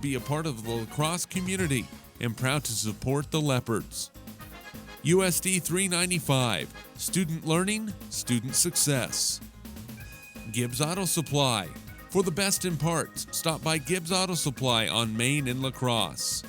Be a part of the LaCrosse community and proud to support the Leopards. USD $3.95, student learning, student success. Gibbs Auto Supply. For the best in parts, stop by Gibbs Auto Supply on Main in LaCrosse.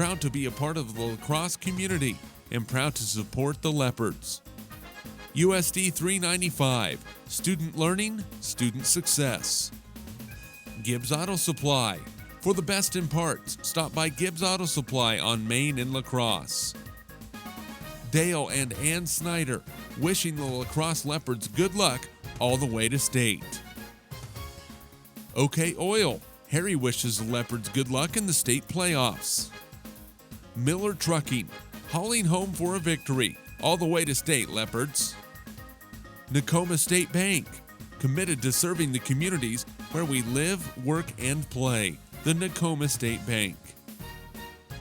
Proud to be a part of the LaCrosse community and proud to support the Leopards. USD $3.95, student learning, student success. Gibbs Auto Supply. For the best in parts, stop by Gibbs Auto Supply on Main in LaCrosse. Dale and Ann Snyder, wishing the LaCrosse Leopards good luck all the way to state. OK Oil, Harry wishes the Leopards good luck in the state playoffs. Miller Trucking, hauling home for a victory all the way to state, Leopards. Nakoma State Bank, committed to serving the communities where we live, work, and play. The Nakoma State Bank.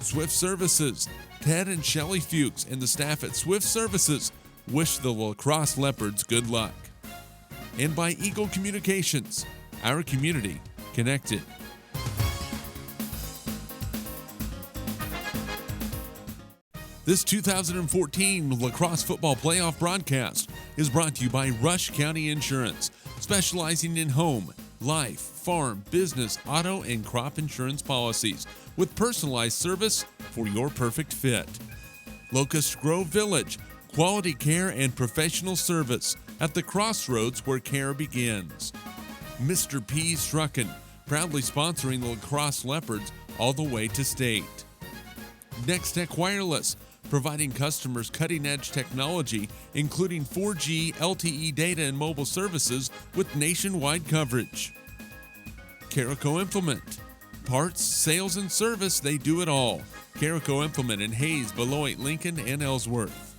Swift Services, Ted and Shelley Fuchs and the staff at Swift Services wish the LaCrosse Leopards good luck. And by Eagle Communications, our community connected. This 2014 LaCrosse football playoff broadcast is brought to you by Rush County Insurance, specializing in home, life, farm, business, auto, and crop insurance policies with personalized service for your perfect fit. Locust Grove Village, quality care and professional service at the crossroads where care begins. Mr. P's Truckin', proudly sponsoring the LaCrosse Leopards all the way to state. Next Tech Wireless, providing customers cutting-edge technology, including 4G, LTE data and mobile services with nationwide coverage. Carico Implement, parts, sales, and service, they do it all. Carico Implement in Hayes, Beloit, Lincoln, and Ellsworth.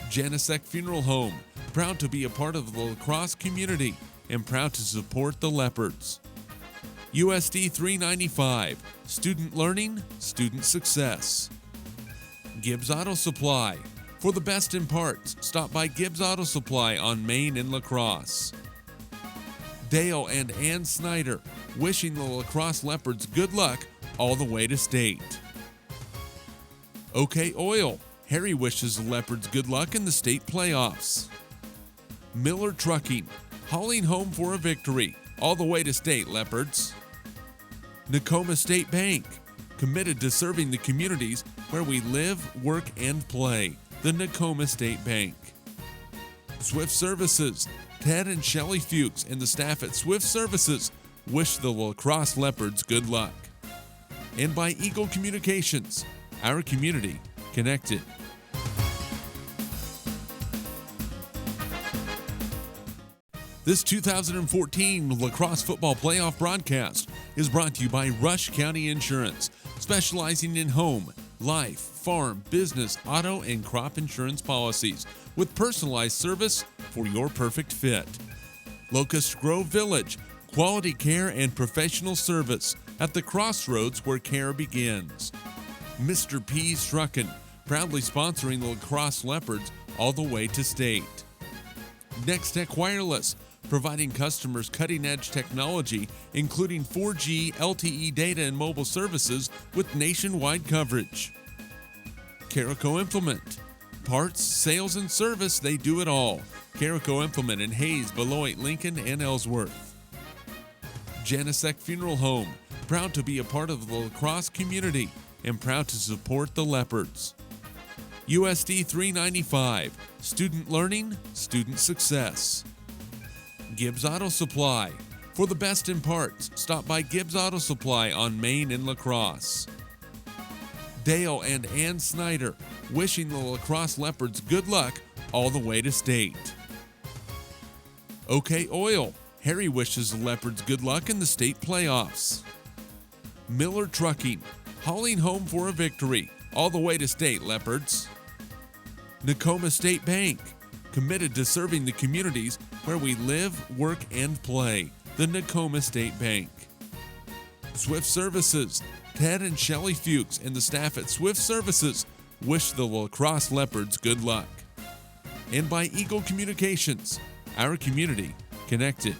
Janisek Funeral Home, proud to be a part of the LaCrosse community and proud to support the Leopards. USD 395, student learning, student success. Gibbs Auto Supply, for the best in parts, stop by Gibbs Auto Supply on Main and LaCrosse. Dale and Ann Snyder, wishing the LaCrosse Leopards good luck all the way to state. OK Oil, Harry wishes the Leopards good luck in the state playoffs. Miller Trucking, hauling home for a victory all the way to state, Leopards. Nakoma State Bank, committed to serving the communities where we live, work, and play. The Nakoma State Bank. Swift Services, Ted and Shelley Fuchs and the staff at Swift Services wish the LaCrosse Leopards good luck. And by Eagle Communications, our community connected. This 2014 LaCrosse Football Playoff broadcast is brought to you by Rush County Insurance, specializing in home, life, farm, business, auto, and crop insurance policies with personalized service for your perfect fit. Locust Grove Village, quality care and professional service at the crossroads where care begins. Mr. P's Truckin', proudly sponsoring the LaCrosse Leopards all the way to state. Next Tech Wireless, providing customers cutting-edge technology, including 4G, LTE data and mobile services with nationwide coverage. Carico Implement, parts, sales, and service, they do it all. Carico Implement in Hayes, Beloit, Lincoln, and Ellsworth. Janisek Funeral Home, proud to be a part of the LaCrosse community and proud to support the Leopards. USD 395, student learning, student success. Gibbs Auto Supply, for the best in parts, stop by Gibbs Auto Supply on Main and LaCrosse. Dale and Ann Snyder, wishing the LaCrosse Leopards good luck all the way to state. OK Oil, Harry wishes the Leopards good luck in the state playoffs. Miller Trucking, hauling home for a victory all the way to state, Leopards. Nakoma State Bank, committed to serving the communities where we live, work, and play. The Nakoma State Bank. Swift Services, Ted and Shelley Fuchs and the staff at Swift Services wish the LaCrosse Leopards good luck. And by Eagle Communications, our community connected.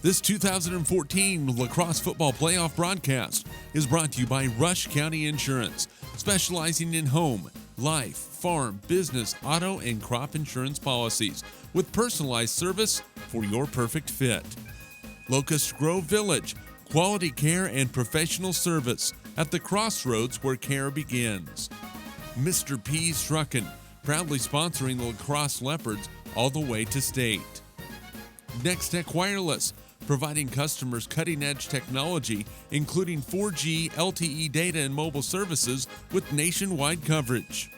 This 2014 LaCrosse Football Playoff broadcast is brought to you by Rush County Insurance, specializing in home, life, farm, business, auto, and crop insurance policies with personalized service for your perfect fit. Locust Grove Village, quality care and professional service at the crossroads where care begins. Mr. P's Truckin', proudly sponsoring the LaCrosse Leopards all the way to state. Next Tech Wireless, providing customers cutting-edge technology, including 4G, LTE data and mobile services with nationwide coverage.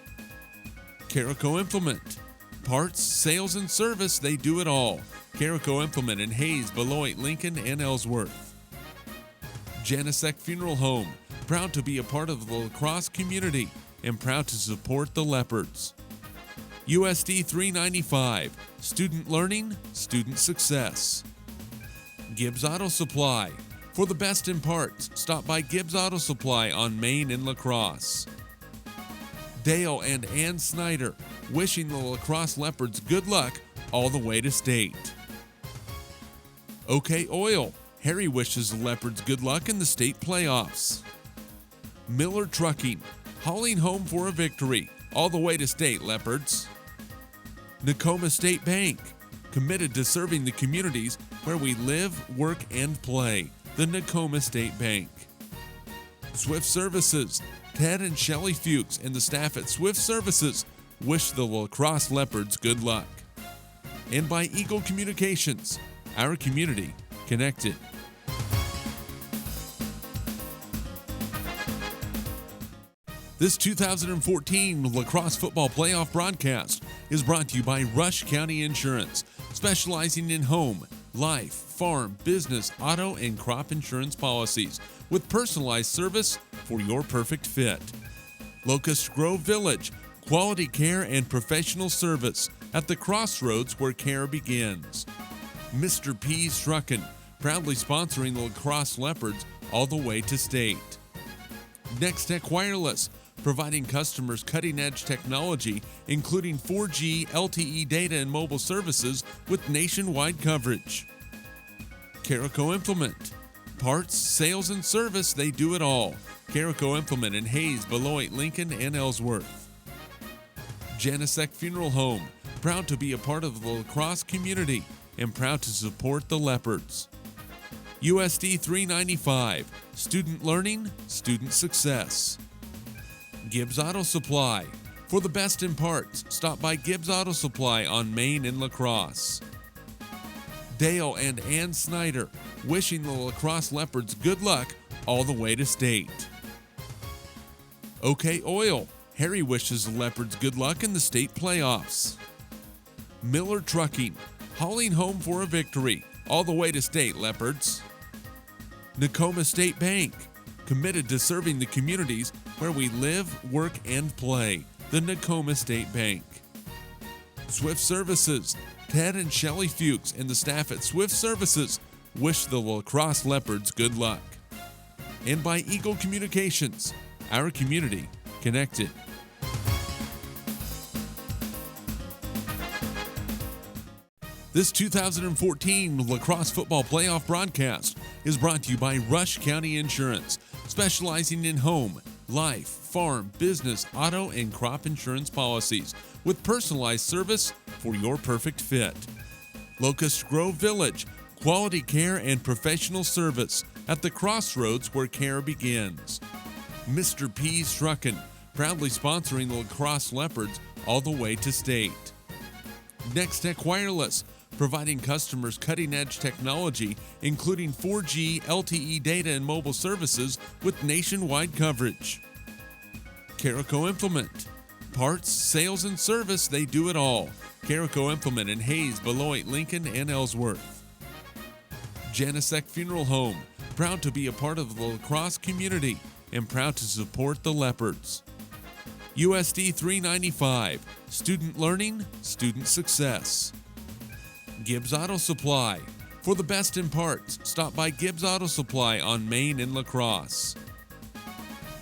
Carico Implement, parts, sales, and service, they do it all. Carico Implement in Hayes, Beloit, Lincoln, and Ellsworth. Janisek Funeral Home, proud to be a part of the LaCrosse community and proud to support the Leopards. USD 395, student learning, student success. Gibbs Auto Supply, for the best in parts, stop by Gibbs Auto Supply on Main and LaCrosse. Dale and Ann Snyder, wishing the LaCrosse Leopards good luck all the way to state. OK Oil, Harry wishes the Leopards good luck in the state playoffs. Miller Trucking, hauling home for a victory all the way to state, Leopards. Nakoma State Bank, committed to serving the communities where we live, work, and play. the Tacoma State Bank. Swift Services, Ted and Shelley Fuchs and the staff at Swift Services wish the LaCrosse Leopards good luck. And by Eagle Communications, our community connected. This 2014 LaCrosse football playoff broadcast is brought to you by Rush County Insurance, specializing in home, life, farm, business, auto, and crop insurance policies with personalized service for your perfect fit. Locust Grove Village, quality care and professional service at the crossroads where care begins. Mr. P's Truckin', proudly sponsoring the LaCrosse Leopards all the way to state. Next Tech Wireless, providing customers cutting-edge technology, including 4G, LTE data and mobile services with nationwide coverage. Carico Implement, parts, sales, and service, they do it all. Carico Implement in Hayes, Beloit, Lincoln, and Ellsworth. Janisek Funeral Home, proud to be a part of the LaCrosse community and proud to support the Leopards. USD 395, student learning, student success. Gibbs Auto Supply, for the best in parts, stop by Gibbs Auto Supply on Main in LaCrosse. Dale and Ann Snyder, wishing the LaCrosse Leopards good luck all the way to state. OK Oil, Harry wishes the Leopards good luck in the state playoffs. Miller Trucking, hauling home for a victory all the way to state, Leopards. Tacoma State Bank, committed to serving the communities where we live, work, and play, the Tacoma State Bank. Swift Services, Ted and Shelley Fuchs and the staff at Swift Services wish the LaCrosse Leopards good luck. And by Eagle Communications, our community connected. This 2014 LaCrosse football playoff broadcast is brought to you by Rush County Insurance, specializing in home, life, farm, business, auto, and crop insurance policies with personalized service for your perfect fit. Locust Grove Village, quality care and professional service at the crossroads where care begins. Mr. P's Truckin', proudly sponsoring the LaCrosse Leopards all the way to state. Next Tech Wireless, providing customers cutting-edge technology, including 4G, LTE data and mobile services with nationwide coverage. Carico Implement, parts, sales, and service, they do it all. Carico Implement in Hayes, Beloit, Lincoln, and Ellsworth. Janisek Funeral Home, proud to be a part of the LaCrosse community and proud to support the Leopards. USD 395, student learning, student success. Gibbs Auto Supply, for the best in parts, stop by Gibbs Auto Supply on Main in LaCrosse.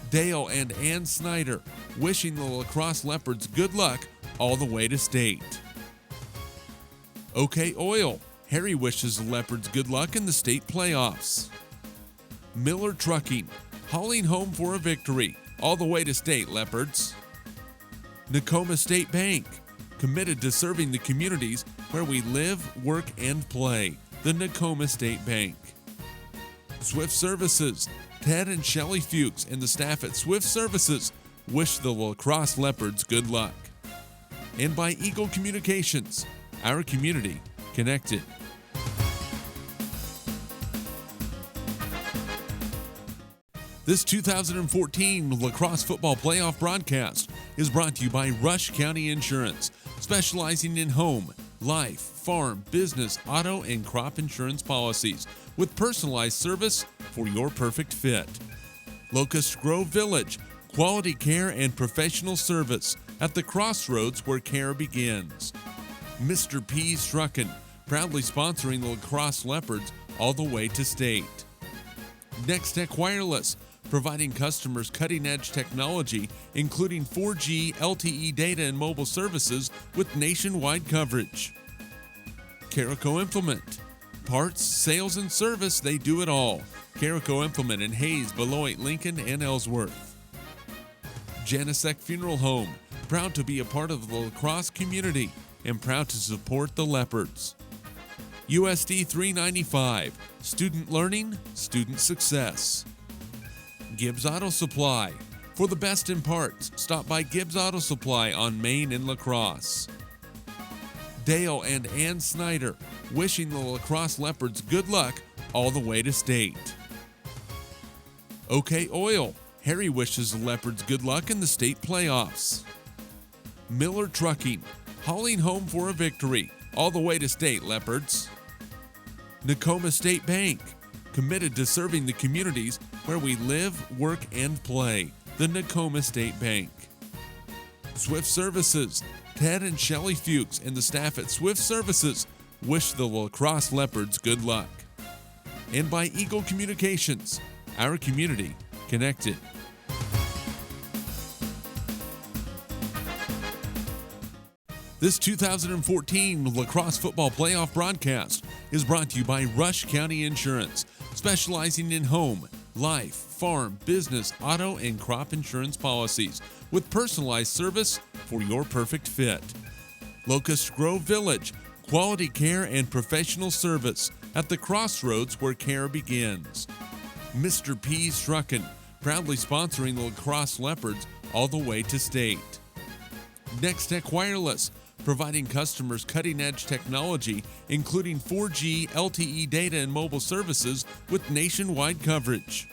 Dale and Ann Snyder, wishing the LaCrosse Leopards good luck all the way to state. OK Oil, Harry wishes the Leopards good luck in the state playoffs. Miller Trucking, hauling home for a victory all the way to state, Leopards. Tacoma State Bank, committed to serving the communities where we live, work, and play, the Tacoma State Bank. Swift Services, Ted and Shelley Fuchs and the staff at Swift Services wish the LaCrosse Leopards good luck. And by Eagle Communications, our community connected. This 2014 LaCrosse football playoff broadcast is brought to you by Rush County Insurance, specializing in home, life, farm, business, auto, and crop insurance policies with personalized service for your perfect fit. Locust Grove Village, quality care and professional service at the crossroads where care begins. Mr. P's Truckin', proudly sponsoring the LaCrosse Leopards all the way to state. Next Tech Wireless, providing customers cutting-edge technology, including 4G, LTE data and mobile services with nationwide coverage. Carico Implement, parts, sales, and service, they do it all. Carico Implement in Hayes, Beloit, Lincoln, and Ellsworth. Janisek Funeral Home, proud to be a part of the LaCrosse community and proud to support the Leopards. USD $3.95. Student learning, student success. Gibbs Auto Supply. For the best in parts, stop by Gibbs Auto Supply on Main in LaCrosse. Dale and Ann Snyder, wishing the LaCrosse Leopards good luck all the way to state. OK Oil. Harry wishes the Leopards good luck in the state playoffs. Miller Trucking, hauling home for a victory all the way to state, Leopards. Nakoma State Bank, committed to serving the communities where we live, work, and play. The Nakoma State Bank. Swift Services. Ted and Shelley Fuchs and the staff at Swift Services wish the LaCrosse Leopards good luck. And by Eagle Communications, our community connected. This 2014 LaCrosse football playoff broadcast is brought to you by Rush County Insurance, specializing in home, life, farm, business, auto, and crop insurance policies with personalized service for your perfect fit. Locust Grove Village, quality care and professional service at the crossroads where care begins. Mr. P's Truckin', proudly sponsoring the LaCrosse Leopards all the way to state. Next Tech Wireless, providing customers cutting-edge technology, including 4G, LTE data, and mobile services with nationwide coverage.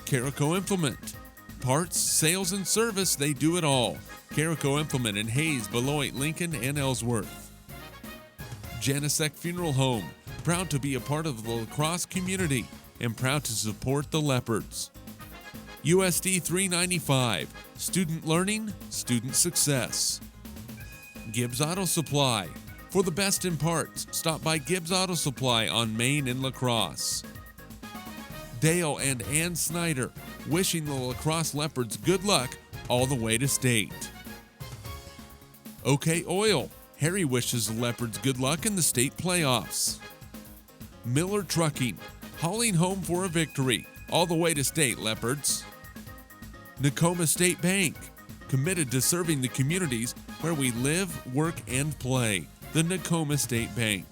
Carico Implement. Parts, sales, and service, they do it all. Carico Implement in Hayes, Beloit, Lincoln, and Ellsworth. Janisek Funeral Home, proud to be a part of the LaCrosse community and proud to support the Leopards. USD $3.95. Student learning, student success. Gibbs Auto Supply. For the best in parts, stop by Gibbs Auto Supply on Main in LaCrosse. Dale and Ann Snyder, wishing the LaCrosse Leopards good luck all the way to state. OK Oil. Harry wishes the Leopards good luck in the state playoffs. Miller Trucking, hauling home for a victory all the way to state, Leopards. Nakoma State Bank, committed to serving the communities where we live, work, and play. The Nakoma State Bank.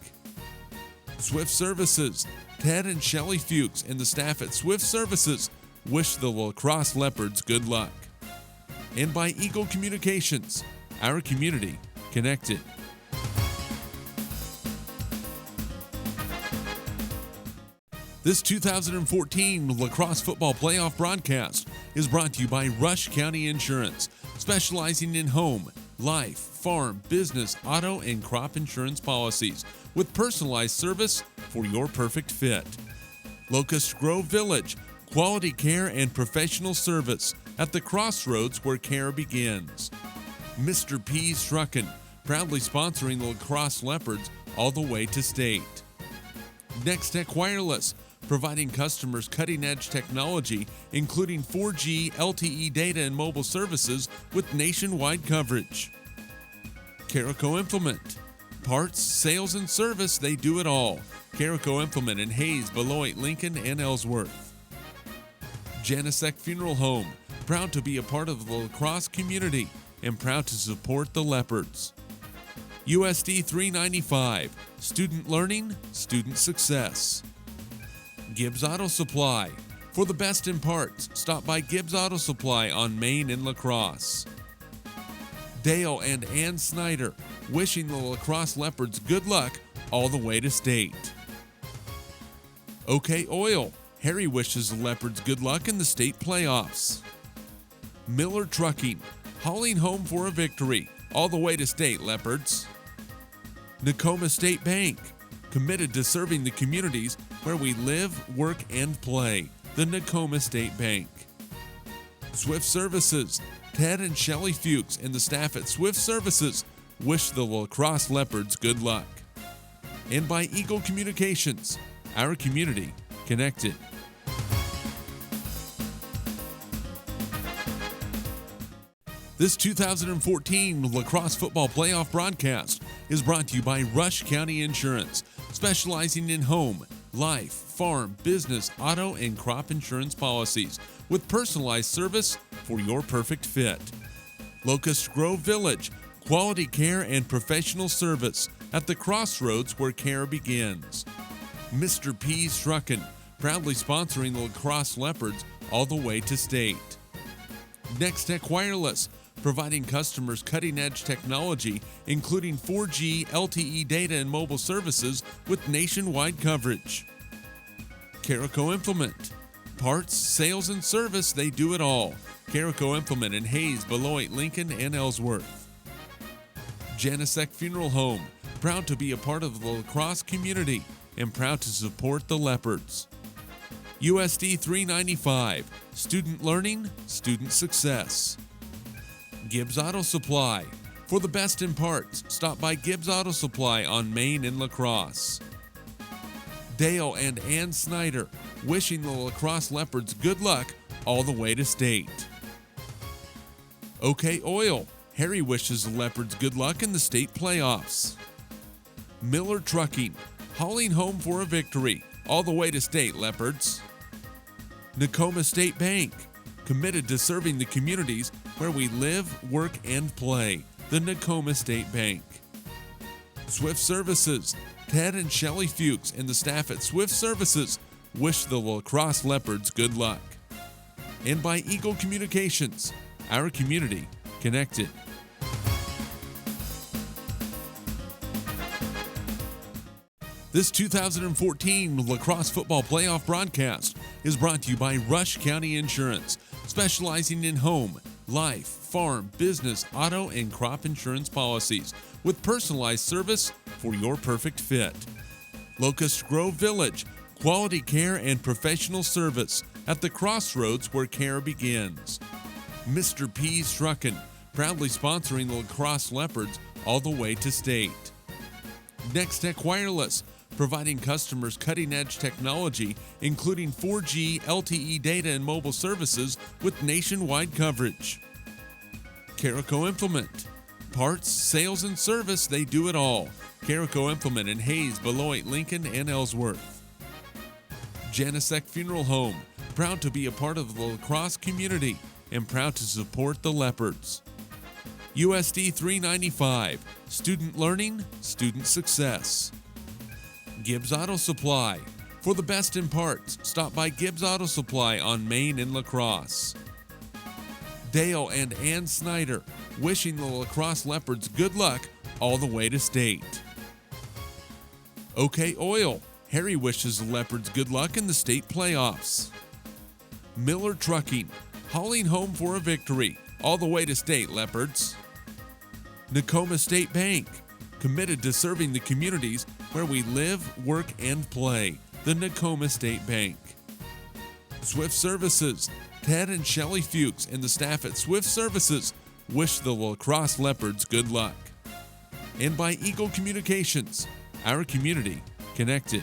Swift Services. Ted and Shelley Fuchs and the staff at Swift Services wish the LaCrosse Leopards good luck. And by Eagle Communications, our community connected. This 2014 LaCrosse football playoff broadcast is brought to you by Rush County Insurance, specializing in home, life, farm, business, auto, and crop insurance policies with personalized service for your perfect fit. Locust Grove Village, quality care and professional service at the crossroads where care begins. Mr. P's Truckin', proudly sponsoring the LaCrosse Leopards all the way to state. Next Tech Wireless, providing customers cutting-edge technology, including 4G, LTE data, and mobile services with nationwide coverage. Carico Implement. Parts, sales, and service, they do it all. Carico Implement in Hayes, Beloit, Lincoln, and Ellsworth. Janisek Funeral Home, proud to be a part of the LaCrosse community and proud to support the Leopards. USD $3.95. Student learning, student success. Gibbs Auto Supply. For the best in parts, stop by Gibbs Auto Supply on Main in LaCrosse. Dale and Ann Snyder, wishing the LaCrosse Leopards good luck all the way to state. OK Oil. Harry wishes the Leopards good luck in the state playoffs. Miller Trucking, hauling home for a victory all the way to state, Leopards. Nakoma State Bank, committed to serving the communities where we live, work, and play. The Nakoma State Bank. Swift Services. Ted and Shelley Fuchs and the staff at Swift Services wish the LaCrosse Leopards good luck. And by Eagle Communications, our community connected. This 2014 LaCrosse football playoff broadcast is brought to you by Rush County Insurance, specializing in home, life, farm, business, auto, and crop insurance policies with personalized service for your perfect fit. Locust Grove Village, quality care and professional service at the crossroads where care begins. Mr. P's Truckin', proudly sponsoring the LaCrosse Leopards all the way to state. Next Tech Wireless, providing customers cutting-edge technology, including 4G, LTE data and mobile services with nationwide coverage. Carico Implement, parts, sales, and service, they do it all. Carico Implement in Hayes, Beloit, Lincoln, and Ellsworth. Janicek Funeral Home, proud to be a part of the LaCrosse community and proud to support the Leopards. USD 395, student learning, student success. Gibbs Auto Supply, for the best in parts, stop by Gibbs Auto Supply on Main in LaCrosse. Dale and Ann Snyder, wishing the LaCrosse Leopards good luck all the way to state. OK Oil, Harry wishes the Leopards good luck in the state playoffs. Miller Trucking, hauling home for a victory all the way to state, Leopards. Nakoma State Bank, committed to serving the communities where we live, work, and play. The Nakoma State Bank. Swift Services, Ted and Shelley Fuchs and the staff at Swift Services wish the LaCrosse Leopards good luck. And by Eagle Communications, our community connected. This 2014 LaCrosse Football Playoff broadcast is brought to you by Rush County Insurance, specializing in home, life, farm, business, auto, and crop insurance policies with personalized service for your perfect fit. Locust Grove Village, quality care and professional service at the crossroads where care begins. Mr. P's Truckin', proudly sponsoring the LaCrosse Leopards all the way to state. Next Tech Wireless, providing customers cutting-edge technology, including 4G, LTE data and mobile services with nationwide coverage. Carico Implement, parts, sales, and service, they do it all. Carico Implement in Hayes, Beloit, Lincoln, and Ellsworth. Janicek Funeral Home, proud to be a part of the LaCrosse community and proud to support the Leopards. USD 395, student learning, student success. Gibbs Auto Supply, for the best in parts, stop by Gibbs Auto Supply on Main in LaCrosse. Dale and Ann Snyder, wishing the LaCrosse Leopards good luck all the way to state. OK Oil, Harry wishes the Leopards good luck in the state playoffs. Miller Trucking, hauling home for a victory all the way to state, Leopards. Nakoma State Bank, committed to serving the communities where we live, work, and play. The Nakoma State Bank. Swift Services, Ted and Shelley Fuchs and the staff at Swift Services wish the LaCrosse Leopards good luck. And by Eagle Communications, our community connected.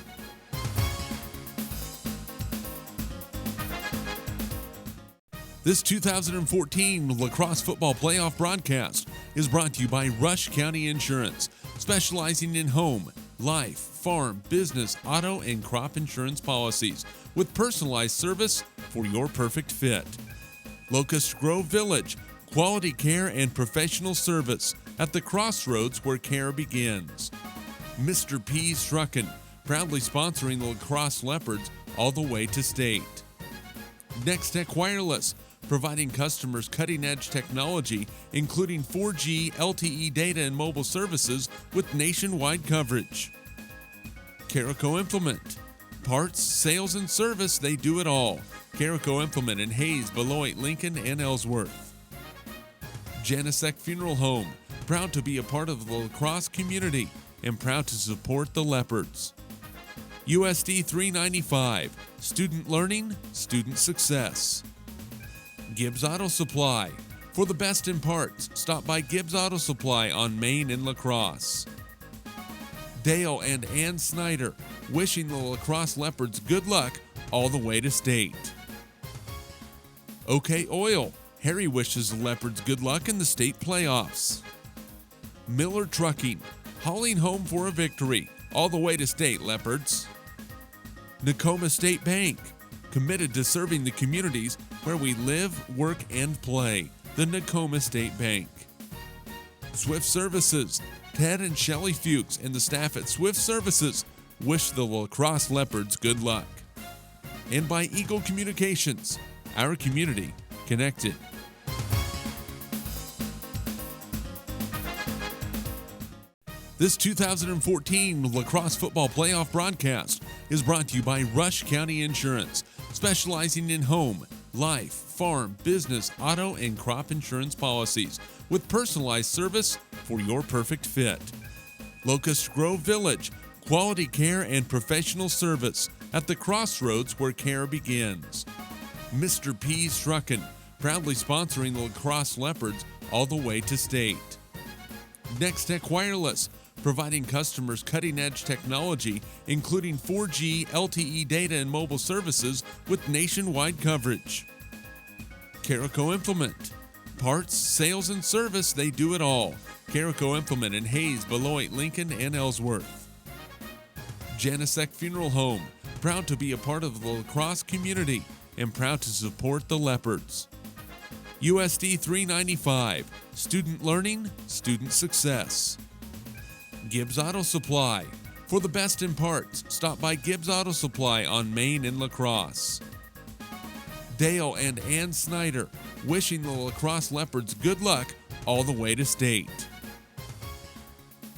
This 2014 LaCrosse Football Playoff broadcast is brought to you by Rush County Insurance, specializing in home, life, farm, business, auto, and crop insurance policies with personalized service for your perfect fit. Locust Grove Village, quality care and professional service at the crossroads where care begins. Mr. P's Truckin', proudly sponsoring the LaCrosse Leopards all the way to state. Next Tech Wireless, providing customers cutting-edge technology, including 4G, LTE data and mobile services with nationwide coverage. Carico Implement, parts, sales, and service, they do it all. Carico Implement in Hayes, Beloit, Lincoln, and Ellsworth. Janicek Funeral Home, proud to be a part of the LaCrosse community and proud to support the Leopards. USD 395, student learning, student success. Gibbs Auto Supply, for the best in parts, stop by Gibbs Auto Supply on Main in LaCrosse. Dale and Ann Snyder, wishing the LaCrosse Leopards good luck all the way to state. OK Oil, Harry wishes the Leopards good luck in the state playoffs. Miller Trucking, hauling home for a victory all the way to state, Leopards. Nakoma State Bank, committed to serving the communities where we live, work, and play. The Nakoma State Bank. Swift Services. Ted and Shelley Fuchs and the staff at Swift Services wish the LaCrosse Leopards good luck. And by Eagle Communications, our community connected. This 2014 LaCrosse football playoff broadcast is brought to you by Rush County Insurance, specializing in home, life, farm, business, auto, and crop insurance policies with personalized service for your perfect fit. Locust Grove Village, quality care and professional service at the crossroads where care begins. Mr. P's Truckin', proudly sponsoring the LaCrosse Leopards all the way to state. Next Tech Wireless, providing customers cutting-edge technology, including 4G, LTE data, and mobile services with nationwide coverage. Carico Implement. Parts, sales, and service, they do it all. Carico Implement in Hayes, Beloit, Lincoln, and Ellsworth. Janisek Funeral Home, proud to be a part of the LaCrosse community and proud to support the Leopards. USD 395, student learning, student success. Gibbs Auto Supply. For the best in parts, stop by Gibbs Auto Supply on Main and LaCrosse. Dale and Ann Snyder, wishing the LaCrosse Leopards good luck all the way to state.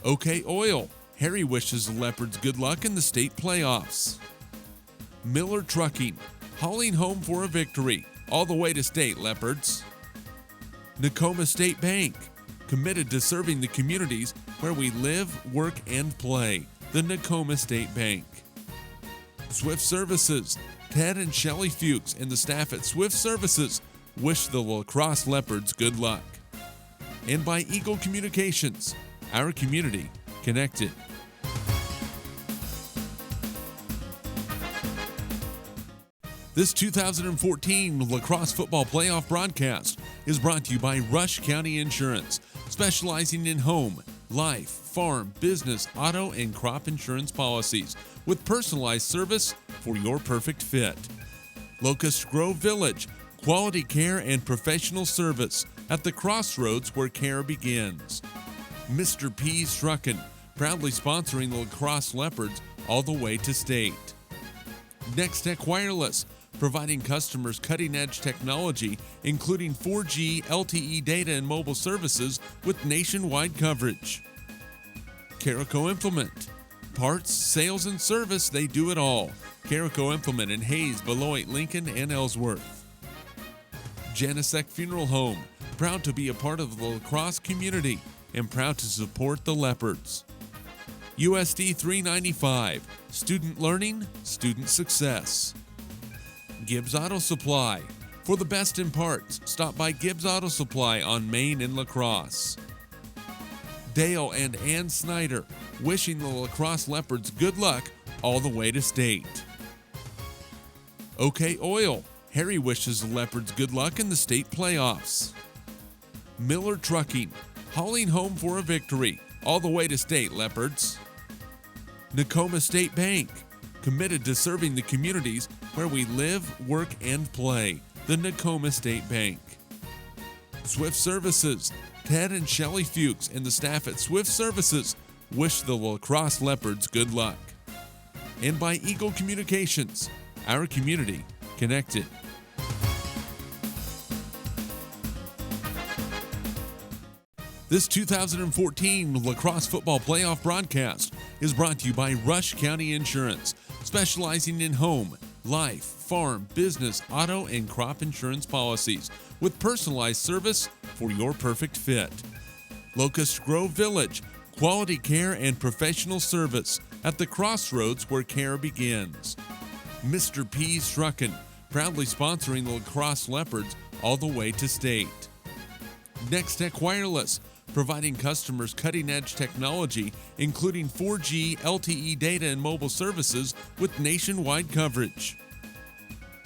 OK Oil. Harry wishes the Leopards good luck in the state playoffs. Miller Trucking, hauling home for a victory all the way to state, Leopards. Nakoma State Bank, committed to serving the communities where we live, work, and play. The Nakoma State Bank. Swift Services. Ted and Shelley Fuchs and the staff at Swift Services wish the LaCrosse Leopards good luck. And by Eagle Communications, our community connected. This 2014 LaCrosse football playoff broadcast is brought to you by Rush County Insurance, specializing in home, life, farm, business, auto, and crop insurance policies with personalized service for your perfect fit. Locust Grove Village, quality care and professional service at the crossroads where care begins. Mr. P's Truckin', proudly sponsoring the LaCrosse Leopards all the way to state. Next Tech Wireless, providing customers cutting-edge technology, including 4G, LTE data, and mobile services with nationwide coverage. Carico Implement. Parts, sales, and service, they do it all. Carico Implement in Hayes, Beloit, Lincoln, and Ellsworth. Janisek Funeral Home, proud to be a part of the LaCrosse community and proud to support the Leopards. USD 395, student learning, student success. Gibbs Auto Supply. For the best in parts, stop by Gibbs Auto Supply on Main and LaCrosse. Dale and Ann Snyder, wishing the LaCrosse Leopards good luck all the way to state. OK Oil. Harry wishes the Leopards good luck in the state playoffs. Miller Trucking, hauling home for a victory all the way to state, Leopards. Nakoma State Bank, committed to serving the communities where we live, work, and play. The Nakoma State Bank. Swift Services. Ted and Shelley Fuchs and the staff at Swift Services wish the LaCrosse Leopards good luck. And by Eagle Communications, our community connected. This 2014 LaCrosse football playoff broadcast is brought to you by Rush County Insurance, specializing in home, life, farm, business, auto, and crop insurance policies with personalized service for your perfect fit. Locust Grove Village, quality care and professional service at the crossroads where care begins. Mr. P's Truckin', proudly sponsoring the LaCrosse Leopards all the way to state. Next Tech Wireless, providing customers cutting-edge technology, including 4G, LTE data, and mobile services with nationwide coverage.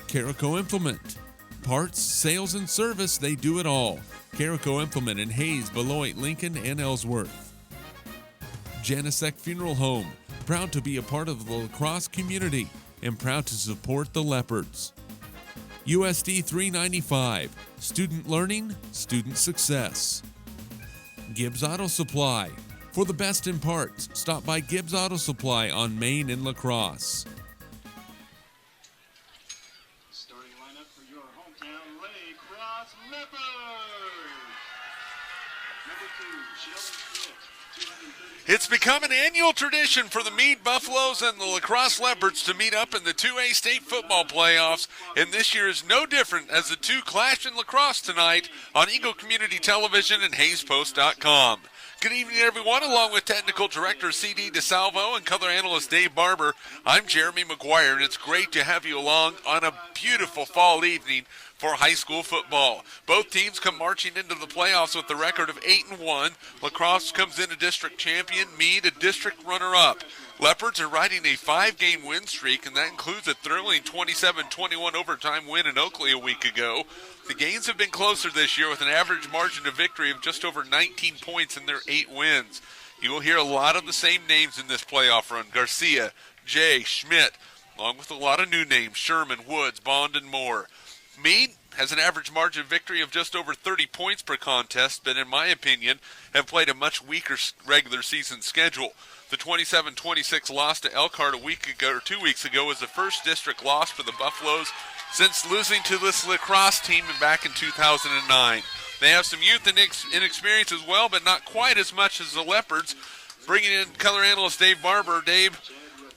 Carico Implement. Parts, sales, and service, they do it all. Carico Implement in Hayes, Beloit, Lincoln, and Ellsworth. Janisek Funeral Home, proud to be a part of the LaCrosse community and proud to support the Leopards. USD 395, student learning, student success. Gibbs Auto Supply. For the best in parts, stop by Gibbs Auto Supply on Main and LaCrosse. Starting lineup for your hometown LaCrosse Leopards. Number 2, Sheldon Smith. It's become an annual tradition for the Meade Buffaloes and the LaCrosse Leopards to meet up in the 2A state football playoffs, and this year is no different as the two clash in LaCrosse tonight on Eagle Community Television and HaysPost.com. Good evening, everyone. Along with Technical Director C.D. DeSalvo and color analyst Dave Barber, I'm Jeremy McGuire, and it's great to have you along on a beautiful fall evening for high school football. Both teams come marching into the playoffs with a record of 8-1. LaCrosse comes in a district champion, Meade a district runner-up. Leopards are riding a 5-game win streak, and that includes a thrilling 27-21 overtime win in Oakley a week ago. The games have been closer this year with an average margin of victory of just over 19 points in their 8 wins. You will hear a lot of the same names in this playoff run: Garcia, Jay, Schmidt, along with a lot of new names: Sherman, Woods, Bond, and more. Meade has an average margin of victory of just over 30 points per contest, but in my opinion have played a much weaker regular season schedule. The 27-26 loss to Elkhart 2 weeks ago was the first district loss for the Buffaloes since losing to this LaCrosse team back in 2009. They have some youth and inexperience as well, but not quite as much as the Leopards. Bringing in color analyst Dave Barber. Dave,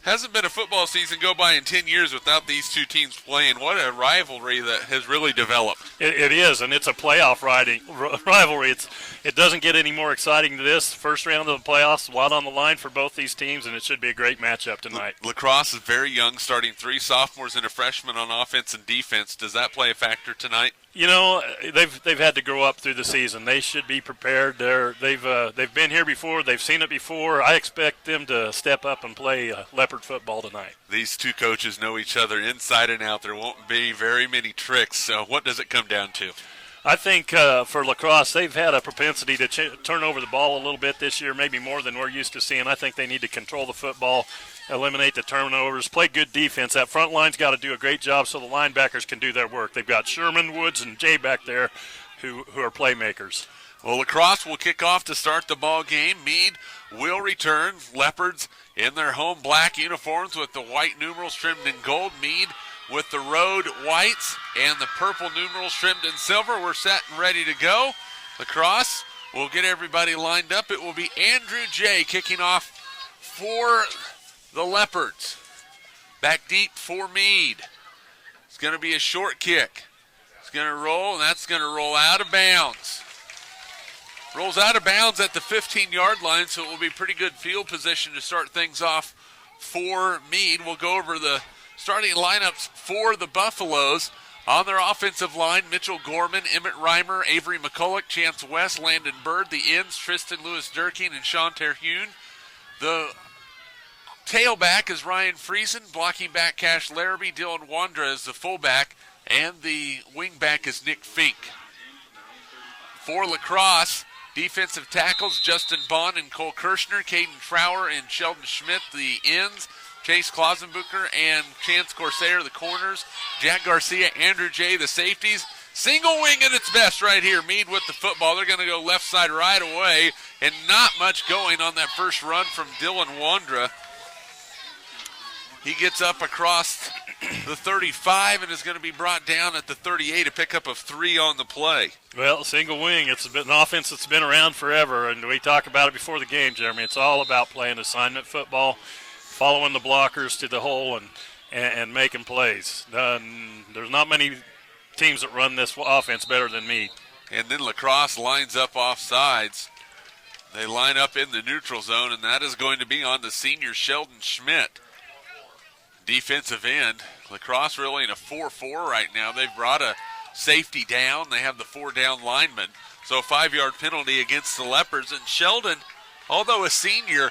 hasn't been a football season go by in 10 years without these two teams playing. What a rivalry that has really developed. It is, and it's a playoff rivalry. It doesn't get any more exciting than this. First round of the playoffs, a lot on the line for both these teams, and it should be a great matchup tonight. LaCrosse is very young, starting 3 sophomores and a freshman on offense and defense. Does that play a factor tonight? You know, they've had to grow up through the season. They should be prepared. They've been here before. They've seen it before. I expect them to step up and play Leopard football tonight. These two coaches know each other inside and out. There won't be very many tricks. So what does it come down to? I think for LaCrosse, they've had a propensity to turn over the ball a little bit this year, maybe more than we're used to seeing. I think they need to control the football, eliminate the turnovers, play good defense. That front line's got to do a great job so the linebackers can do their work. They've got Sherman, Woods, and Jay back there who are playmakers. Well, LaCrosse will kick off to start the ball game. Meade will return. Leopards in their home black uniforms with the white numerals trimmed in gold. Meade with the road whites and the purple numerals trimmed in silver. We're set and ready to go. LaCrosse will get everybody lined up. It will be Andrew Jay kicking off for the Leopards. Back deep for Meade. It's going to be a short kick. It's going to roll, and that's going to roll out of bounds. Rolls out of bounds at the 15-yard line, so it will be pretty good field position to start things off for Meade. We'll go over the starting lineups for the Buffaloes. On their offensive line, Mitchell Gorman, Emmett Reimer, Avery McCulloch, Chance West, Landon Bird. The ends, Tristan Lewis Durkin and Sean Terhune. The tailback is Ryan Friesen. Blocking back, Cash Larrabee. Dylan Wandra is the fullback. And the wingback is Nick Fink. For LaCrosse, defensive tackles, Justin Bond and Cole Kirshner, Caden Trower and Sheldon Schmidt, the ends. Chase Klausenbucher and Chance Corsair, the corners. Jack Garcia, Andrew Jay, the safeties. Single wing at its best right here. Meade with the football. They're going to go left side right away, and not much going on that first run from Dylan Wandra. He gets up across the 35 and is going to be brought down at the 38, a pickup of 3 on the play. Well, single wing, it's been an offense that's been around forever, and we talk about it before the game, Jeremy. It's all about playing assignment football, following the blockers to the hole and making plays. There's not many teams that run this offense better than me. And then LaCrosse lines up off sides. They line up in the neutral zone, and that is going to be on the senior Sheldon Schmidt. Defensive end. LaCrosse really in a 4-4 right now. They've brought a safety down. They have the 4 down linemen. So a 5-yard penalty against the Leopards. And Sheldon, although a senior,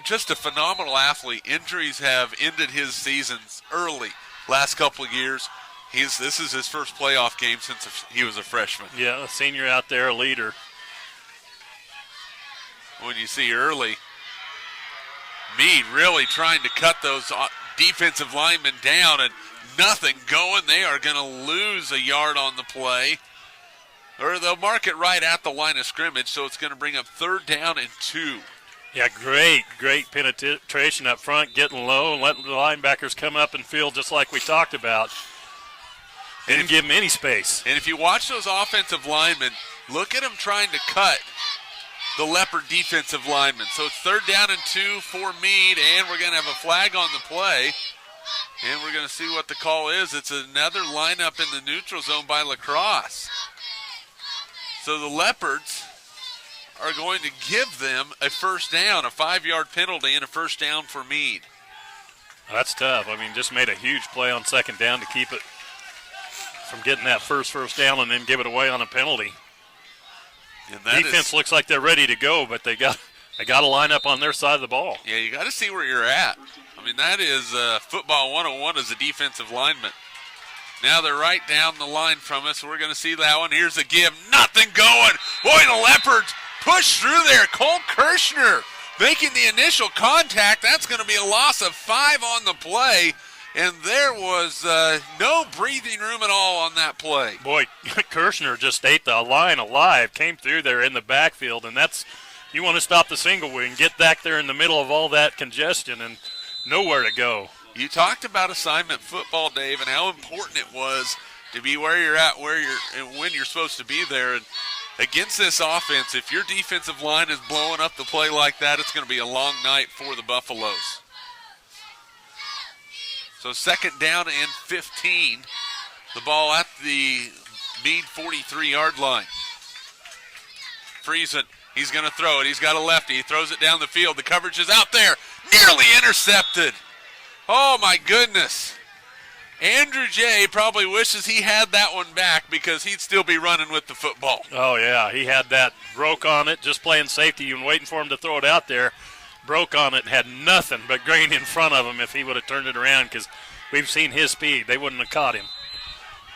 just a phenomenal athlete. Injuries have ended his seasons early last couple of years. This is his first playoff game since he was a freshman. Yeah, a senior out there, a leader. When you see early, Meade really trying to cut those defensive linemen down and nothing going. They are going to lose a yard on the play. or they'll mark it right at the line of scrimmage, so it's going to bring up 3rd down and 2. Yeah, great penetration up front, getting low and letting the linebackers come up and field just like we talked about. Didn't give them any space. And if you watch those offensive linemen, look at them trying to cut the Leopard defensive linemen. So it's 3rd down and 2 for Meade, and we're going to have a flag on the play. And we're going to see what the call is. It's another lineup in the neutral zone by LaCrosse. So the Leopards are going to give them a 1st down, a 5-yard penalty, and a 1st down for Meade. That's tough. I mean, just made a huge play on 2nd down to keep it from getting that first down and then give it away on a penalty. And that defense looks like they're ready to go, but they got to line up on their side of the ball. Yeah, you got to see where you're at. I mean, that is football 101 as a defensive lineman. Now they're right down the line from us. We're going to see that one. Here's a give. Nothing going. Boy, the Leopards push through there. Cole Kirshner making the initial contact. That's going to be a loss of 5 on the play. And there was no breathing room at all on that play. Boy, Kirshner just ate the line alive, came through there in the backfield, and that's, you want to stop the single wing, get back there in the middle of all that congestion and nowhere to go. You talked about assignment football, Dave, and how important it was to be where you're at, and when you're supposed to be there. And against this offense, if your defensive line is blowing up the play like that, it's going to be a long night for the Buffaloes. So 2nd down and 15. The ball at the Meade 43-yard line. Friesen, he's going to throw it. He's got a lefty. He throws it down the field. The coverage is out there. Nearly intercepted. Oh, my goodness. Andrew J. probably wishes he had that one back because he'd still be running with the football. Oh, yeah. He had that, broke on it, just playing safety and waiting for him to throw it out there. Broke on it and had nothing but grain in front of him if he would have turned it around because we've seen his speed. They wouldn't have caught him.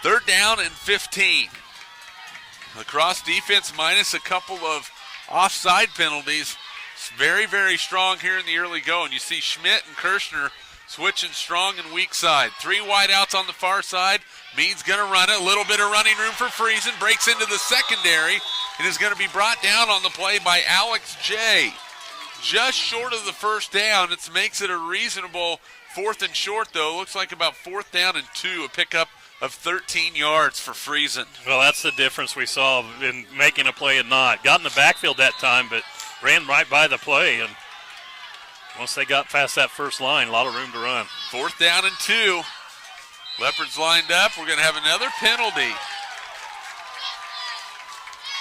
3rd down and 15. LaCrosse defense minus a couple of offside penalties. It's very, very strong here in the early going. You see Schmidt and Kirshner switching strong and weak side. 3 wideouts on the far side. Meade's going to run it. A little bit of running room for Friesen. Breaks into the secondary. It is going to be brought down on the play by Alex J. Just short of the 1st down. It makes it a reasonable 4th and short, though. Looks like about 4th down and 2, a pickup of 13 yards for Friesen. Well, that's the difference we saw in making a play and not. Got in the backfield that time, but ran right by the play. And once they got past that first line, a lot of room to run. 4th down and 2. Leopards lined up. We're going to have another penalty.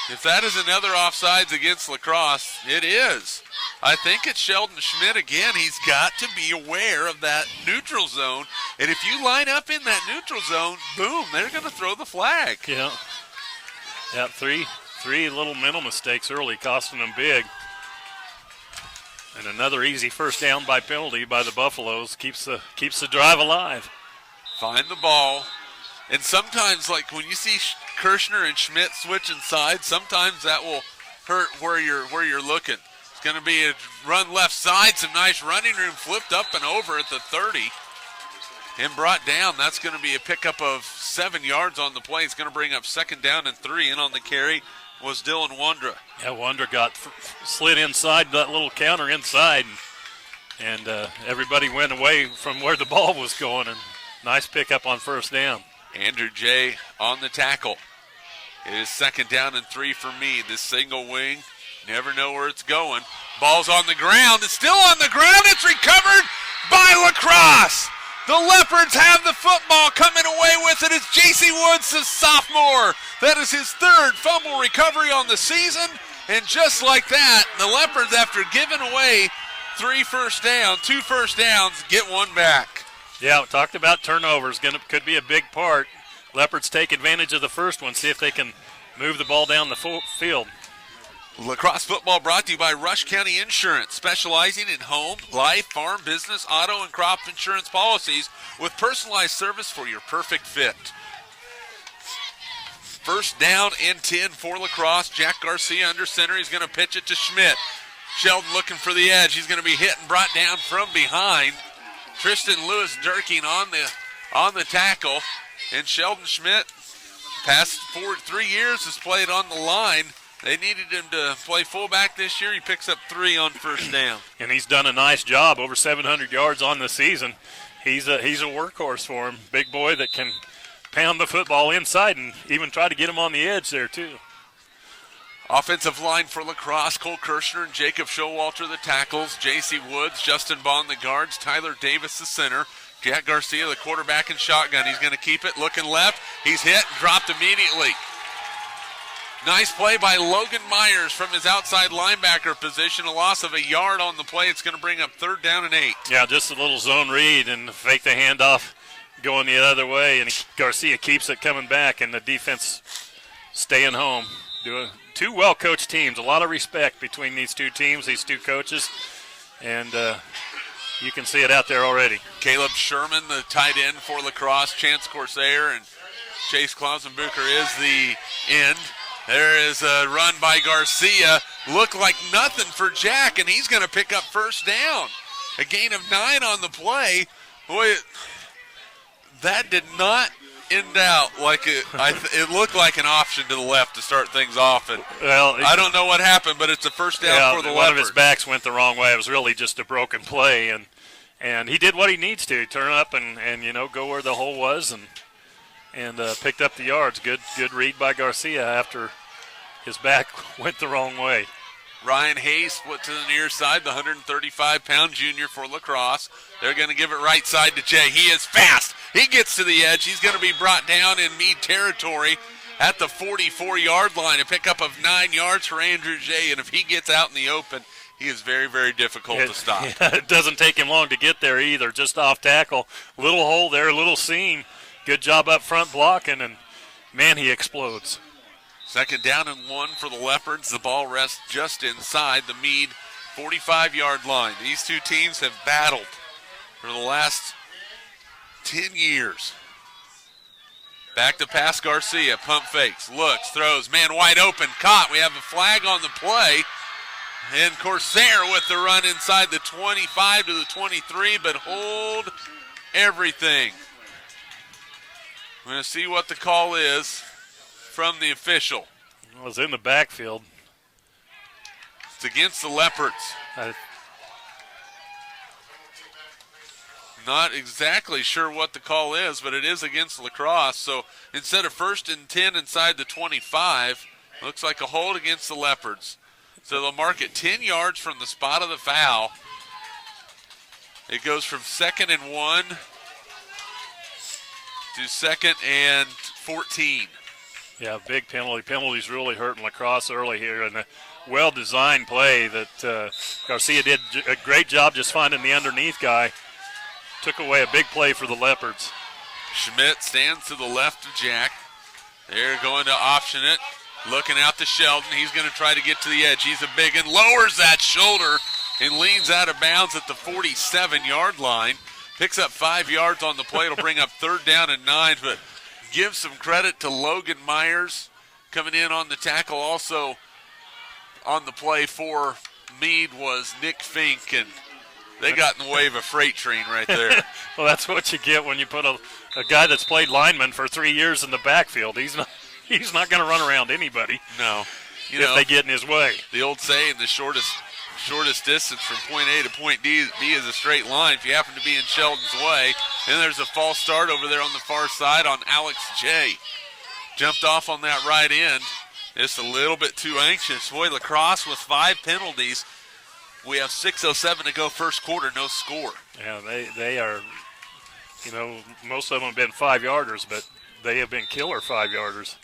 If that is another offsides against LaCrosse, it is. I think it's Sheldon Schmidt again. He's got to be aware of that neutral zone. And if you line up in that neutral zone, boom, they're going to throw the flag. Yeah. Yeah, three little mental mistakes early, costing them big. And another easy 1st down by penalty by the Buffaloes keeps the drive alive. Find the ball. And sometimes, like when you see Kirshner and Schmidt switching sides, sometimes that will hurt where you're looking. It's going to be a run left side, some nice running room, flipped up and over at the 30 and brought down. That's going to be a pickup of 7 yards on the play. It's going to bring up 2nd down and 3. In on the carry was Dylan Wondra. Yeah, Wondra got slid inside, that little counter inside, and everybody went away from where the ball was going, and nice pickup on 1st down. Andrew J. on the tackle. It is 2nd down and 3 for Meade. This single wing, never know where it's going. Ball's on the ground. It's still on the ground. It's recovered by LaCrosse. The Leopards have the football. Coming away with it is J.C. Woods, the sophomore. That is his 3rd fumble recovery on the season. And just like that, the Leopards, after giving away 2 first downs, get one back. Yeah, we talked about turnovers. Could be a big part. Leopards take advantage of the first one, see if they can move the ball down the field. LaCrosse football brought to you by Rush County Insurance, specializing in home, life, farm, business, auto, and crop insurance policies with personalized service for your perfect fit. 1st down and 10 for LaCrosse. Jack Garcia under center. He's going to pitch it to Schmidt. Sheldon looking for the edge. He's going to be hit and brought down from behind. Tristan Lewis Durking on the tackle, and Sheldon Schmidt Past 3 years has played on the line. They needed him to play fullback this year. He picks up 3 on first down. And he's done a nice job, over 700 yards on the season. He's a workhorse for him. Big boy that can pound the football inside and even try to get him on the edge there too. Offensive line for LaCrosse, Cole Kirshner and Jacob Showalter the tackles. J.C. Woods, Justin Bond the guards, Tyler Davis the center. Jack Garcia the quarterback and shotgun. He's going to keep it, looking left. He's hit and dropped immediately. Nice play by Logan Myers from his outside linebacker position. A loss of 1 yard on the play. It's going to bring up 3rd down and 8. Yeah, just a little zone read and fake the handoff going the other way. And Garcia keeps it coming back, and the defense staying home. Two well-coached teams. A lot of respect between these two teams, these two coaches. And you can see it out there already. Caleb Sherman, the tight end for LaCrosse. Chance Corsair and Chase Klausenbucher is the end. There is a run by Garcia. Looked like nothing for Jack, and he's going to pick up first down. A gain of 9 on the play. Boy, that did not end out like it looked like an option to the left to start things off. And I don't know what happened, but it's a first down for the Leopards. One of his backs went the wrong way. It was really just a broken play, and he did what he needs to, turn up and go where the hole was and picked up the yards. Good read by Garcia after his back went the wrong way. Ryan Hayes split to the near side, the 135-pound junior for LaCrosse. They're going to give it right side to Jay. He is fast. He gets to the edge. He's going to be brought down in Meade territory at the 44-yard line. A pickup of 9 yards for Andrew Jay, and if he gets out in the open, he is very, very difficult to stop. Yeah, it doesn't take him long to get there either, just off tackle. Little hole there, little seam. Good job up front blocking, and, man, he explodes. 2nd down and 1 for the Leopards. The ball rests just inside the Meade 45-yard line. These two teams have battled for the last 10 years. Back to pass Garcia. Pump fakes, looks, throws. Man wide open, caught. We have a flag on the play. And Corsair with the run inside the 25 to the 23, but hold everything. We're going to see what the call is from the official. It was in the backfield. It's against the Leopards. Not exactly sure what the call is, but it is against LaCrosse. So instead of 1st and 10 inside the 25, looks like a hold against the Leopards. So they'll mark it 10 yards from the spot of the foul. It goes from 2nd and 1 to 2nd and 14. Yeah, big penalty. Penalties really hurting LaCrosse early here, and a well-designed play that Garcia did a great job just finding the underneath guy. Took away a big play for the Leopards. Schmidt stands to the left of Jack. They're going to option it. Looking out to Sheldon. He's going to try to get to the edge. He's a big one. Lowers that shoulder and leans out of bounds at the 47-yard line. Picks up 5 yards on the play. It'll bring up 3rd down and 9, but give some credit to Logan Myers coming in on the tackle. Also on the play for Meade was Nick Fink, and they got in the way of a freight train right there. Well, that's what you get when you put a guy that's played lineman for 3 years in the backfield. He's not going to run around anybody. No. If they get in his way. The old saying, the shortest distance from point A to point B is a straight line if you happen to be in Sheldon's way. And there's a false start over there on the far side on Alex J. Jumped off on that right end. Just a little bit too anxious. Boy, LaCrosse with 5 penalties. We have 6:07 to go first quarter, no score. Yeah, they are, most of them have been 5-yarders, but they have been killer 5-yarders.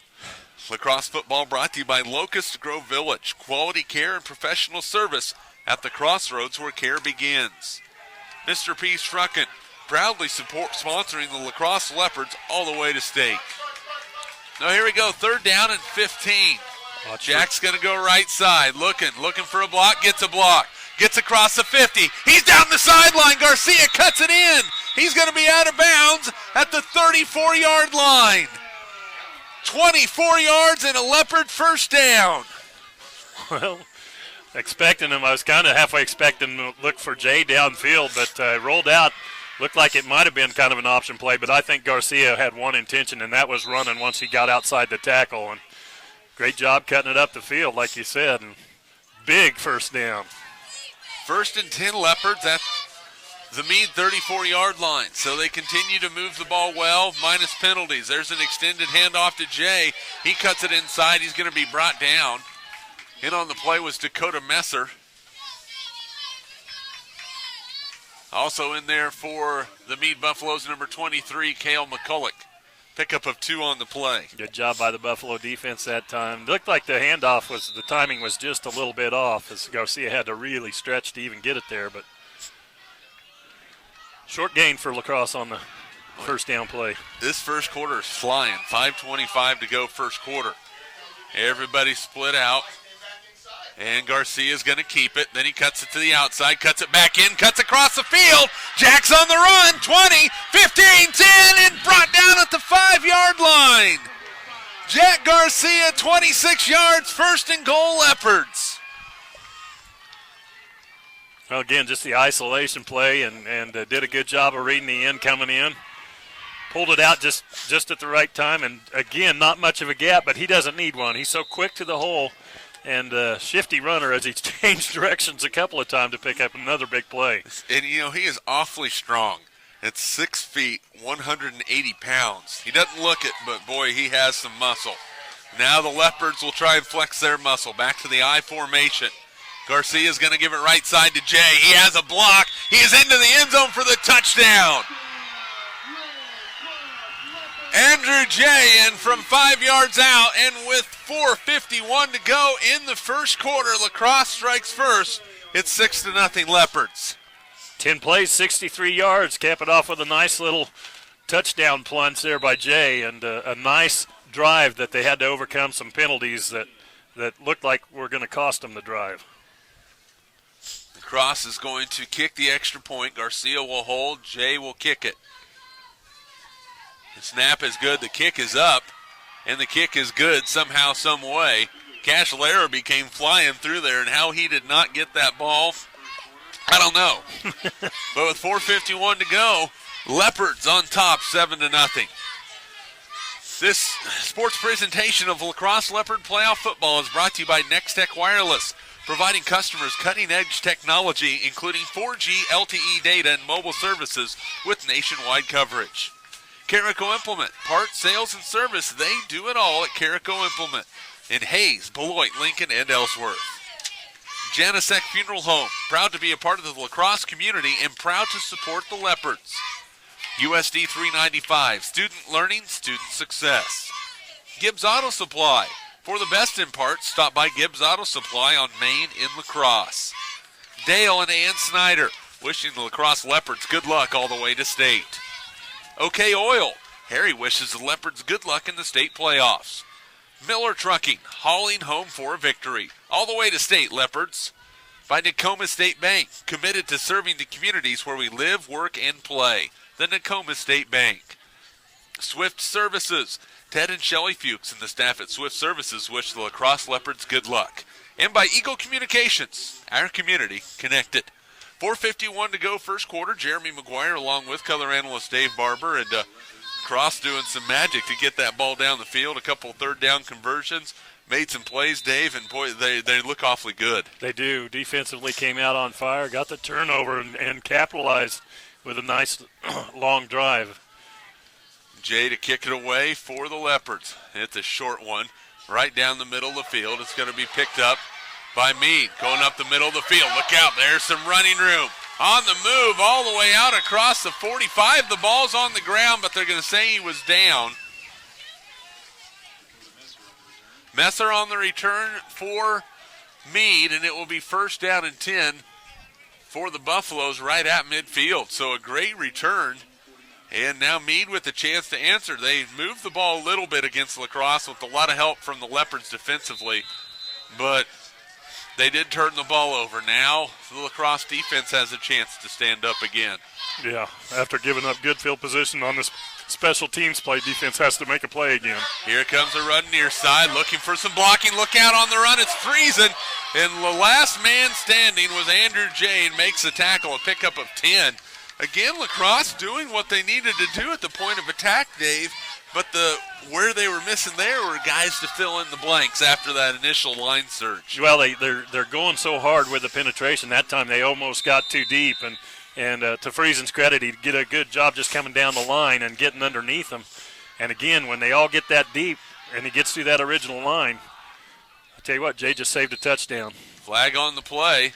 LaCrosse football brought to you by Locust Grove Village. Quality care and professional service at the crossroads where care begins. Mr. Peace Truckin' proudly sponsoring the LaCrosse Leopards all the way to state. Now here we go, 3rd down and 15. Jack's going to go right side, looking for a block, gets a block. Gets across the 50. He's down the sideline. Garcia cuts it in. He's going to be out of bounds at the 34-yard line. 24 yards and a Leopard first down. Well, expecting him, I was kind of halfway expecting him to look for Jay downfield, but rolled out Looked like it might have been kind of an option play, but I think Garcia had one intention, and that was running once he got outside the tackle. And great job cutting it up the field, like you said, and big first down. 1st and 10 Leopards at the Meade 34-yard line. So they continue to move the ball well, minus penalties. There's an extended handoff to Jay. He cuts it inside. He's going to be brought down. In on the play was Dakota Messer. Also in there for the Meade Buffaloes, number 23, Cale McCulloch. Pickup of 2 on the play. Good job by the Buffalo defense that time. Looked like the handoff the timing was just a little bit off, as Garcia had to really stretch to even get it there, but short gain for LaCrosse on the first down play. This first quarter is flying. 5:25 to go first quarter. Everybody split out. And Garcia's going to keep it. Then he cuts it to the outside, cuts it back in, cuts across the field. Jack's on the run. 20, 15, 10, and brought down at the 5-yard line. Jack Garcia, 26 yards, 1st and goal, Leopards. Well, again, just the isolation play, and did a good job of reading the end coming in. Pulled it out just at the right time, and again, not much of a gap, but he doesn't need one. He's so quick to the hole. And shifty runner as he's changed directions a couple of times to pick up another big play. And, he is awfully strong. At 6 feet, 180 pounds. He doesn't look it, but, boy, he has some muscle. Now the Leopards will try and flex their muscle. Back to the I formation. Garcia's going to give it right side to Jay. He has a block. He is into the end zone for the touchdown. Andrew Jay in from 5 yards out, and with 4:51 to go in the first quarter, LaCrosse strikes first. It's 6-0 Leopards. 10 plays, 63 yards. Cap it off with a nice little touchdown plunge there by Jay, and a nice drive that they had to overcome some penalties that looked like were going to cost them the drive. LaCrosse is going to kick the extra point. Garcia will hold. Jay will kick it. The snap is good. The kick is up, and the kick is good somehow, some way. Cash Larrabee came flying through there, and how he did not get that ball, I don't know. But with 4:51 to go, Leopards on top, 7-0. This sports presentation of LaCrosse Leopard Playoff Football is brought to you by Nextech Wireless, providing customers cutting-edge technology, including 4G LTE data and mobile services with nationwide coverage. Carico Implement, parts, sales, and service, they do it all at Carico Implement in Hayes, Beloit, Lincoln, and Ellsworth. Janisek Funeral Home, proud to be a part of the LaCrosse community and proud to support the Leopards. USD 395, student learning, student success. Gibbs Auto Supply, for the best in parts, stop by Gibbs Auto Supply on Main in LaCrosse. Dale and Ann Snyder, wishing the LaCrosse Leopards good luck all the way to state. OK Oil, Harry wishes the Leopards good luck in the state playoffs. Miller Trucking, hauling home for a victory. All the way to state, Leopards. By Nakoma State Bank, committed to serving the communities where we live, work, and play. The Nakoma State Bank. Swift Services, Ted and Shelley Fuchs and the staff at Swift Services wish the LaCrosse Leopards good luck. And by Eagle Communications, our community connected. 4:51 to go first quarter. Jeremy McGuire along with color analyst Dave Barber, and Cross doing some magic to get that ball down the field. A couple third down conversions. Made some plays, Dave, and boy, they look awfully good. They do. Defensively came out on fire, got the turnover, and capitalized with a nice long drive. Jay to kick it away for the Leopards. It's a short one right down the middle of the field. It's going to be picked up by Meade, going up the middle of the field. Look out, there's some running room. On the move, all the way out across the 45. The ball's on the ground, but they're going to say he was down. Messer on the return for Meade, and it will be first down and 10 for the Buffaloes right at midfield. So a great return. And now Meade with a chance to answer. They moved the ball a little bit against LaCrosse with a lot of help from the Leopards defensively, but they did turn the ball over. Now the LaCrosse defense has a chance to stand up again. Yeah, after giving up good field position on this special teams play, defense has to make a play again. Here comes a run near side, looking for some blocking. Look out on the run, it's freezing. And the last man standing was Andrew Jane, makes the tackle, a pickup of 10. again, LaCrosse doing what they needed to do at the point of attack, Dave, but where they were missing there were guys to fill in the blanks after that initial line surge. Well, they're going so hard with the penetration. That time they almost got too deep, and to Friesen's credit, he did a good job just coming down the line and getting underneath them. And again, when they all get that deep and he gets through that original line, I tell you what, Jay just saved a touchdown. Flag on the play,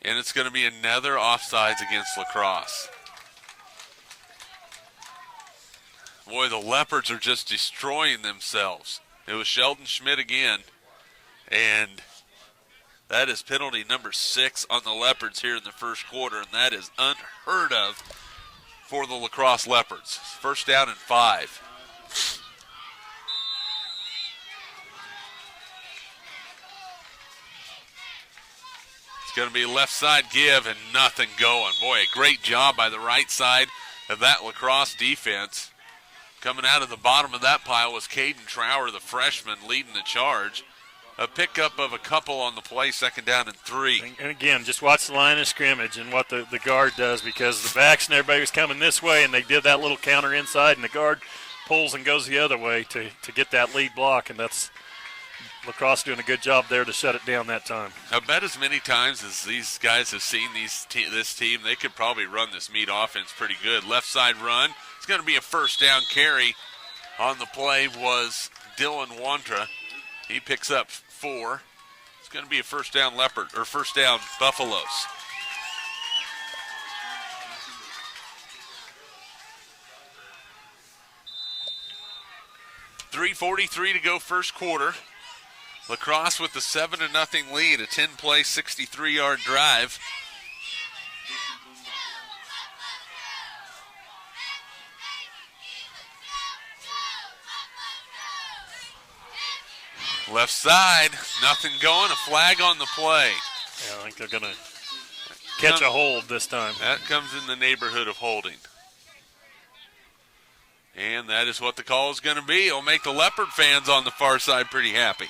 and it's going to be another offsides against LaCrosse. Boy, the Leopards are just destroying themselves. It was Sheldon Schmidt again, and that is penalty number 6 on the Leopards here in the first quarter, and that is unheard of for the LaCrosse Leopards. First down and 5. It's going to be left side give and nothing going. Boy, a great job by the right side of that LaCrosse defense. Coming out of the bottom of that pile was Caden Trower, the freshman, leading the charge. A pickup of a couple on the play, second down and 3. And again, just watch the line of scrimmage and what the guard does, because the backs and everybody was coming this way, and they did that little counter inside, and the guard pulls and goes the other way to get that lead block, and that's LaCrosse doing a good job there to shut it down that time. I bet as many times as these guys have seen this team, they could probably run this Meade offense pretty good. Left side run. It's going to be a first down carry. On the play was Dylan Wantra. He picks up 4. It's going to be a first down first down Buffaloes. .3:43 to go first quarter. LaCrosse with the 7-0 lead, a 10-play, 63-yard drive. Left side, nothing going, a flag on the play. Yeah, I think they're going to catch a hold this time. That comes in the neighborhood of holding. And that is what the call is going to be. It'll make the Leopard fans on the far side pretty happy.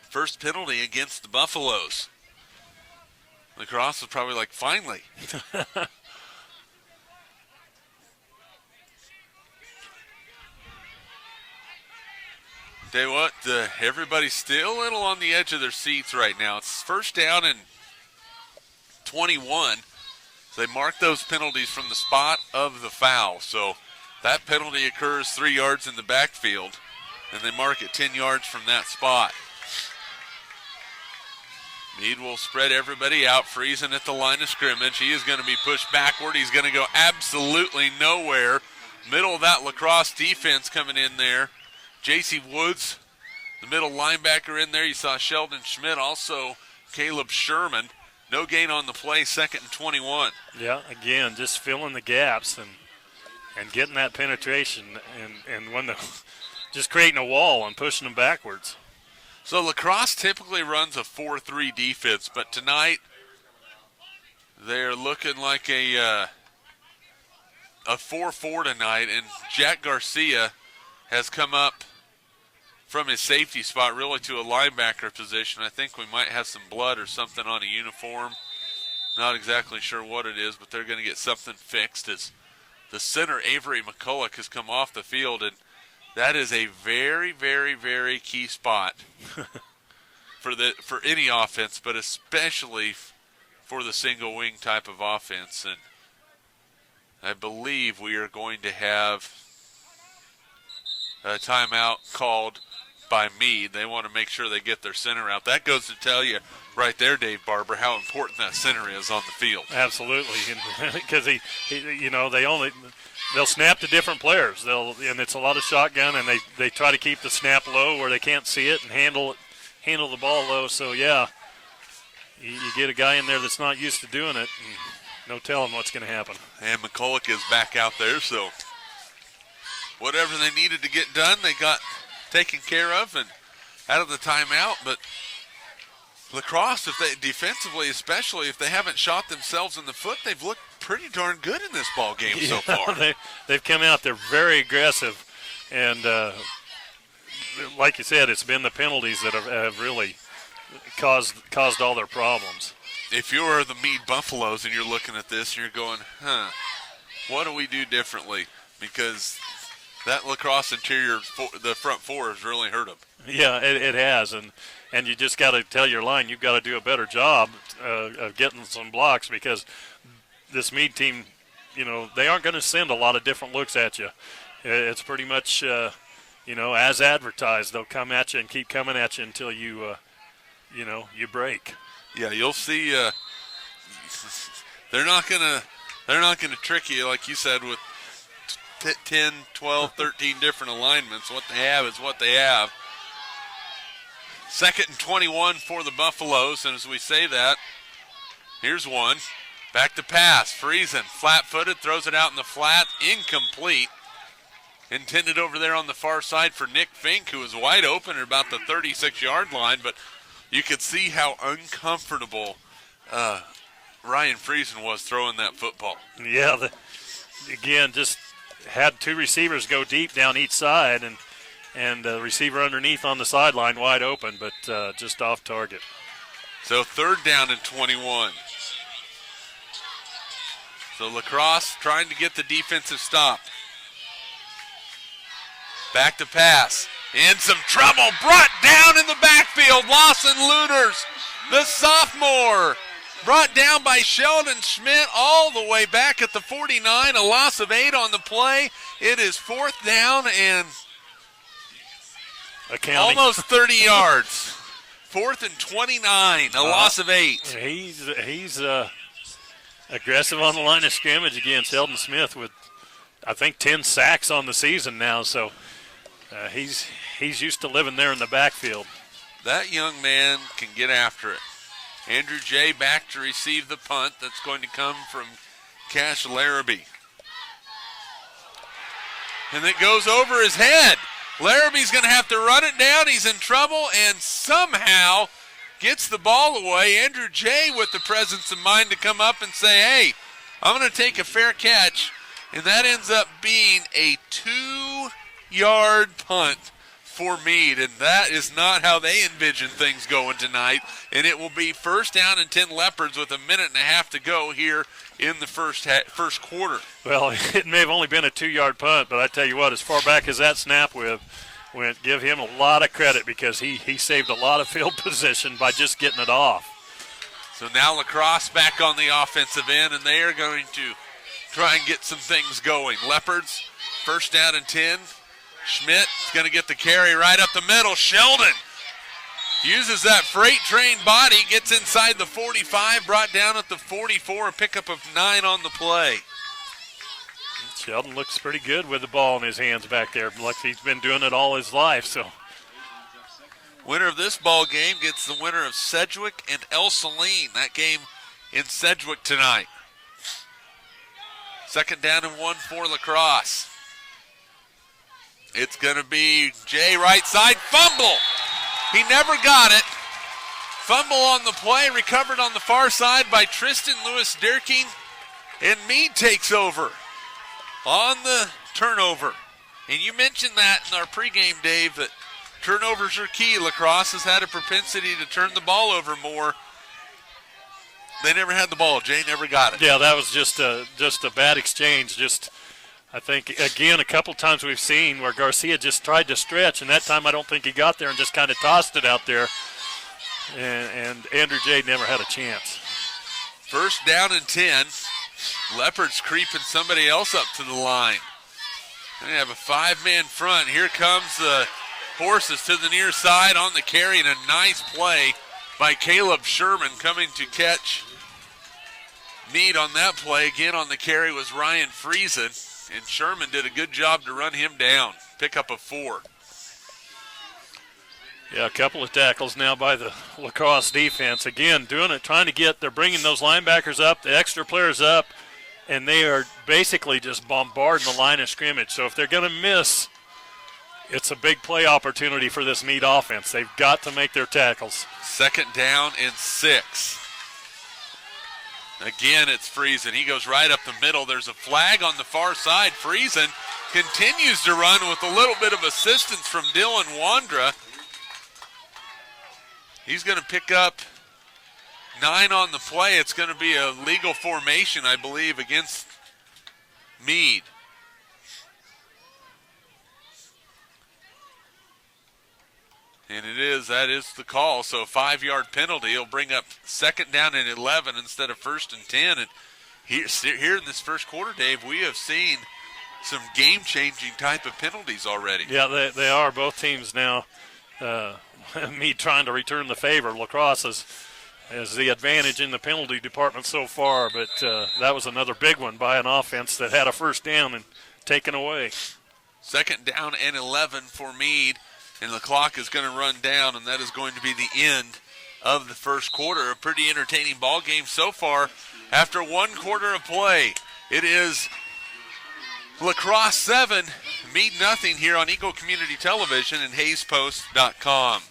First penalty against the Buffaloes. LaCrosse was probably like, finally. Tell you what, everybody's still a little on the edge of their seats right now. It's first down and 21. They mark those penalties from the spot of the foul. So that penalty occurs 3 yards in the backfield, and they mark it 10 yards from that spot. Meade will spread everybody out. Friesen at the line of scrimmage. He is going to be pushed backward. He's going to go absolutely nowhere. Middle of that LaCrosse defense coming in there. J.C. Woods, the middle linebacker in there. You saw Sheldon Schmidt, also Caleb Sherman. No gain on the play, second and 21. Yeah, again, just filling the gaps and getting that penetration and when just creating a wall and pushing them backwards. So LaCrosse typically runs a 4-3 defense, but tonight they're looking like a 4-4 tonight, and Jack Garcia has come up from his safety spot really to a linebacker position. I think we might have some blood or something on a uniform. Not exactly sure what it is, but they're going to get something fixed as the center, Avery McCulloch, has come off the field, and that is a very, very, very key spot for any offense, but especially for the single wing type of offense. And I believe we are going to have a timeout called by Meade. They want to make sure they get their center out. That goes to tell you right there, Dave Barber, how important that center is on the field. Absolutely, because they'll snap to different players. And it's a lot of shotgun, and they try to keep the snap low where they can't see it and handle the ball low. So yeah, you get a guy in there that's not used to doing it, and no telling what's going to happen. And McCulloch is back out there, so whatever they needed to get done, they got taken care of and out of the timeout. But LaCrosse, defensively especially, if they haven't shot themselves in the foot, they've looked pretty darn good in this ball game so far. They've come out, they're very aggressive, and like you said, it's been the penalties that have really caused all their problems. if you're the Meade Buffaloes and you're looking at this, you're going, what do we do differently? Because that LaCrosse interior, the front four, has really hurt them. Yeah, it has, and you just got to tell your line you've got to do a better job of getting some blocks, because this Meade team, they aren't going to send a lot of different looks at you. It's pretty much, as advertised. They'll come at you and keep coming at you until you break. Yeah, you'll see. They're not gonna trick you, like you said, with 10, 12, 13 different alignments. What they have is what they have. 2nd and 21 for the Buffaloes, and as we say that, here's one. Back to pass. Friesen, flat-footed, throws it out in the flat, incomplete. Intended over there on the far side for Nick Fink, who was wide open at about the 36-yard line, but you could see how uncomfortable Ryan Friesen was throwing that football. Yeah, again, just had two receivers go deep down each side, and the receiver underneath on the sideline wide open, but just off target. So 3rd down and 21. So LaCrosse trying to get the defensive stop. Back to pass. In some trouble. Brought down in the backfield. Lawson Looters, the sophomore. Brought down by Sheldon Schmidt all the way back at the 49. A loss of 8 on the play. It is 4th down and almost 30 yards. 4th and 29. A loss of 8. He's aggressive on the line of scrimmage against Sheldon Smith with, I think, 10 sacks on the season now. So he's used to living there in the backfield. That young man can get after it. Andrew J. back to receive the punt. That's going to come from Cash Larrabee. And it goes over his head. Larrabee's going to have to run it down. He's in trouble and somehow gets the ball away. Andrew J. with the presence of mind to come up and say, hey, I'm going to take a fair catch. And that ends up being a 2-yard punt for Meade, and that is not how they envision things going tonight. And it will be 1st down and 10 Leopards with 1.5 minutes to go here in the first quarter. Well, it may have only been a 2-yard punt, but I tell you what, as far back as that snap went, give him a lot of credit, because he saved a lot of field position by just getting it off. So now LaCrosse back on the offensive end, and they are going to try and get some things going. Leopards, 1st down and 10. Schmidt is going to get the carry right up the middle. Sheldon uses that freight train body, gets inside the 45, brought down at the 44, a pickup of 9 on the play. Sheldon looks pretty good with the ball in his hands back there, like he's been doing it all his life. So, winner of this ball game gets the winner of Sedgwick and El Saline. That game in Sedgwick tonight. 2nd down and 1 for LaCrosse. It's going to be Jay right side. Fumble. He never got it. Fumble on the play. Recovered on the far side by Tristan Lewis-Dirking. And Meade takes over on the turnover. And you mentioned that in our pregame, Dave, that turnovers are key. LaCrosse has had a propensity to turn the ball over more. They never had the ball. Jay never got it. Yeah, that was just a bad exchange. I think, again, a couple times we've seen where Garcia just tried to stretch, and that time I don't think he got there and just kind of tossed it out there. And Andrew J. never had a chance. 1st down and 10. Leopards creeping somebody else up to the line. They have a 5-man front. Here comes the Horses to the near side on the carry, and a nice play by Caleb Sherman coming to catch Meade on that play. Again on the carry was Ryan Friesen. And Sherman did a good job to run him down. Pickup of 4. Yeah, a couple of tackles now by the LaCrosse defense. Again, doing it, they're bringing those linebackers up, the extra players up, and they are basically just bombarding the line of scrimmage. So if they're going to miss, it's a big play opportunity for this Meade offense. They've got to make their tackles. 2nd down and 6. Again, it's Friesen. He goes right up the middle. There's a flag on the far side. Friesen continues to run with a little bit of assistance from Dylan Wandra. He's going to pick up 9 on the play. It's going to be a legal formation, I believe, against Meade. And that is the call. So a 5-yard penalty. It'll bring up 2nd down and 11 instead of 1st and 10. And here in this first quarter, Dave, we have seen some game-changing type of penalties already. Yeah, they are. Both teams now, Meade trying to return the favor. LaCrosse has the advantage in the penalty department so far, but that was another big one by an offense that had a 1st down and taken away. 2nd down and 11 for Meade. And the clock is going to run down, and that is going to be the end of the first quarter. A pretty entertaining ball game so far. After 1 quarter of play, it is LaCrosse 7, Meade nothing here on Eagle Community Television and HayesPost.com.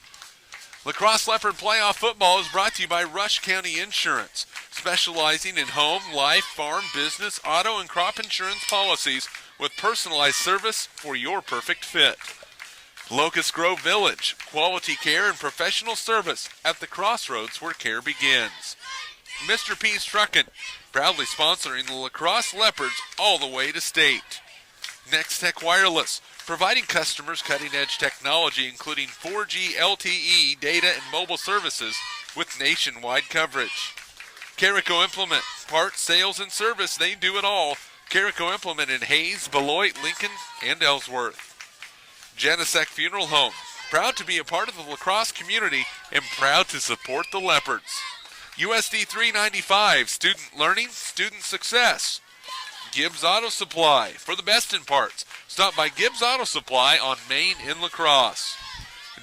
LaCrosse Leopard Playoff Football is brought to you by Rush County Insurance, specializing in home, life, farm, business, auto, and crop insurance policies with personalized service for your perfect fit. Locust Grove Village, quality care and professional service at the crossroads where care begins. Mr. P's Truckin', proudly sponsoring the LaCrosse Leopards all the way to state. Next Tech Wireless, providing customers cutting-edge technology including 4G LTE data and mobile services with nationwide coverage. Carico Implement, parts, sales, and service, they do it all. Carico Implement in Hayes, Beloit, Lincoln, and Ellsworth. Genesec Funeral Home, proud to be a part of the LaCrosse community and proud to support the Leopards. USD 395, student learning, student success. Gibbs Auto Supply, for the best in parts. Stop by Gibbs Auto Supply on Main in LaCrosse.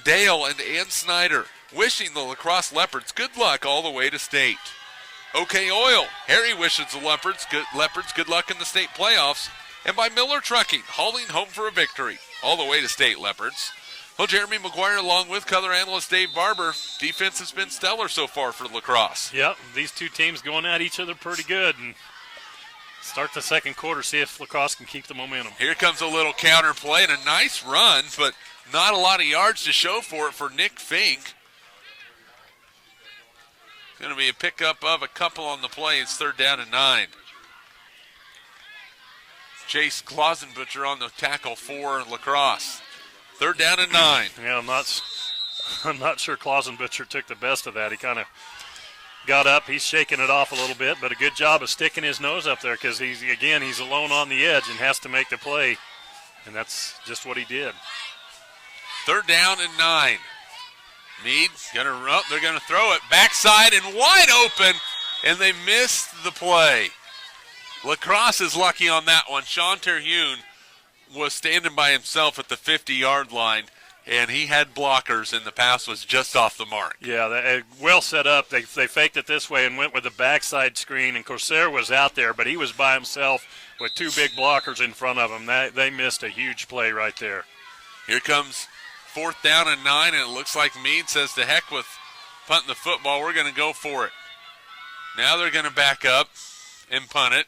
Dale and Ann Snyder, wishing the LaCrosse Leopards good luck all the way to state. OK Oil, Harry wishes the Leopards good luck in the state playoffs. And by Miller Trucking, hauling home for a victory all the way to state, Leopards. Well, Jeremy McGuire along with color analyst Dave Barber. Defense has been stellar so far for LaCrosse. Yep, these two teams going at each other pretty good. And start the second quarter, see if LaCrosse can keep the momentum. Here comes a little counter play and a nice run, but not a lot of yards to show for it for Nick Fink. It's going to be a pickup of a couple on the play. It's 3rd down and 9. Chase Klausenbutcher on the tackle for LaCrosse. 3rd down and 9. Yeah, I'm not sure Klausenbutcher took the best of that. He kind of got up. He's shaking it off a little bit, but a good job of sticking his nose up there because he's alone on the edge and has to make the play, and that's just what he did. 3rd down and 9. Meade they're going to throw it backside and wide open, and they missed the play. LaCrosse is lucky on that one. Sean Terhune was standing by himself at the 50-yard line, and he had blockers, and the pass was just off the mark. Yeah, well set up. They faked it this way and went with the backside screen, and Corsair was out there, but he was by himself with 2 big blockers in front of him. They missed a huge play right there. Here comes 4th down and 9, and it looks like Meade says to heck with punting the football. We're going to go for it. Now they're going to back up and punt it.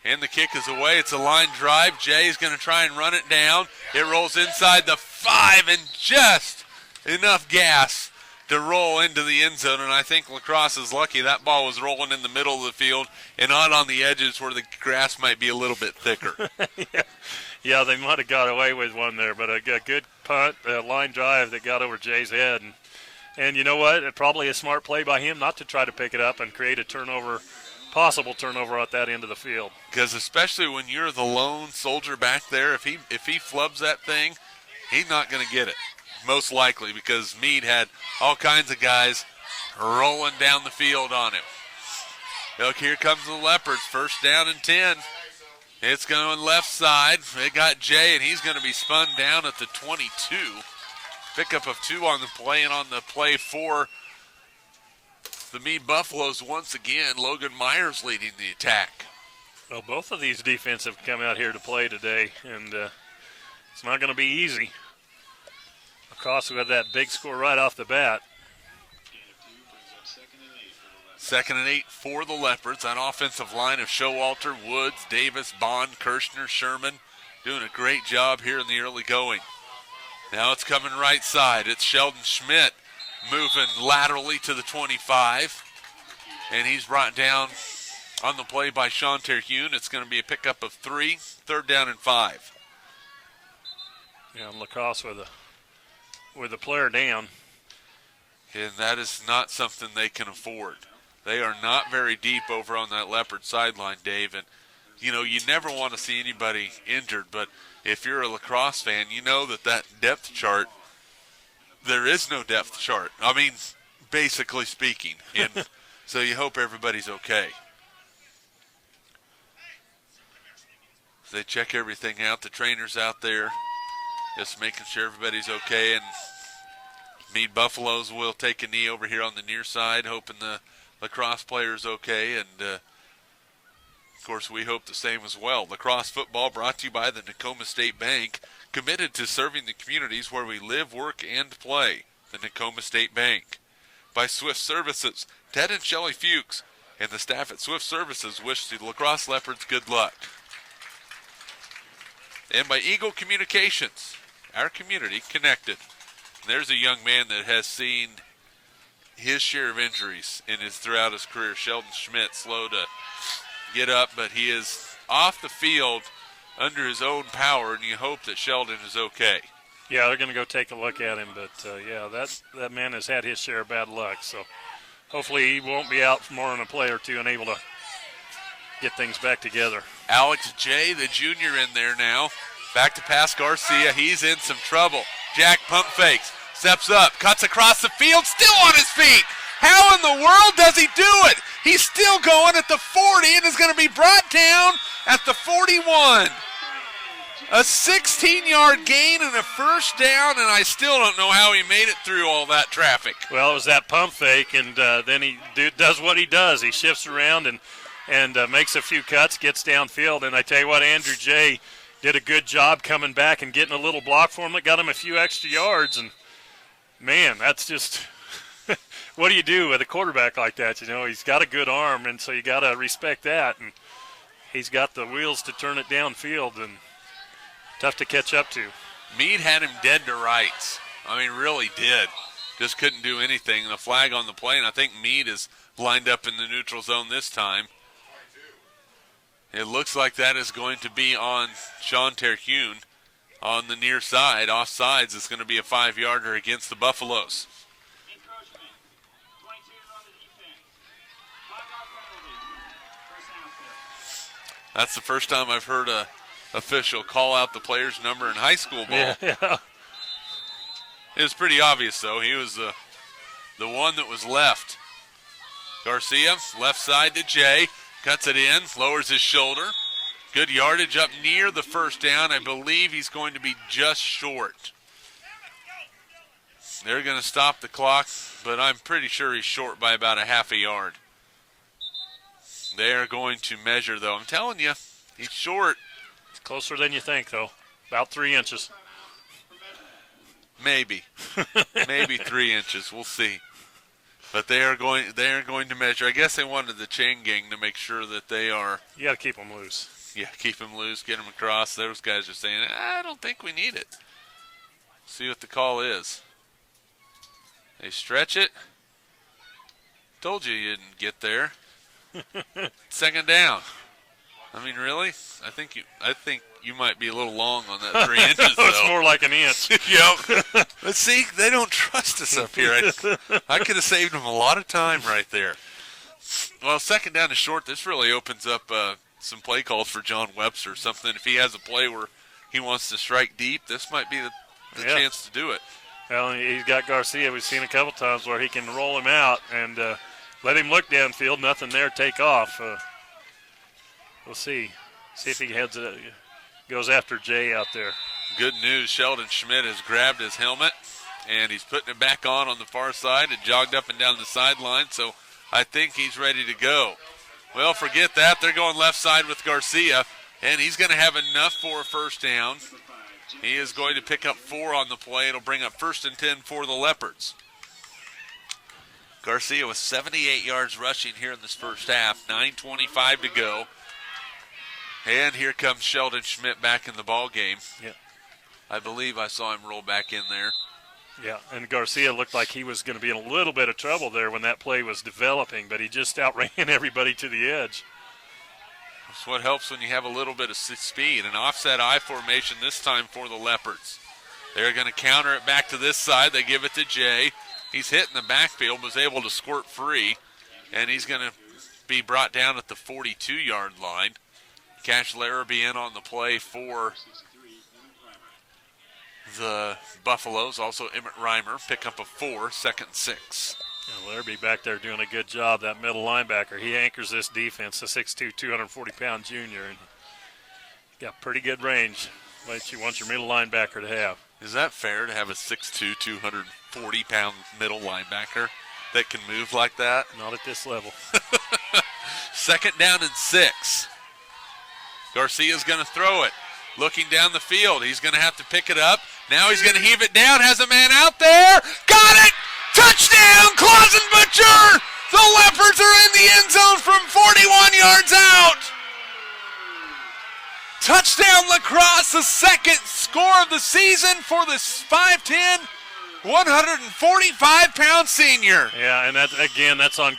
And the kick is away. It's a line drive. Jay's going to try and run it down. It rolls inside the 5 and just enough gas to roll into the end zone. And I think LaCrosse is lucky. That ball was rolling in the middle of the field and not on the edges where the grass might be a little bit thicker. Yeah, they might have got away with one there, but a good punt, a line drive that got over Jay's head. And you know what? Probably a smart play by him not to try to pick it up and create a possible turnover at that end of the field. Because especially when you're the lone soldier back there, if he flubs that thing, he's not going to get it, most likely, because Meade had all kinds of guys rolling down the field on him. Look, here comes the Leopards, 1st down and 10. It's going left side. They got Jay, and he's going to be spun down at the 22. Pickup of 2 on the play, and on the play 4, the Meade Buffaloes once again. Logan Myers leading the attack. Well, both of these defenses have come out here to play today, and it's not going to be easy. LaCrosse had that big score right off the bat. 2nd and 8 for the Leopards. That offensive line of Showalter, Woods, Davis, Bond, Kirshner, Sherman doing a great job here in the early going. Now it's coming right side. It's Sheldon Schmidt moving laterally to the 25. And he's brought down on the play by Sean Terhune. It's going to be a pickup of 3, 3rd down and 5. Yeah, LaCrosse with a player down. And that is not something they can afford. They are not very deep over on that Leopard sideline, Dave. And, you know, you never want to see anybody injured, but if you're a LaCrosse fan, you know that depth chart, there is no depth chart. I mean, basically speaking. And so you hope everybody's okay. They check everything out. The trainer's out there just making sure everybody's okay. And Meade Buffaloes will take a knee over here on the near side, hoping the LaCrosse player's okay. And, of course, we hope the same as well. LaCrosse football brought to you by the Tacoma State Bank, committed to serving the communities where we live, work, and play. The Tacoma State Bank. By Swift Services, Ted and Shelley Fuchs and the staff at Swift Services wish the LaCrosse Leopards good luck. And by Eagle Communications, our community connected. There's a young man that has seen his share of injuries throughout his career. Sheldon Schmidt, slow to get up, but he is off the field under his own power, and you hope that Sheldon is okay. Yeah, they're going to go take a look at him, but that man has had his share of bad luck. So hopefully he won't be out for more than a play or two and able to get things back together. Alex J., the junior, in there now. Back to pass Garcia. He's in some trouble. Jack pump fakes, steps up, cuts across the field, still on his feet. How in the world does he do it? He's still going at the 40 and is going to be brought down at the 41. A 16-yard gain and a first down, and I still don't know how he made it through all that traffic. Well, it was that pump fake, and then he does what he does. He shifts around and makes a few cuts, gets downfield. And I tell you what, Andrew J. did a good job coming back and getting a little block for him that got him a few extra yards. And, man, that's just what do you do with a quarterback like that? You know, he's got a good arm, and so you got to respect that. And he's got the wheels to turn it downfield, and tough to catch up to. Meade had him dead to rights. I mean, really did. Just couldn't do anything. And a flag on the play, and I think Meade is lined up in the neutral zone this time. It looks like that is going to be on Sean Terhune on the near side. Offsides, it's going to be a 5-yarder against the Buffaloes. Encroachment. 22 on the defense. 5-yard penalty. First down. That's the first time I've heard a official call out the player's number in high school ball. Yeah. It was pretty obvious, though. He was the one that was left. Garcia, left side to Jay. Cuts it in, lowers his shoulder. Good yardage up near the first down. I believe he's going to be just short. They're going to stop the clock, but I'm pretty sure he's short by about a half a yard. They are going to measure, though. I'm telling you, he's short. It's closer than you think, though. About 3 inches. Maybe. Maybe 3 inches. We'll see. But they are going to measure. I guess they wanted the chain gang to make sure that they are. You got to keep them loose. Yeah, keep him loose, get him across. Those guys are saying, I don't think we need it. See what the call is. They stretch it. Told you didn't get there. Second down. I mean, really? I think you might be a little long on that 3 inches, though. It's more like an inch. Yep. But see, they don't trust us up here. I could have saved them a lot of time right there. Well, second down is short. This really opens up some play calls for John Webster. Something, if he has a play where he wants to strike deep, this might be the chance to do it. Well, he's got Garcia. We've seen a couple times where he can roll him out and let him look downfield. Nothing there, take off. We'll see. See if he goes after Jay out there. Good news, Sheldon Schmidt has grabbed his helmet, and he's putting it back on the far side and jogged up and down the sideline, so I think he's ready to go. Well, forget that. They're going left side with Garcia, and he's going to have enough for a first down. He is going to pick up 4 on the play. It'll bring up 1st and 10 for the Leopards. Garcia with 78 yards rushing here in this first half. 9:25 to go. And here comes Sheldon Schmidt back in the ball game. Yep. I believe I saw him roll back in there. Yeah, and Garcia looked like he was going to be in a little bit of trouble there when that play was developing, but he just outran everybody to the edge. That's what helps when you have a little bit of speed. An offset I formation this time for the Leopards. They're going to counter it back to this side. They give it to Jay. He's hit in the backfield, was able to squirt free, and he's going to be brought down at the 42-yard line. Cash Larrabee in on the play for the Buffaloes. Also Emmett Reimer, pick up a 4, 2nd and 6. Yeah, Larrabee back there doing a good job, that middle linebacker. He anchors this defense, the 6'2", 240-pound junior, and got pretty good range, like you want your middle linebacker to have. Is that fair to have a 6'2", 240-pound middle linebacker that can move like that? Not at this level. 2nd down and 6. Garcia's going to throw it. Looking down the field. He's going to have to pick it up. Now he's going to heave it down. Has a man out there. Got it! Touchdown, Clausenbutcher! The Leopards are in the end zone from 41 yards out. Touchdown, LaCrosse, the 2nd score of the season for this 5'10", 145-pound senior. Yeah, and that's on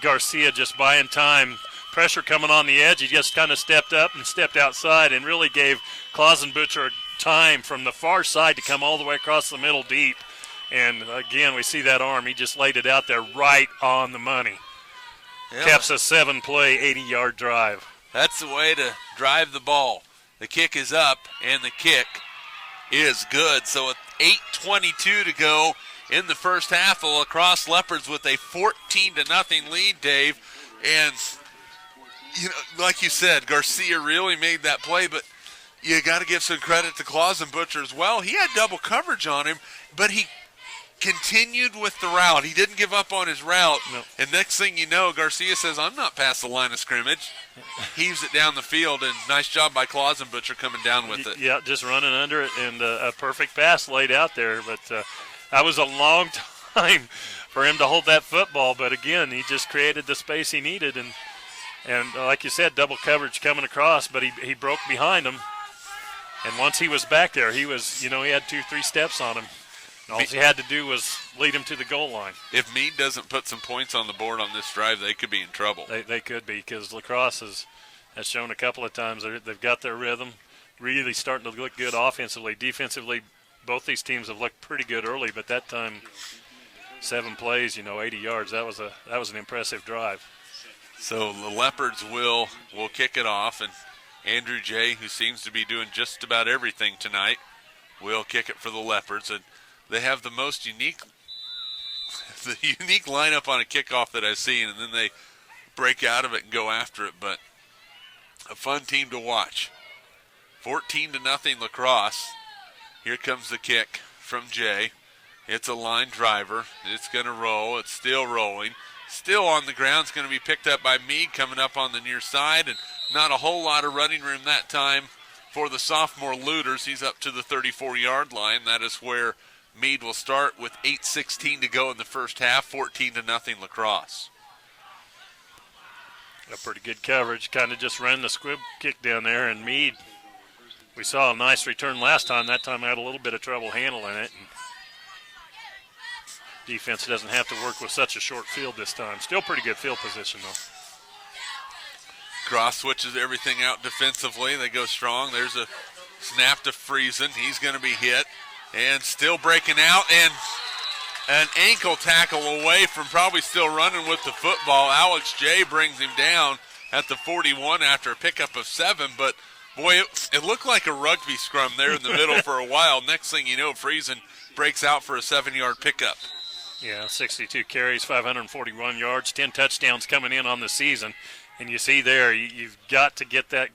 Garcia just buying time. Pressure coming on the edge. He just kind of stepped up and stepped outside and really gave Clausenbutcher time from the far side to come all the way across the middle deep. And again, we see that arm. He just laid it out there right on the money. Yeah. Caps a 7-play, 80-yard drive. That's the way to drive the ball. The kick is up, and the kick is good. So with 8:22 to go in the first half, the LaCrosse Leopards with a 14-0 lead, Dave. And, you know, like you said, Garcia really made that play, but you got to give some credit to Clausenbutcher as well. He had double coverage on him, but he continued with the route. He didn't give up on his route. No. And next thing you know, Garcia says, I'm not past the line of scrimmage. Heaves it down the field, and nice job by Clausenbutcher coming down with it. Yeah, just running under it, and a perfect pass laid out there. But that was a long time for him to hold that football. But, again, he just created the space he needed. And like you said, double coverage coming across, but he broke behind him. And once he was back there, he was, he had 2-3 steps on him. All he had to do was lead him to the goal line. If Meade doesn't put some points on the board on this drive, they could be in trouble. They could be, because LaCrosse has shown a couple of times they've got their rhythm, really starting to look good offensively. Defensively, both these teams have looked pretty good early, but that time, 7 plays, 80 yards. That was an impressive drive. So the Leopards will kick it off, and Andrew Jay, who seems to be doing just about everything tonight, will kick it for the Leopards. And they have the most unique lineup on a kickoff that I've seen, and then they break out of it and go after it. But a fun team to watch. 14-0 LaCrosse. Here comes the kick from Jay. It's a line driver. It's going to roll. It's still rolling. Still on the ground. It's going to be picked up by Meade coming up on the near side, and not a whole lot of running room that time for the sophomore Looters. He's up to the 34-yard line. That is where Meade will start with 8:16 to go in the first half, 14-0 LaCrosse. A pretty good coverage. Kind of just ran the squib kick down there, and Meade, we saw a nice return last time. That time I had a little bit of trouble handling it. And defense doesn't have to work with such a short field this time. Still pretty good field position, though. Cross switches everything out defensively. They go strong. There's a snap to Friesen. He's going to be hit. And still breaking out, and an ankle tackle away from probably still running with the football. Alex Jay brings him down at the 41 after a pickup of 7. But, boy, it looked like a rugby scrum there in the middle for a while. Next thing you know, Friesen breaks out for a 7-yard pickup. Yeah, 62 carries, 541 yards, 10 touchdowns coming in on the season. And you see there, you've got to get that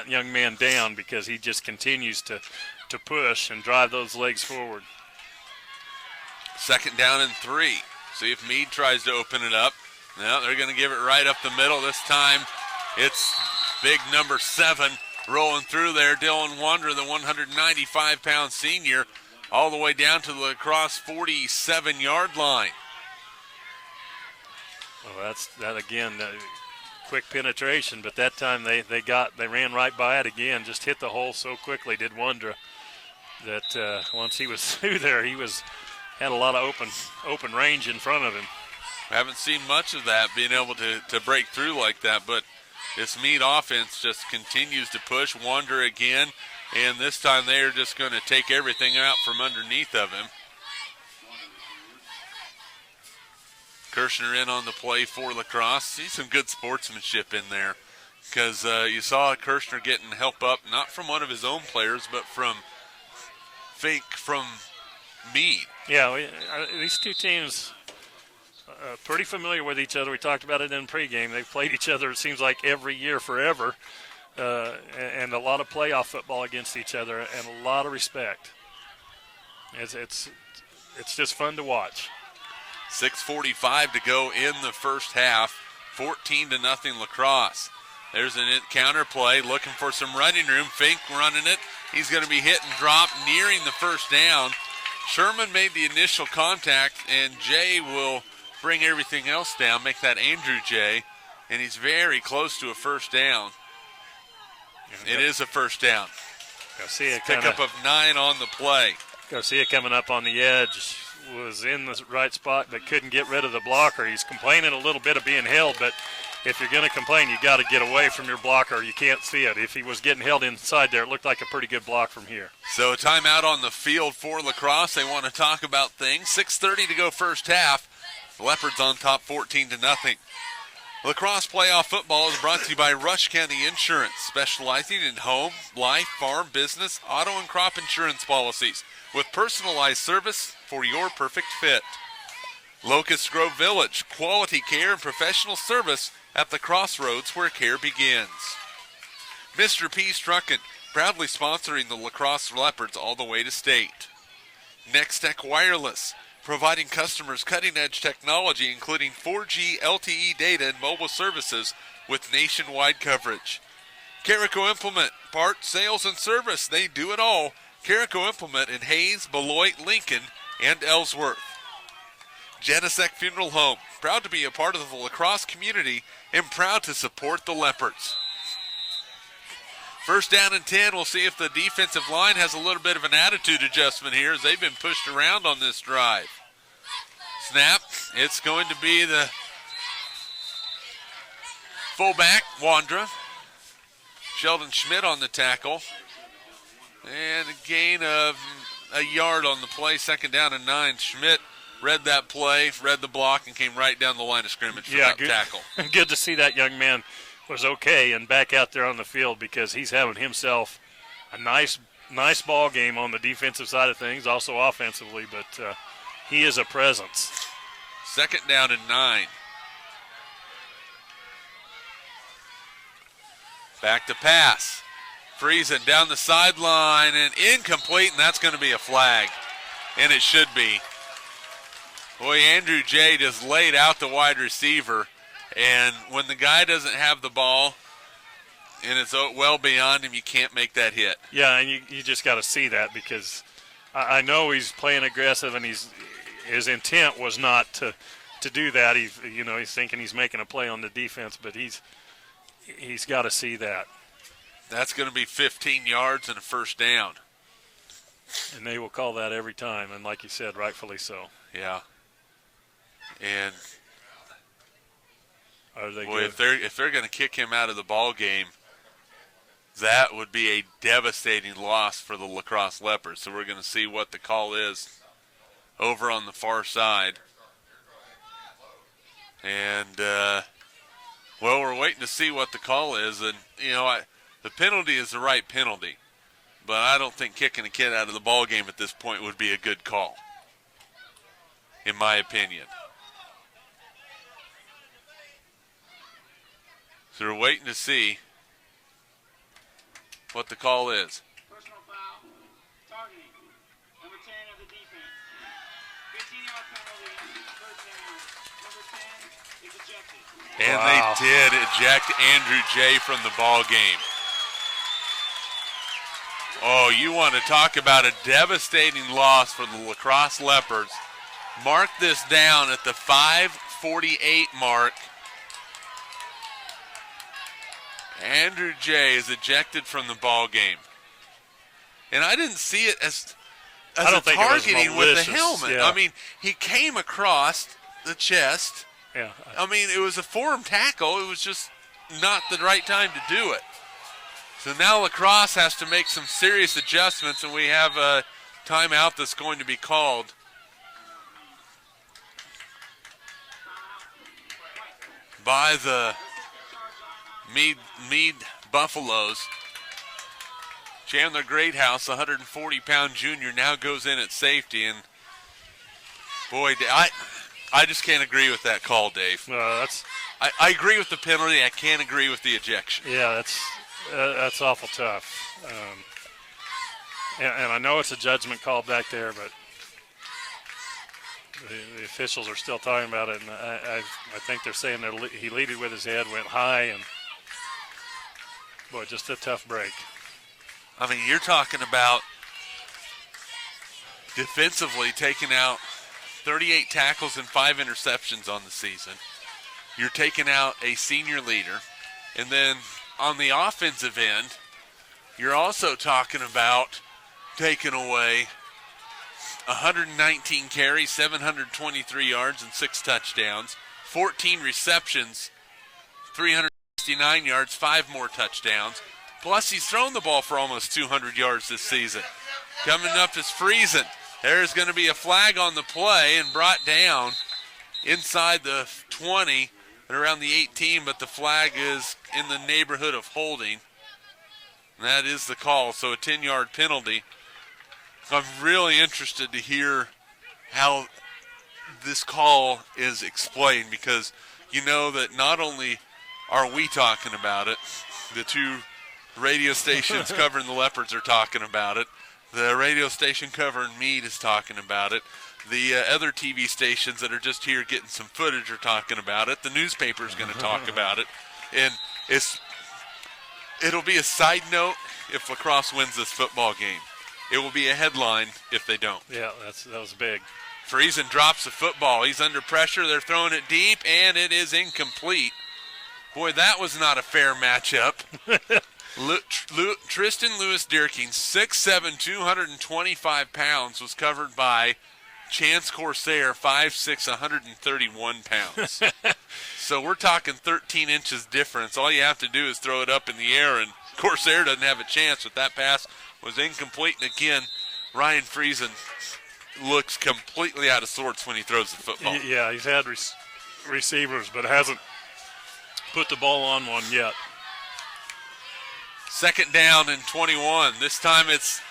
young man down, because he just continues to push and drive those legs forward. 2nd down and 3. See if Meade tries to open it up. No, they're going to give it right up the middle. This time it's big number 7 rolling through there. Dylan Wanderer, the 195-pound senior, all the way down to the LaCrosse 47-yard line. Well, that again, quick penetration, but that time they ran right by it again, just hit the hole so quickly, did Wanderer, that once he was through there, he was had a lot of open range in front of him. I haven't seen much of that, being able to break through like that, but this Meade offense just continues to push, wander again, and this time they're just going to take everything out from underneath of him. Kirshner in on the play for LaCrosse. See some good sportsmanship in there, because you saw Kirshner getting help up, not from one of his own players, but from Meade. Yeah, these two teams pretty familiar with each other. We talked about it in pregame. They've played each other, it seems like, every year forever, and a lot of playoff football against each other, and a lot of respect. It's just fun to watch. 6:45 to go in the first half. 14-0 LaCrosse. There's a counter play, looking for some running room. Fink running it. He's going to be hit and drop, nearing the first down. Sherman made the initial contact, and Jay will bring everything else down, make that Andrew Jay, and he's very close to a first down. It is a first down. Garcia Pickup of 9 on the play. Garcia coming up on the edge, was in the right spot but couldn't get rid of the blocker. He's complaining a little bit of being held, but if you're going to complain, you got to get away from your blocker. You can't see it. If he was getting held inside there, it looked like a pretty good block from here. So a timeout on the field for LaCrosse. They want to talk about things. 6:30 to go first half. The Leopards on top 14-0. LaCrosse playoff football is brought to you by Rush County Insurance, specializing in home, life, farm, business, auto, and crop insurance policies with personalized service for your perfect fit. Locust Grove Village, quality care and professional service at the crossroads where care begins. Mr. P's Truckin', proudly sponsoring the LaCrosse Leopards all the way to state. Next Tech Wireless, providing customers cutting-edge technology including 4G LTE data and mobile services with nationwide coverage. Carico Implement, parts, sales, and service, they do it all. Carico Implement in Hayes, Beloit, Lincoln, and Ellsworth. Genesec Funeral Home, proud to be a part of the LaCrosse community and proud to support the Leopards. First down and 10, we'll see if the defensive line has a little bit of an attitude adjustment here as they've been pushed around on this drive. Snap, it's going to be the fullback, Wandra. Sheldon Schmidt on the tackle. And a gain of a yard on the play, second down and 9. Schmidt read that play, read the block, and came right down the line of scrimmage for that tackle. Good to see that young man was okay and back out there on the field, because he's having himself a nice ball game on the defensive side of things, also offensively, but he is a presence. Second down and 9. Back to pass. Friesen down the sideline and incomplete, and that's going to be a flag. And it should be. Boy, Andrew Jay just laid out the wide receiver, and when the guy doesn't have the ball and it's well beyond him, you can't make that hit. Yeah, and you just got to see that, because I know he's playing aggressive, and his intent was not to do that. He's thinking he's making a play on the defense, but he's got to see that. That's going to be 15 yards and a first down. And they will call that every time, and like you said, rightfully so. Yeah. And are they boy, good? if they're going to kick him out of the ball game, that would be a devastating loss for the LaCrosse Leopards. So we're going to see what the call is over on the far side. And well, we're waiting to see what the call is, and the penalty is the right penalty, but I don't think kicking a kid out of the ball game at this point would be a good call, in my opinion. So we're waiting to see what the call is. Personal foul, targeting, number 10 of the defense. 15-yard penalty, first down. Number 10 is ejected. And they did eject Andrew Jay from the ball game. Oh, you want to talk about a devastating loss for the LaCrosse Leopards. Mark this down at the 5:48 mark. Andrew Jay is ejected from the ball game. And I didn't see it as I don't think it was targeting with the malicious, helmet. yeah. I mean, he came across the chest. Yeah. I mean, it was a form tackle. It was just not the right time to do it. So now LaCrosse has to make some serious adjustments, and we have a timeout that's going to be called. By the Meade Buffaloes. Chandler Greathouse, 140-pound junior, now goes in at safety. And, boy, I just can't agree with that call, Dave. I agree with the penalty. I can't agree with the ejection. Yeah, that's awful tough. And I know it's a judgment call back there, but the officials are still talking about it, and I think they're saying that he leaded with his head, went high, and, boy, just a tough break. I mean, you're talking about defensively taking out 38 tackles and 5 interceptions on the season. You're taking out a senior leader. And then on the offensive end, you're also talking about taking away 119 carries, 723 yards, and 6 touchdowns, 14 receptions, 369 yards, 5 more touchdowns. Plus, he's thrown the ball for almost 200 yards this season. Coming up is Friesen. There's going to be a flag on the play and brought down inside the 20 and around the 18, but the flag is in the neighborhood of holding. And that is the call, so a 10-yard penalty. I'm really interested to hear how this call is explained, because you know that not only are we talking about it, the two radio stations covering the Leopards are talking about it. The radio station covering Meade is talking about it. The other TV stations that are just here getting some footage are talking about it. The newspaper is going to talk about it. And it'll be a side note if LaCrosse wins this football game. It will be a headline if they don't. Yeah, that was big. Friesen drops the football. He's under pressure. They're throwing it deep, and it is incomplete. Boy, that was not a fair matchup. Tristan Lewis-Dierking, 6'7", 225 pounds, was covered by Chance Corsair, 5'6", 131 pounds. So we're talking 13 inches difference. All you have to do is throw it up in the air, and Corsair doesn't have a chance, but that pass was incomplete. And again, Ryan Friesen looks completely out of sorts when he throws the football. Yeah, he's had receivers, but hasn't put the ball on one yet. Second down and 21. This time it's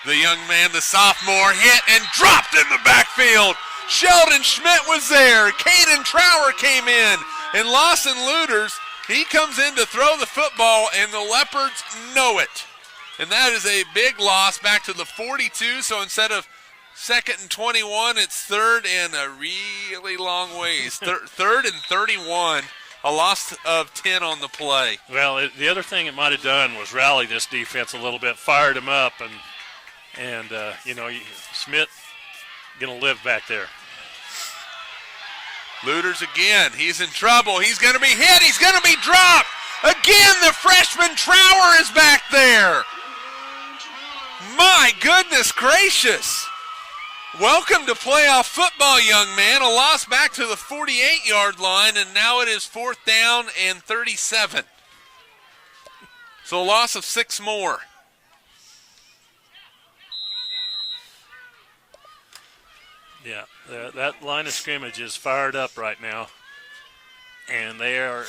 the young man, the sophomore, hit and dropped in the backfield. Sheldon Schmidt was there. Caden Trower came in. And Lawson Luters, he comes in to throw the football, and the Leopards know it. And that is a big loss back to the 42. So instead of second and 21, it's third and a really long ways. Third and 31. A loss of 10 on the play. Well, the other thing it might have done was rally this defense a little bit, fired him up, and Schmidt going to live back there. Luters again. He's in trouble. He's going to be hit. He's going to be dropped. Again, the freshman Trower is back there. My goodness gracious. Welcome to playoff football, young man. A loss back to the 48-yard line, and now it is 4th down and 37. So a loss of 6 more. Yeah, that line of scrimmage is fired up right now, and they are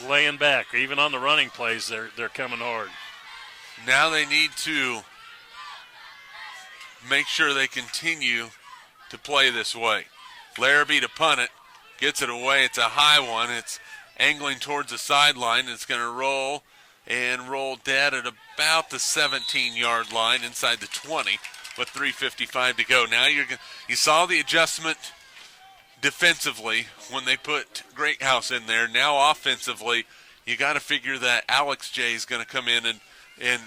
laying back. Even on the running plays, they're coming hard. Now they need to make sure they continue to play this way. Larrabee to punt it, gets it away. It's a high one. It's angling towards the sideline. It's going to roll dead at about the 17-yard line inside the 20 with 3:55 to go. Now you saw the adjustment defensively when they put Greathouse in there. Now offensively, you got to figure that Alex J is going to come in and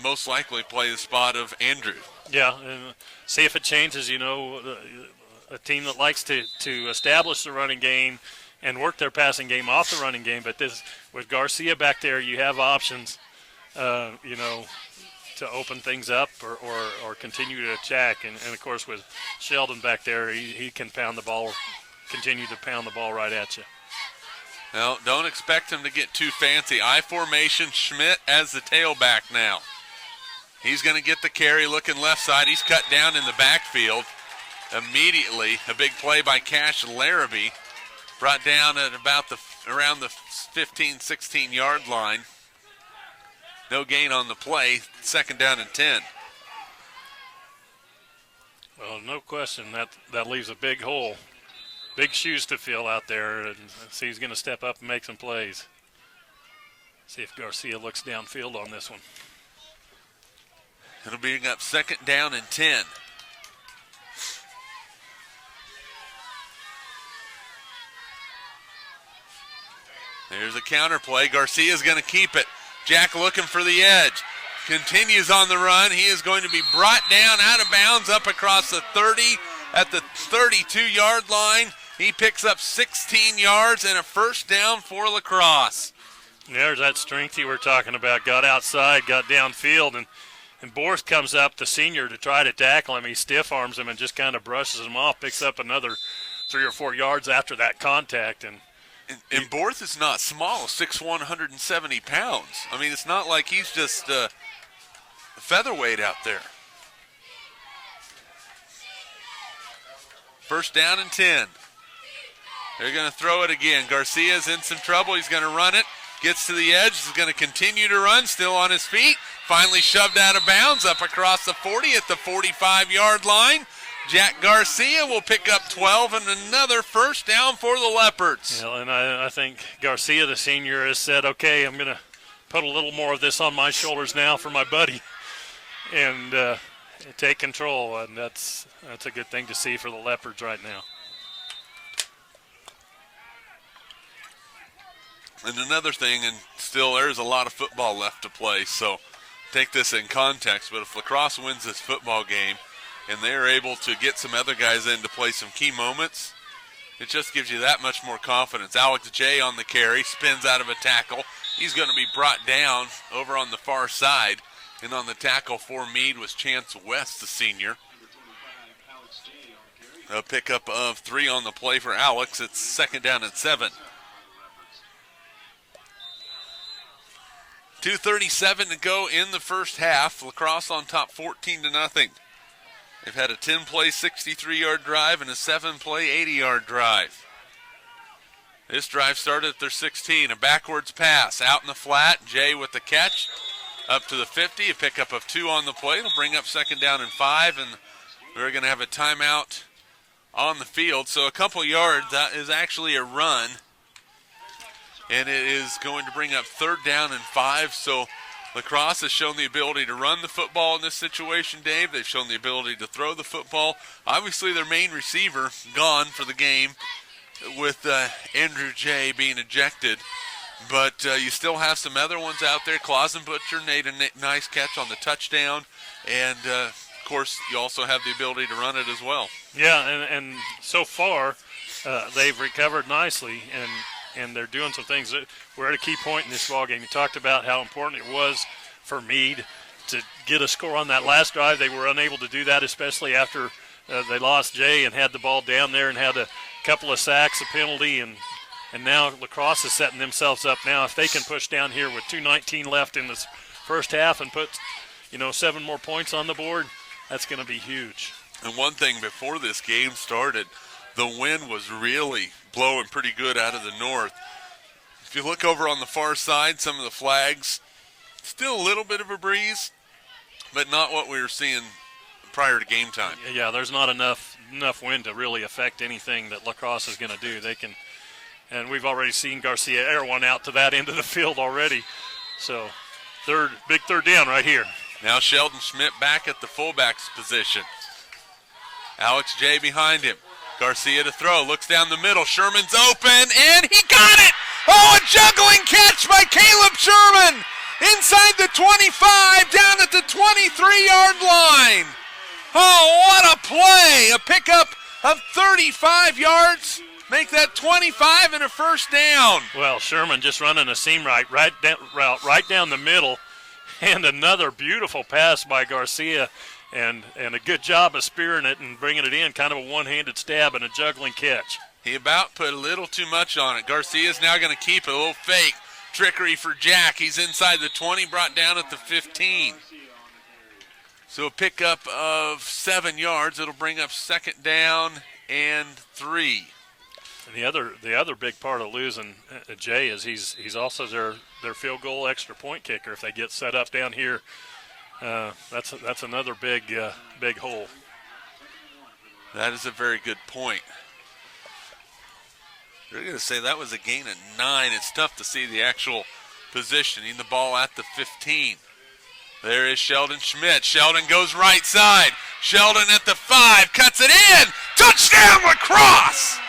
most likely play the spot of Andrew. Yeah, and see if it changes. A team that likes to establish the running game and work their passing game off the running game. But this with Garcia back there, you have options, to open things up or continue to attack. And, of course, with Sheldon back there, he can pound the ball, continue to pound the ball right at you. Well, don't expect him to get too fancy. I formation, Schmidt as the tailback now. He's going to get the carry, looking left side. He's cut down in the backfield. Immediately, a big play by Cash Larrabee. Brought down at about around the 15, 16-yard line. No gain on the play. 2nd down and 10. Well, no question. That leaves a big hole. Big shoes to fill out there. And see, he's going to step up and make some plays. See if Garcia looks downfield on this one. It'll bring up 2nd down and 10. There's a counter play. Garcia's going to keep it. Jack looking for the edge. Continues on the run. He is going to be brought down out of bounds up across the 30 at the 32-yard line. He picks up 16 yards and a 1st down for LaCrosse. There's that strength you were talking about. Got outside, got downfield, and Borth comes up, the senior, to try to tackle him. He stiff arms him and just kind of brushes him off, picks up another 3 or 4 yards after that contact. And Borth is not small, 6'1", 170 pounds. I mean, it's not like he's just a featherweight out there. 1st down and 10. They're going to throw it again. Garcia's in some trouble. He's going to run it. Gets to the edge. He's going to continue to run, still on his feet. Finally shoved out of bounds up across the 40 at the 45-yard line. Jack Garcia will pick up 12 and another 1st down for the Leopards. Yeah, and I think Garcia, the senior, has said, okay, I'm going to put a little more of this on my shoulders now for my buddy and take control. And that's a good thing to see for the Leopards right now. And another thing, and still there's a lot of football left to play, so take this in context. But if LaCrosse wins this football game, and they're able to get some other guys in to play some key moments, it just gives you that much more confidence. Alex J on the carry, spins out of a tackle. He's going to be brought down over on the far side. And on the tackle for Meade was Chance West, the senior. A pickup of 3 on the play for Alex. It's 2nd down and 7. 2:37 to go in the first half. LaCrosse on top 14-0. They've had a 10-play, 63-yard drive and a 7-play, 80-yard drive. This drive started at their 16. A backwards pass out in the flat. Jay with the catch up to the 50. A pickup of 2 on the play. It'll bring up 2nd down and 5. And we're going to have a timeout on the field. So a couple yards. That is actually a run. And it is going to bring up 3rd down and 5. So LaCrosse has shown the ability to run the football in this situation, Dave. They've shown the ability to throw the football. Obviously, their main receiver gone for the game with Andrew J. being ejected. But you still have some other ones out there. Clausenbutcher made a nice catch on the touchdown. And, of course, you also have the ability to run it as well. Yeah, and so far they've recovered nicely, and they're doing some things. We're at a key point in this ballgame. You talked about how important it was for Meade to get a score on that last drive. They were unable to do that, especially after they lost Jay and had the ball down there and had a couple of sacks, a penalty, and now LaCrosse is setting themselves up now. If they can push down here with 2:19 left in this first half and put, 7 more points on the board, that's going to be huge. And one thing before this game started, the wind was really blowing pretty good out of the north. If you look over on the far side, some of the flags, still a little bit of a breeze, but not what we were seeing prior to game time. Yeah, there's not enough wind to really affect anything that LaCrosse is going to do. They can, and we've already seen Garcia air one out to that end of the field already. So big third down right here. Now Sheldon Schmidt back at the fullback's position. Alex J behind him. Garcia to throw, looks down the middle. Sherman's open, and he got it! Oh, a juggling catch by Caleb Sherman! Inside the 25, down at the 23-yard line. Oh, what a play! A pickup of 35 yards. Make that 25 and a first down. Well, Sherman just running a seam right down the middle. And another beautiful pass by Garcia, and a good job of spearing it and bringing it in, kind of a one-handed stab and a juggling catch. He about put a little too much on it. Garcia's now going to keep it. A little fake trickery for Jack. He's inside the 20, brought down at the 15. So a pickup of 7 yards. It'll bring up second down and 3. And the other big part of losing Jay is he's also their field goal extra point kicker. If they get set up down here, that's another big hole. That is a very good point. They're going to say that was a gain of 9. It's tough to see the actual positioning. The ball at the 15. There is Sheldon Schmidt. Sheldon goes right side. Sheldon at the 5, cuts it in. Touchdown, LaCrosse!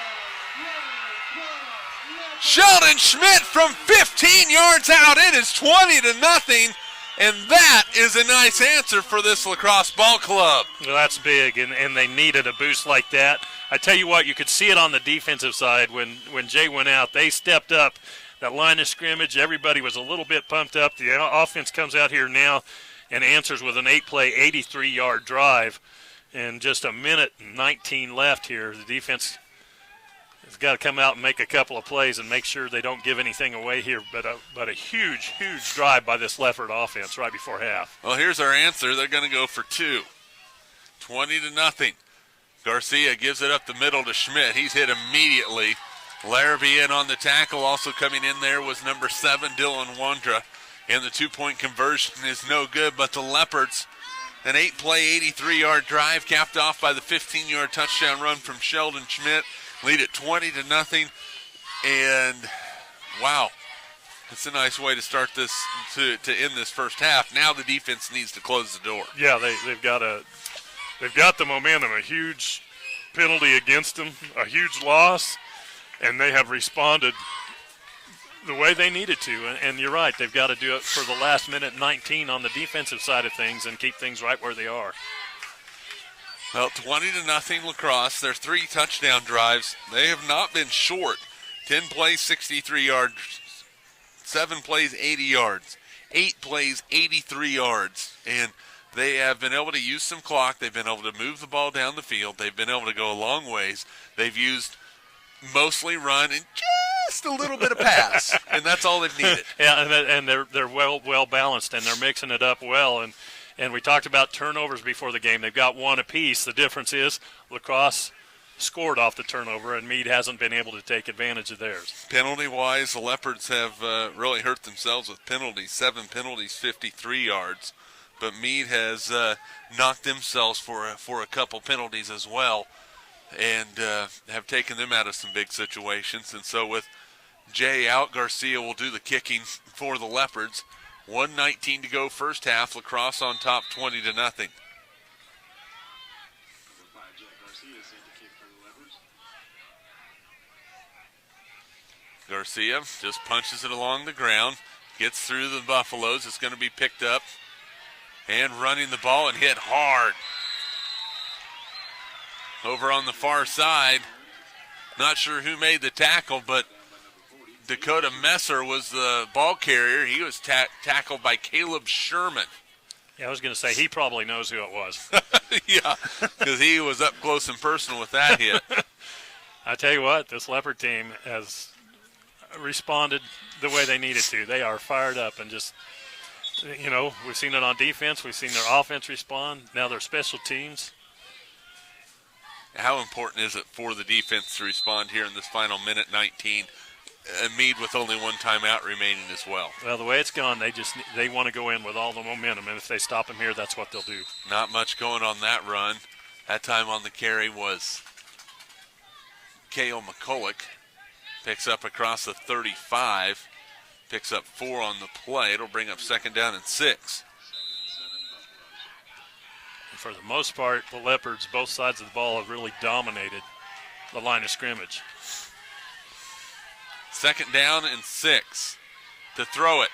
Sheldon Schmidt from 15 yards out. It is 20-0, and that is a nice answer for this LaCrosse ball club. Well, that's big, and they needed a boost like that. I tell you what, you could see it on the defensive side when Jay went out. They stepped up that line of scrimmage. Everybody was a little bit pumped up. The offense comes out here now and answers with an 8-play, 83-yard drive. And just a minute and 19 left here. The defense has got to come out and make a couple of plays and make sure they don't give anything away here. But a huge, huge drive by this Lefford offense right before half. Well, here's our answer. They're going to go for 2. 20-0. Garcia gives it up the middle to Schmidt. He's hit immediately. Larrabee in on the tackle. Also coming in there was number 7, Dylan Wandra. And the 2-point conversion is no good, but the Leopards, an 8-play, 83-yard drive capped off by the 15-yard touchdown run from Sheldon Schmidt. Lead it 20-0. And, wow, it's a nice way to start this, to end this first half. Now the defense needs to close the door. Yeah, they've got the momentum. A huge penalty against them, a huge loss, and they have responded the way they needed to. And you're right, they've got to do it for the last minute 19 on the defensive side of things and keep things right where they are. Well, 20-0 LaCrosse. Their 3 touchdown drives. They have not been short. 10 plays, 63 yards. 7 plays, 80 yards. 8 plays, 83 yards. And they have been able to use some clock. They've been able to move the ball down the field. They've been able to go a long ways. They've used mostly run and just a little bit of pass, and that's all they've needed. Yeah, and they're well balanced, and they're mixing it up well. And we talked about turnovers before the game. They've got 1 apiece. The difference is LaCrosse scored off the turnover, and Meade hasn't been able to take advantage of theirs. Penalty-wise, the Leopards have really hurt themselves with penalties. 7 penalties, 53 yards. But Meade has knocked themselves for a couple penalties as well, and have taken them out of some big situations. And so with Jay out, Garcia will do the kicking for the Leopards. 1:19 to go first half. LaCrosse on top 20-0. Garcia just punches it along the ground, gets through the Buffaloes. It's going to be picked up and running the ball and hit hard. Over on the far side, not sure who made the tackle, but Dakota Messer was the ball carrier. He was tackled by Caleb Sherman. Yeah, I was going to say he probably knows who it was. Yeah, because he was up close and personal with that hit. I tell you what, this Leopard team has responded the way they needed to. They are fired up and just, we've seen it on defense. We've seen their offense respond. Now their special teams. How important is it for the defense to respond here in this final minute 19? Meade with only 1 timeout remaining as well. Well, the way it's gone, they want to go in with all the momentum, and if they stop them here, that's what they'll do. Not much going on that run. That time on the carry was Cale McCulloch. Picks up across the 35. Picks up 4 on the play. It'll bring up second down and 6. For the most part, the Leopards, both sides of the ball, have really dominated the line of scrimmage. Second down and 6 to throw it.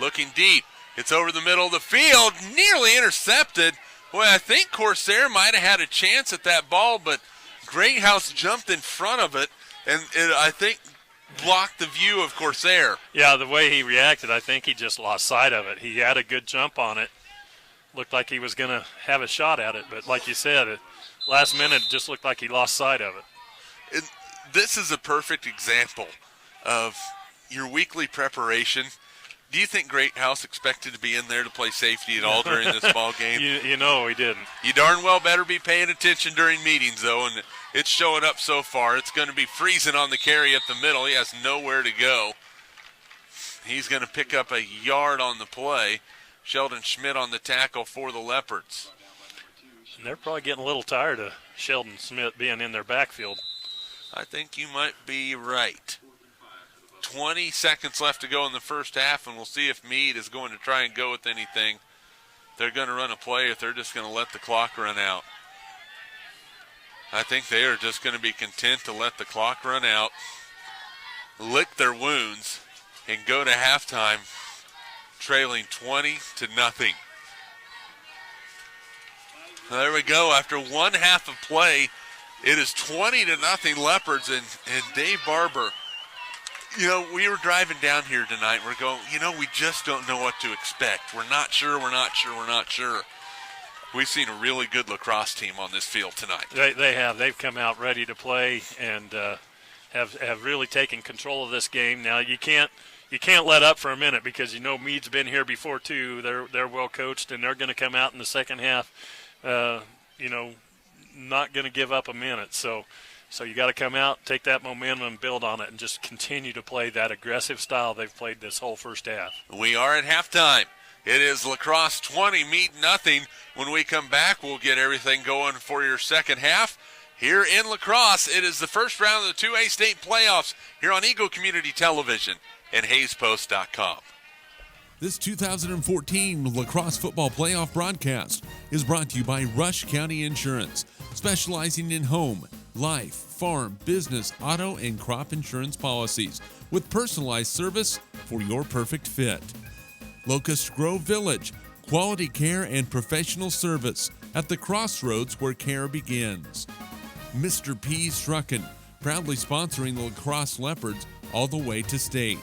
Looking deep. It's over the middle of the field. Nearly intercepted. Boy, I think Corsair might have had a chance at that ball, but Greathouse jumped in front of it. And I think blocked the view of Corsair. Yeah, the way he reacted, I think he just lost sight of it. He had a good jump on it. Looked like he was going to have a shot at it, but like you said, last minute it just looked like he lost sight of it. This is a perfect example of your weekly preparation. Do you think Great House expected to be in there to play safety at all during this ball game? You know he didn't. You darn well better be paying attention during meetings, though, and it's showing up so far. It's going to be freezing on the carry up the middle. He has nowhere to go. He's going to pick up a yard on the play. Sheldon Schmidt on the tackle for the Leopards. And they're probably getting a little tired of Sheldon Schmidt being in their backfield. I think you might be right. 20 seconds left to go in the first half, and we'll see if Meade is going to try and go with anything. They're going to run a play if they're just going to let the clock run out. I think they are just going to be content to let the clock run out, lick their wounds, and go to halftime trailing 20-0. There we go. After one half of play, it is 20-0 Leopards, and Dave Barber. You know, we were driving down here tonight. We're going, we just don't know what to expect. We're not sure. We've seen a really good LaCrosse team on this field tonight. They have. They've come out ready to play and have really taken control of this game. Now you can't let up for a minute because Meade's been here before too. They're well coached and they're going to come out in the second half. Not going to give up a minute. So you got to come out, take that momentum, and build on it, and just continue to play that aggressive style they've played this whole first half. We are at halftime. It is LaCrosse 20, Meade nothing. When we come back, we'll get everything going for your second half. Here in LaCrosse, it is the first round of the 2A state playoffs here on Eagle Community Television and HayesPost.com. This 2014 Lacrosse Football Playoff broadcast is brought to you by Rush County Insurance, specializing in home, life, farm, business, auto, and crop insurance policies with personalized service for your perfect fit. Locust Grove Village, quality care and professional service at the crossroads where care begins. Mr. P's Truckin', proudly sponsoring the LaCrosse Leopards all the way to state.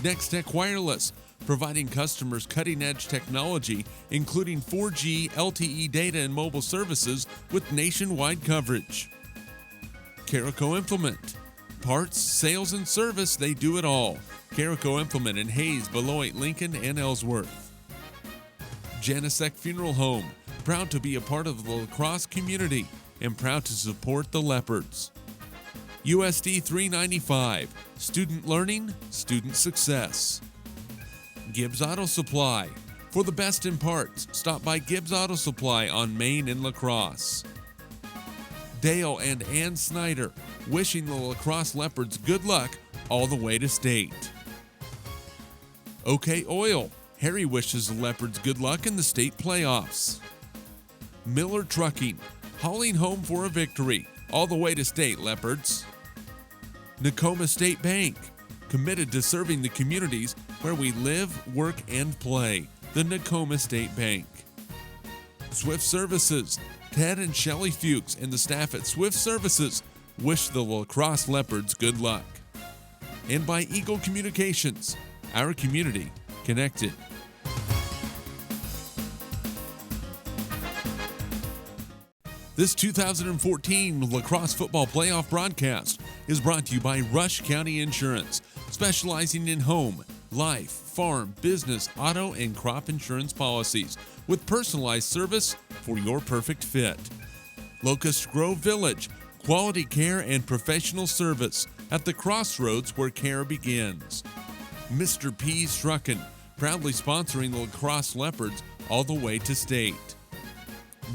Next Tech Wireless, providing customers cutting-edge technology, including 4G, LTE data, and mobile services with nationwide coverage. Carico Implement, parts, sales, and service, they do it all. Carico Implement in Hayes, Beloit, Lincoln, and Ellsworth. Janisek Funeral Home, proud to be a part of the LaCrosse community and proud to support the Leopards. USD 395, student learning, student success. Gibbs Auto Supply, for the best in parts, stop by Gibbs Auto Supply on Main and LaCrosse. Dale and Ann Snyder, wishing the LaCrosse Leopards good luck all the way to state. OK Oil, Harry wishes the Leopards good luck in the state playoffs. Miller Trucking, hauling home for a victory all the way to state, Leopards. Nakoma State Bank, committed to serving the communities where we live, work, and play. The Nakoma State Bank. Swift Services, Ted and Shelley Fuchs and the staff at Swift Services wish the LaCrosse Leopards good luck. And by Eagle Communications, our community connected. This 2014 Lacrosse Football Playoff broadcast is brought to you by Rush County Insurance, specializing in home, life, farm, business, auto, and crop insurance policies with personalized service for your perfect fit. Locust Grove Village, quality care and professional service at the crossroads where care begins. Mr. P's Truckin', proudly sponsoring the LaCrosse Leopards all the way to state.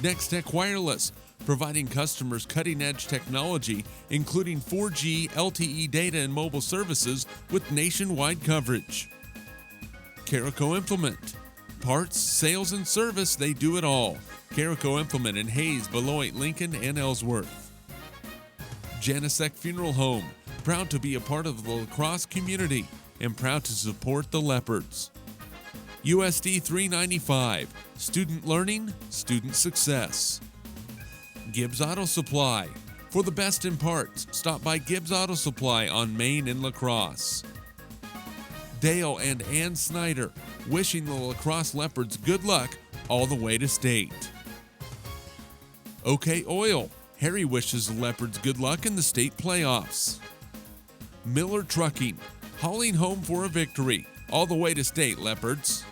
Next Tech Wireless, providing customers cutting-edge technology, including 4G, LTE data, and mobile services with nationwide coverage. Carico Implement, parts, sales, and service, they do it all. Carico Implement in Hayes, Beloit, Lincoln, and Ellsworth. Janisek Funeral Home, proud to be a part of the LaCrosse community and proud to support the Leopards. USD 395, student learning, student success. Gibbs Auto Supply, For the best in parts, stop by Gibbs Auto Supply on Main and LaCrosse. Dale and Ann Snyder, wishing the LaCrosse Leopards good luck all the way to state. OK Oil, Harry wishes the Leopards good luck in the state playoffs. Miller Trucking, hauling home for a victory all the way to state, Leopards.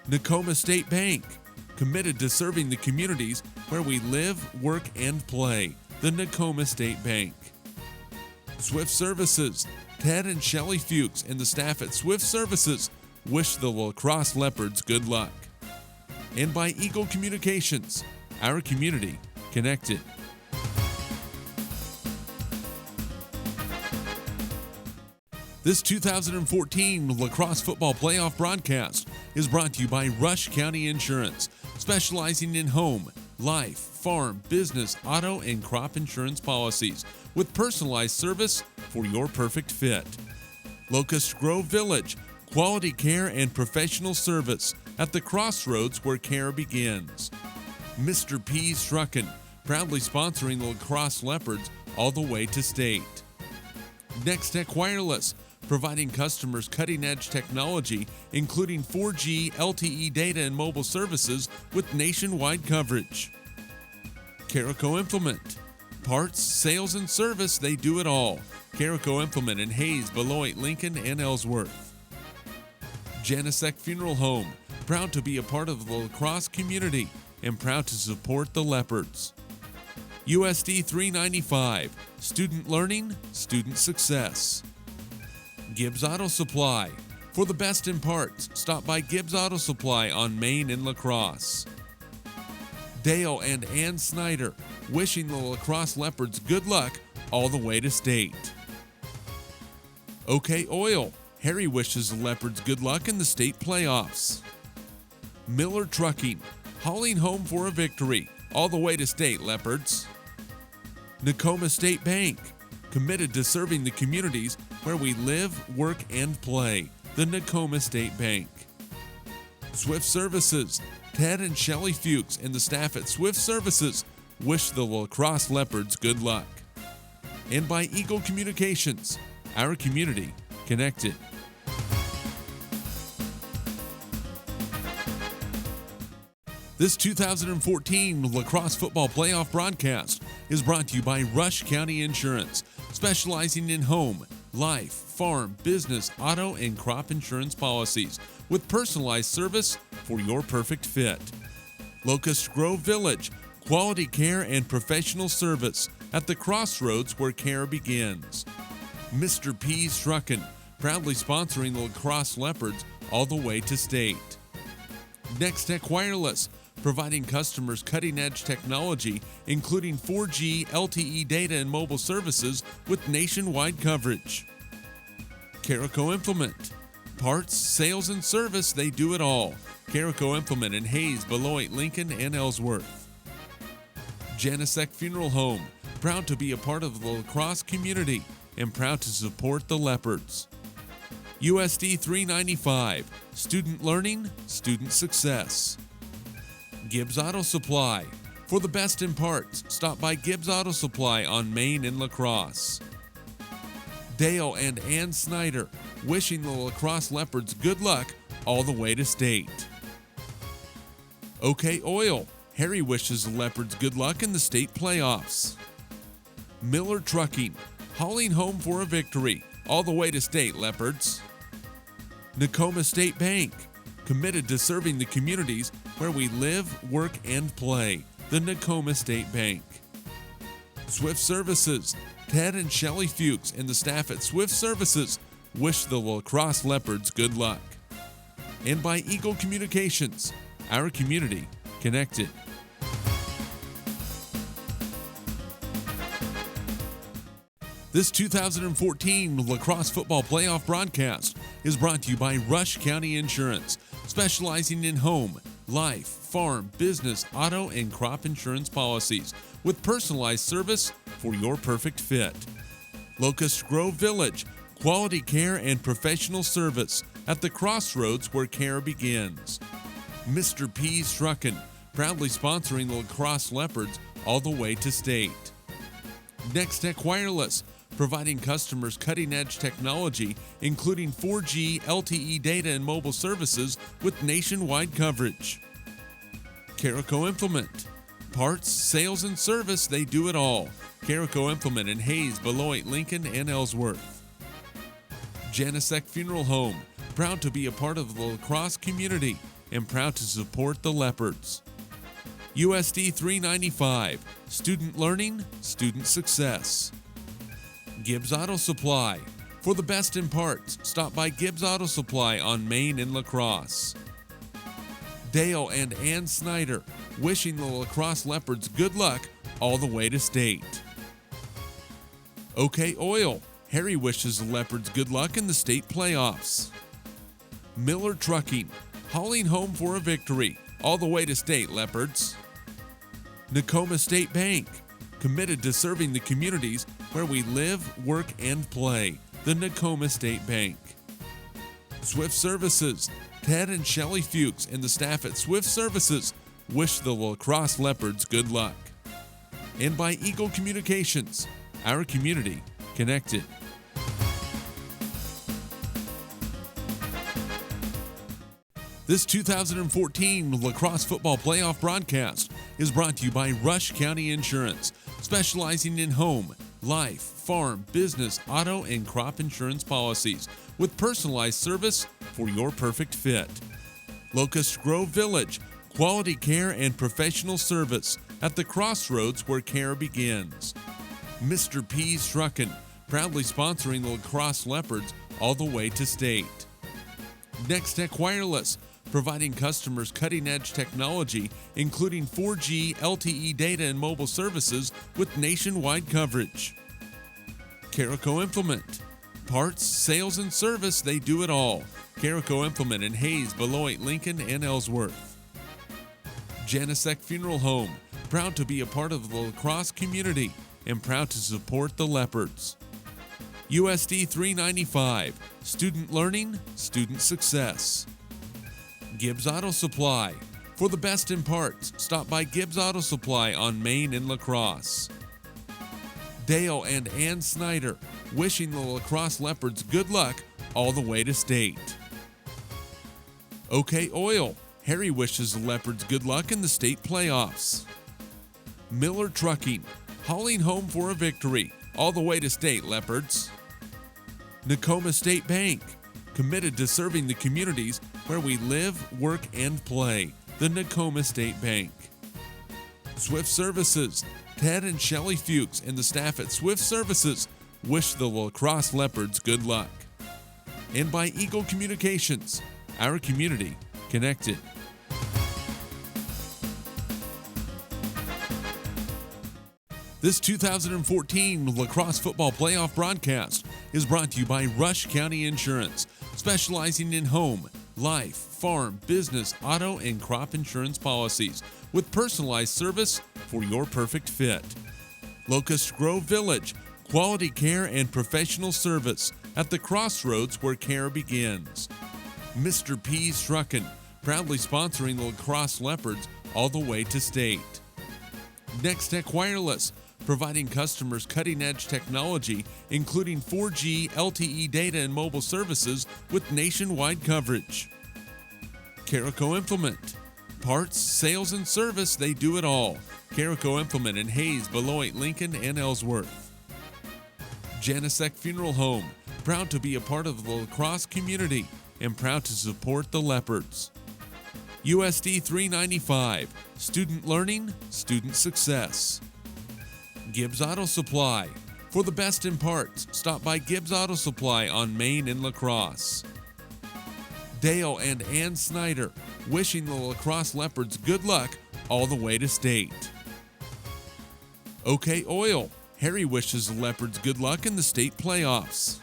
Nakoma State Bank, committed to serving the communities where we live, work, and play. The Nakoma State Bank. Swift Services, Ted and Shelley Fuchs and the staff at Swift Services wish the LaCrosse Leopards good luck. And by Eagle Communications, our community connected. This 2014 LaCrosse football playoff broadcast is brought to you by Rush County Insurance, specializing in home, life, farm, business, auto, and crop insurance policies with personalized service for your perfect fit. Locust Grove Village, quality care and professional service at the crossroads where care begins. Mr. P's Truckin', proudly sponsoring the LaCrosse Leopards all the way to state. Next Tech Wireless, providing customers cutting-edge technology, including 4G, LTE data, and mobile services with nationwide coverage. Carico Implement, parts, sales, and service, they do it all. Carico Implement in Hayes, Beloit, Lincoln, and Ellsworth. Janisek Funeral Home, proud to be a part of the LaCrosse community and proud to support the Leopards. USD 395, student learning, student success. Gibbs Auto Supply, for the best in parts, stop by Gibbs Auto Supply on Main and LaCrosse. Dale and Ann Snyder, wishing the LaCrosse Leopards good luck all the way to state. OK Oil, Harry wishes the Leopards good luck in the state playoffs. Miller Trucking, hauling home for a victory all the way to state, Leopards. Nakoma State Bank, committed to serving the communities where we live, work, and play. The Nakoma State Bank. Swift Services, Ted and Shelley Fuchs and the staff at Swift Services wish the LaCrosse Leopards good luck. And by Eagle Communications, our community connected. This 2014 LaCrosse football playoff broadcast is brought to you by Rush County Insurance, specializing in home, life, farm, business, auto, and crop insurance policies with personalized service for your perfect fit. Locust Grove Village, quality care and professional service at the crossroads where care begins. Mr. P's Truckin', proudly sponsoring the LaCrosse Leopards all the way to state. Next Tech Wireless, providing customers cutting-edge technology, including 4G, LTE data, and mobile services with nationwide coverage. Carico Implement, parts, sales, and service, they do it all. Carico Implement in Hayes, Beloit, Lincoln, and Ellsworth. Janisek Funeral Home, proud to be a part of the LaCrosse community and proud to support the Leopards. USD 395, student learning, student success. Gibbs Auto Supply, for the best in parts, stop by Gibbs Auto Supply on Main and LaCrosse. Dale and Ann Snyder, wishing the LaCrosse Leopards good luck all the way to state. OK Oil, Harry wishes the Leopards good luck in the state playoffs. Miller Trucking, hauling home for a victory all the way to state, Leopards. Nakoma State Bank, committed to serving the communities where we live, work, and play. The Nakoma State Bank. Swift Services, Ted and Shelley Fuchs and the staff at Swift Services wish the LaCrosse Leopards good luck. And by Eagle Communications, our community connected. This 2014 LaCrosse football playoff broadcast is brought to you by Rush County Insurance, specializing in home, life, farm, business, auto, and crop insurance policies with personalized service for your perfect fit. Locust Grove Village, quality care and professional service at the crossroads where care begins. Mr. P's Truckin', proudly sponsoring the LaCrosse Leopards all the way to state. Next Tech Wireless, providing customers cutting-edge technology, including 4G LTE data and mobile services with nationwide coverage. Carico Implement, parts, sales, and service, they do it all. Carico Implement in Hayes, Beloit, Lincoln, and Ellsworth. Janisek Funeral Home, proud to be a part of the LaCrosse community and proud to support the Leopards. USD 395, student learning, student success. Gibbs Auto Supply, for the best in parts, stop by Gibbs Auto Supply on Main in LaCrosse. Dale and Ann Snyder, wishing the LaCrosse Leopards good luck all the way to state. OK Oil, Harry wishes the Leopards good luck in the state playoffs. Miller Trucking, hauling home for a victory all the way to state, Leopards. Nakoma State Bank, committed to serving the communities where we live, work, and play. The Nakoma State Bank. Swift Services, Ted and Shelley Fuchs and the staff at Swift Services wish the LaCrosse Leopards good luck. And by Eagle Communications, our community connected. This 2014 LaCrosse Football Playoff broadcast is brought to you by Rush County Insurance, specializing in home, life, farm, business, auto, and crop insurance policies with personalized service for your perfect fit. Locust Grove Village, quality care and professional service at the crossroads where care begins. Mr. P's Truckin', proudly sponsoring the LaCrosse Leopards all the way to state. Next Tech Wireless, providing customers cutting-edge technology, including 4G LTE data and mobile services with nationwide coverage. Carico Implement, parts, sales, and service, they do it all. Carico Implement in Hayes, Beloit, Lincoln, and Ellsworth. Janisek Funeral Home, proud to be a part of the LaCrosse community and proud to support the Leopards. USD 395, student learning, student success. Gibbs Auto Supply, for the best in parts, stop by Gibbs Auto Supply on Main in LaCrosse. Dale and Ann Snyder, wishing the LaCrosse Leopards good luck all the way to state. OK Oil, Harry wishes the Leopards good luck in the state playoffs. Miller Trucking, hauling home for a victory all the way to state, Leopards. Nakoma State Bank, committed to serving the communities where we live, work, and play. The Nakoma State Bank. Swift Services, Ted and Shelley Fuchs and the staff at Swift Services wish the LaCrosse Leopards good luck. And by Eagle Communications, our community connected. This 2014 LaCrosse Football Playoff broadcast is brought to you by Rush County Insurance, specializing in home, life, farm, business, auto, and crop insurance policies with personalized service for your perfect fit. Locust Grove Village, quality care and professional service at the crossroads where care begins. Mr. P's Truckin', proudly sponsoring the LaCrosse Leopards all the way to state. Next Tech Wireless, providing customers cutting-edge technology, including 4G LTE data and mobile services with nationwide coverage. Carico Implement, parts, sales, and service, they do it all. Carico Implement in Hayes, Beloit, Lincoln, and Ellsworth. Janisek Funeral Home, proud to be a part of the LaCrosse community and proud to support the Leopards. USD 395, student learning, student success. Gibbs Auto Supply, for the best in parts, stop by Gibbs Auto Supply on Main in LaCrosse. Dale and Ann Snyder, wishing the LaCrosse Leopards good luck all the way to state. OK Oil, Harry wishes the Leopards good luck in the state playoffs.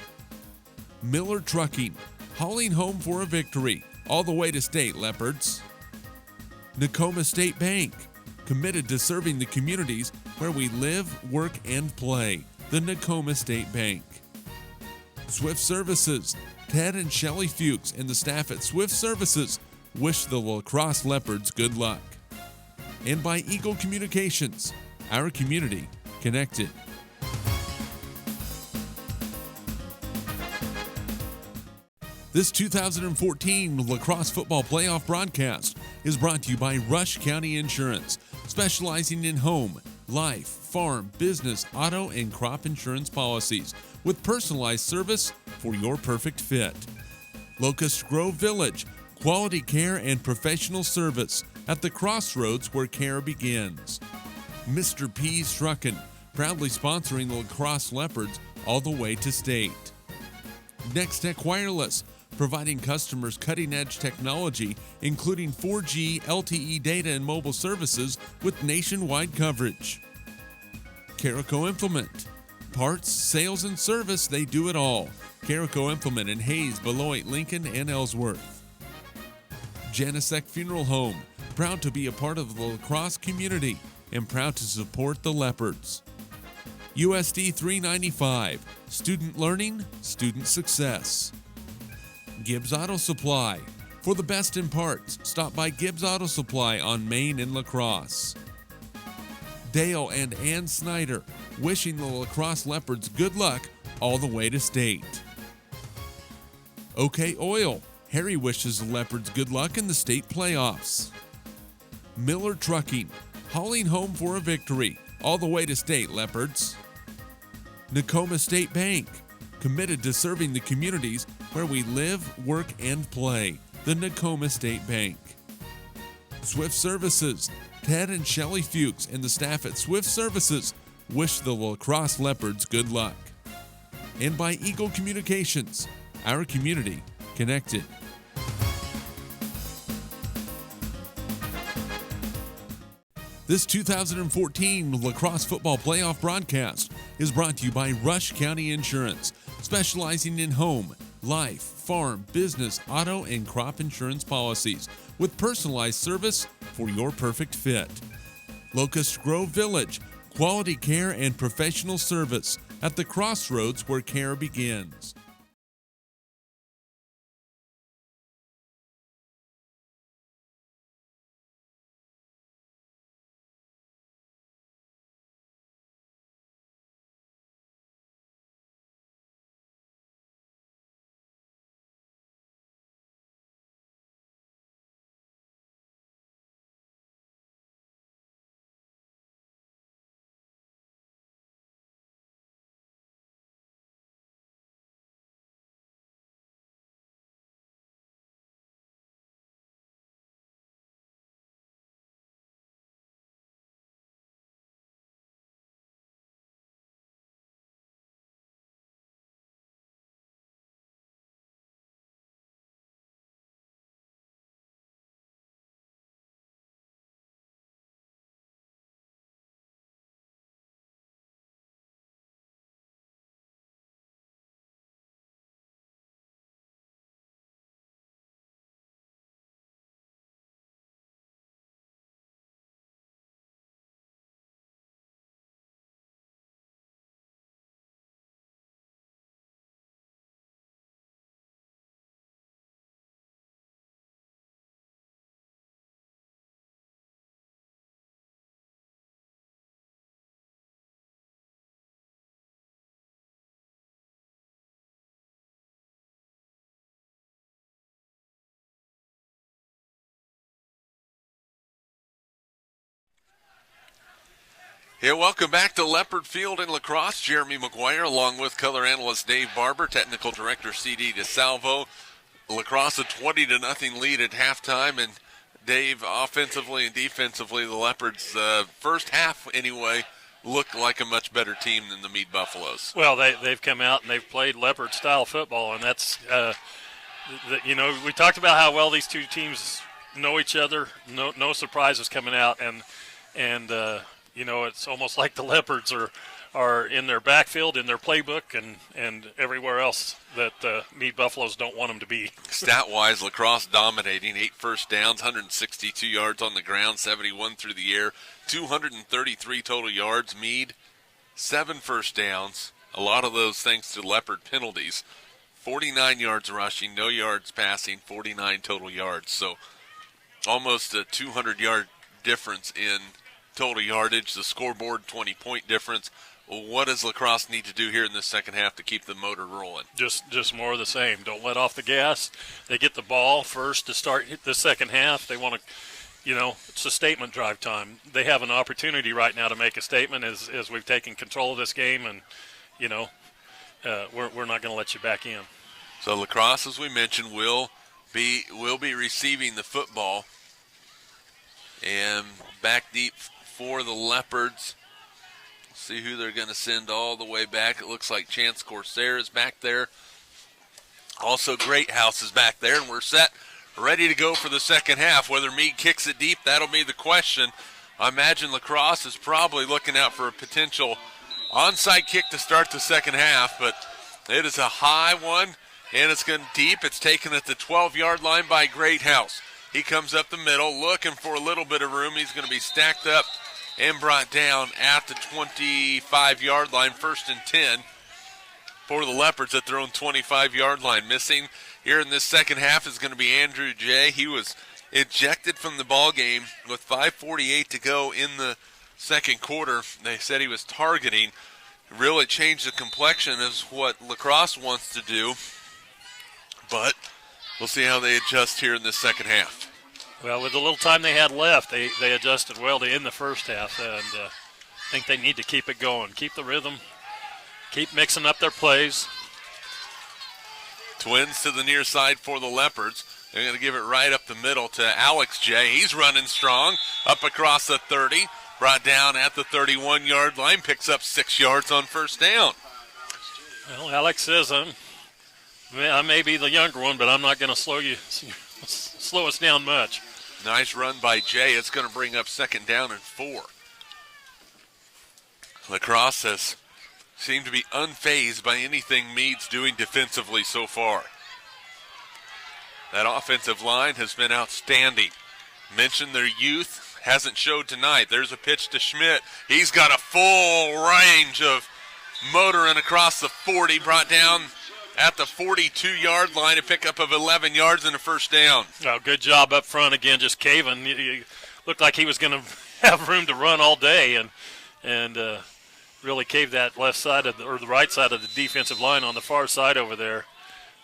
Miller Trucking, hauling home for a victory all the way to state, Leopards. Nakoma State Bank, committed to serving the communities where we live, work, and play. The Nakoma State Bank. Swift Services, Ted and Shelley Fuchs and the staff at Swift Services wish the LaCrosse Leopards good luck. And by Eagle Communications, our community connected. This 2014 Lacrosse Football Playoff broadcast is brought to you by Rush County Insurance, specializing in home, life, farm, business, auto, and crop insurance policies with personalized service for your perfect fit. Locust Grove Village, quality care and professional service at the crossroads where care begins. Mr. P's Truckin', proudly sponsoring the LaCrosse Leopards all the way to state. Next Tech Wireless, providing customers cutting-edge technology, including 4G, LTE data, and mobile services with nationwide coverage. Carico Implement, parts, sales, and service, they do it all. Carico Implement in Hayes, Beloit, Lincoln, and Ellsworth. Janisek Funeral Home, proud to be a part of the LaCrosse community and proud to support the Leopards. USD 395, student learning, student success. Gibbs Auto Supply, for the best in parts, stop by Gibbs Auto Supply on Main and LaCrosse. Dale and Ann Snyder, wishing the LaCrosse Leopards good luck all the way to state. OK Oil, Harry wishes the Leopards good luck in the state playoffs. Miller Trucking, hauling home for a victory all the way to state, Leopards. Nakoma State Bank, committed to serving the communities where we live, work, and play. The Nakoma State Bank. Swift Services, Ted and Shelley Fuchs and the staff at Swift Services wish the LaCrosse Leopards good luck. And by Eagle Communications, our community connected. This 2014 Lacrosse Football Playoff broadcast is brought to you by Rush County Insurance, specializing in home, life, farm, business, auto, and crop insurance policies with personalized service for your perfect fit. Locust Grove Village, quality care and professional service at the crossroads where care begins. Yeah, welcome back to Leopard Field in LaCrosse. Jeremy McGuire along with color analyst Dave Barber, technical director CD DeSalvo. LaCrosse a 20-0 lead at halftime, and Dave, offensively and defensively, the Leopards, first half anyway, look like a much better team than the Meade Buffaloes. Well, they've come out and they've played Leopard-style football, and that's, we talked about how well these two teams know each other. No surprises coming out, and it's almost like the Leopards are in their backfield, in their playbook, and everywhere else that Meade Buffaloes don't want them to be. Stat-wise, LaCrosse dominating, 8 first downs, 162 yards on the ground, 71 through the air, 233 total yards. Meade, 7 first downs, a lot of those thanks to Leopard penalties. 49 yards rushing, no yards passing, 49 total yards. So almost a 200-yard difference in total yardage. The scoreboard, 20-point difference. what does LaCrosse need to do here in the second half to keep the motor rolling? Just more of the same. Don't let off the gas. They get the ball first to start the second half. They want to, it's a statement drive time. They have an opportunity right now to make a statement as we've taken control of this game, and, we're not going to let you back in. So LaCrosse, as we mentioned, will be receiving the football. And back deep for the Leopards. See who they're going to send all the way back. It looks like Chance Corsair is back there. Also, Greathouse is back there, and we're set, ready to go for the second half. Whether Meade kicks it deep, that'll be the question. I imagine LaCrosse is probably looking out for a potential onside kick to start the second half, but it is a high one, and it's going deep. It's taken at the 12-yard line by Greathouse. He comes up the middle, looking for a little bit of room. He's going to be stacked up and brought down at the 25-yard line, 1st and 10 for the Leopards at their own 25-yard line. Missing here in this second half is going to be Andrew Jay. He was ejected from the ball game with 5:48 to go in the second quarter. They said he was targeting. Really changed the complexion of what LaCrosse wants to do, but we'll see how they adjust here in the second half. Well, with the little time they had left, they adjusted well to end the first half, and I think they need to keep it going, keep the rhythm, keep mixing up their plays. Twins to the near side for the Leopards. They're going to give it right up the middle to Alex J. He's running strong up across the 30, brought down at the 31-yard line, picks up 6 yards on first down. Well, Alex says I may be the younger one, but I'm not going to slow us down much. Nice run by Jay. It's going to bring up 2nd down and 4. LaCrosse has seemed to be unfazed by anything Meade's doing defensively so far. That offensive line has been outstanding. Mentioned their youth, hasn't showed tonight. There's a pitch to Schmidt. He's got a full range of motoring across the 40, brought down at the 42-yard line, a pickup of 11 yards and a first down. Oh, good job up front again, just caving. He looked like he was going to have room to run all day, and really caved that left side or the right side of the defensive line on the far side over there.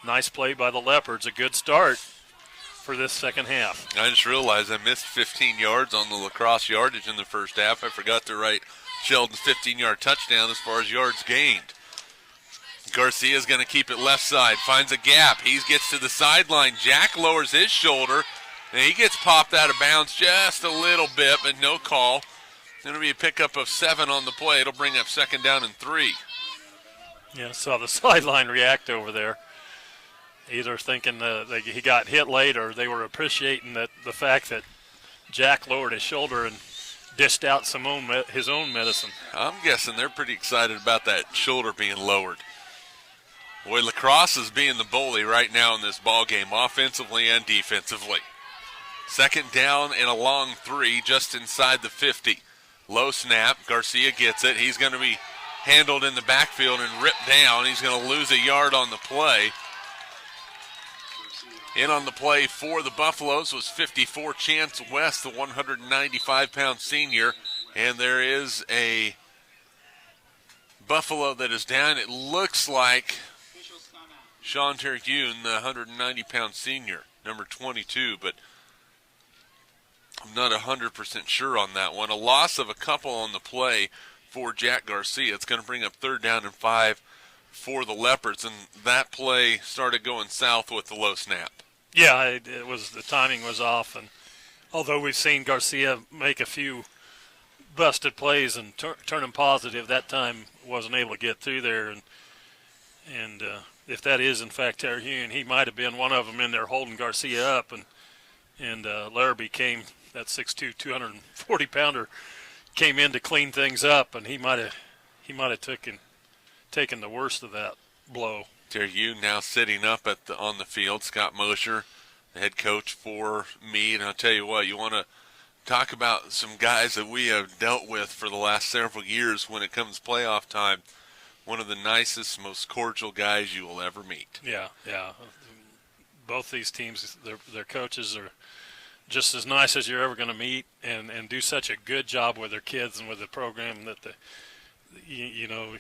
Nice play by the Leopards. A good start for this second half. I just realized I missed 15 yards on the LaCrosse yardage in the first half. I forgot to write Sheldon's 15-yard touchdown as far as yards gained. Garcia's going to keep it left side, finds a gap. He gets to the sideline. Jack lowers his shoulder, and he gets popped out of bounds just a little bit, but no call. Going to be a pickup of 7 on the play. It'll bring up 2nd down and 3. Yeah, saw the sideline react over there. Either thinking that he got hit late, or they were appreciating the fact that Jack lowered his shoulder and dished out his own medicine. I'm guessing they're pretty excited about that shoulder being lowered. Boy, LaCrosse is being the bully right now in this ball game, offensively and defensively. 2nd down and a long 3 just inside the 50. Low snap. Garcia gets it. He's going to be handled in the backfield and ripped down. He's going to lose a yard on the play. In on the play for the Buffaloes was 54 Chance West, the 195-pound senior. And there is a Buffalo that is down. It looks like Sean Terhune, the 190-pound senior, number 22, but I'm not 100% sure on that one. A loss of a couple on the play for Jack Garcia. It's going to bring up 3rd down and 5 for the Leopards, and that play started going south with the low snap. Yeah, it was, the timing was off, and although we've seen Garcia make a few busted plays and turn them positive, that time wasn't able to get through there, and if that is in fact Terhune, he might have been one of them in there holding Garcia up, and Larrabee came, that 6'2", 240-pounder, came in to clean things up, and he might have taken the worst of that blow. Terhune now sitting up on the field. Scott Mosher, the head coach for Meade. And I'll tell you what, you want to talk about some guys that we have dealt with for the last several years when it comes playoff time. One of the nicest, most cordial guys you will ever meet. Yeah. Both these teams, their coaches are just as nice as you're ever going to meet, and do such a good job with their kids and with the program that you know,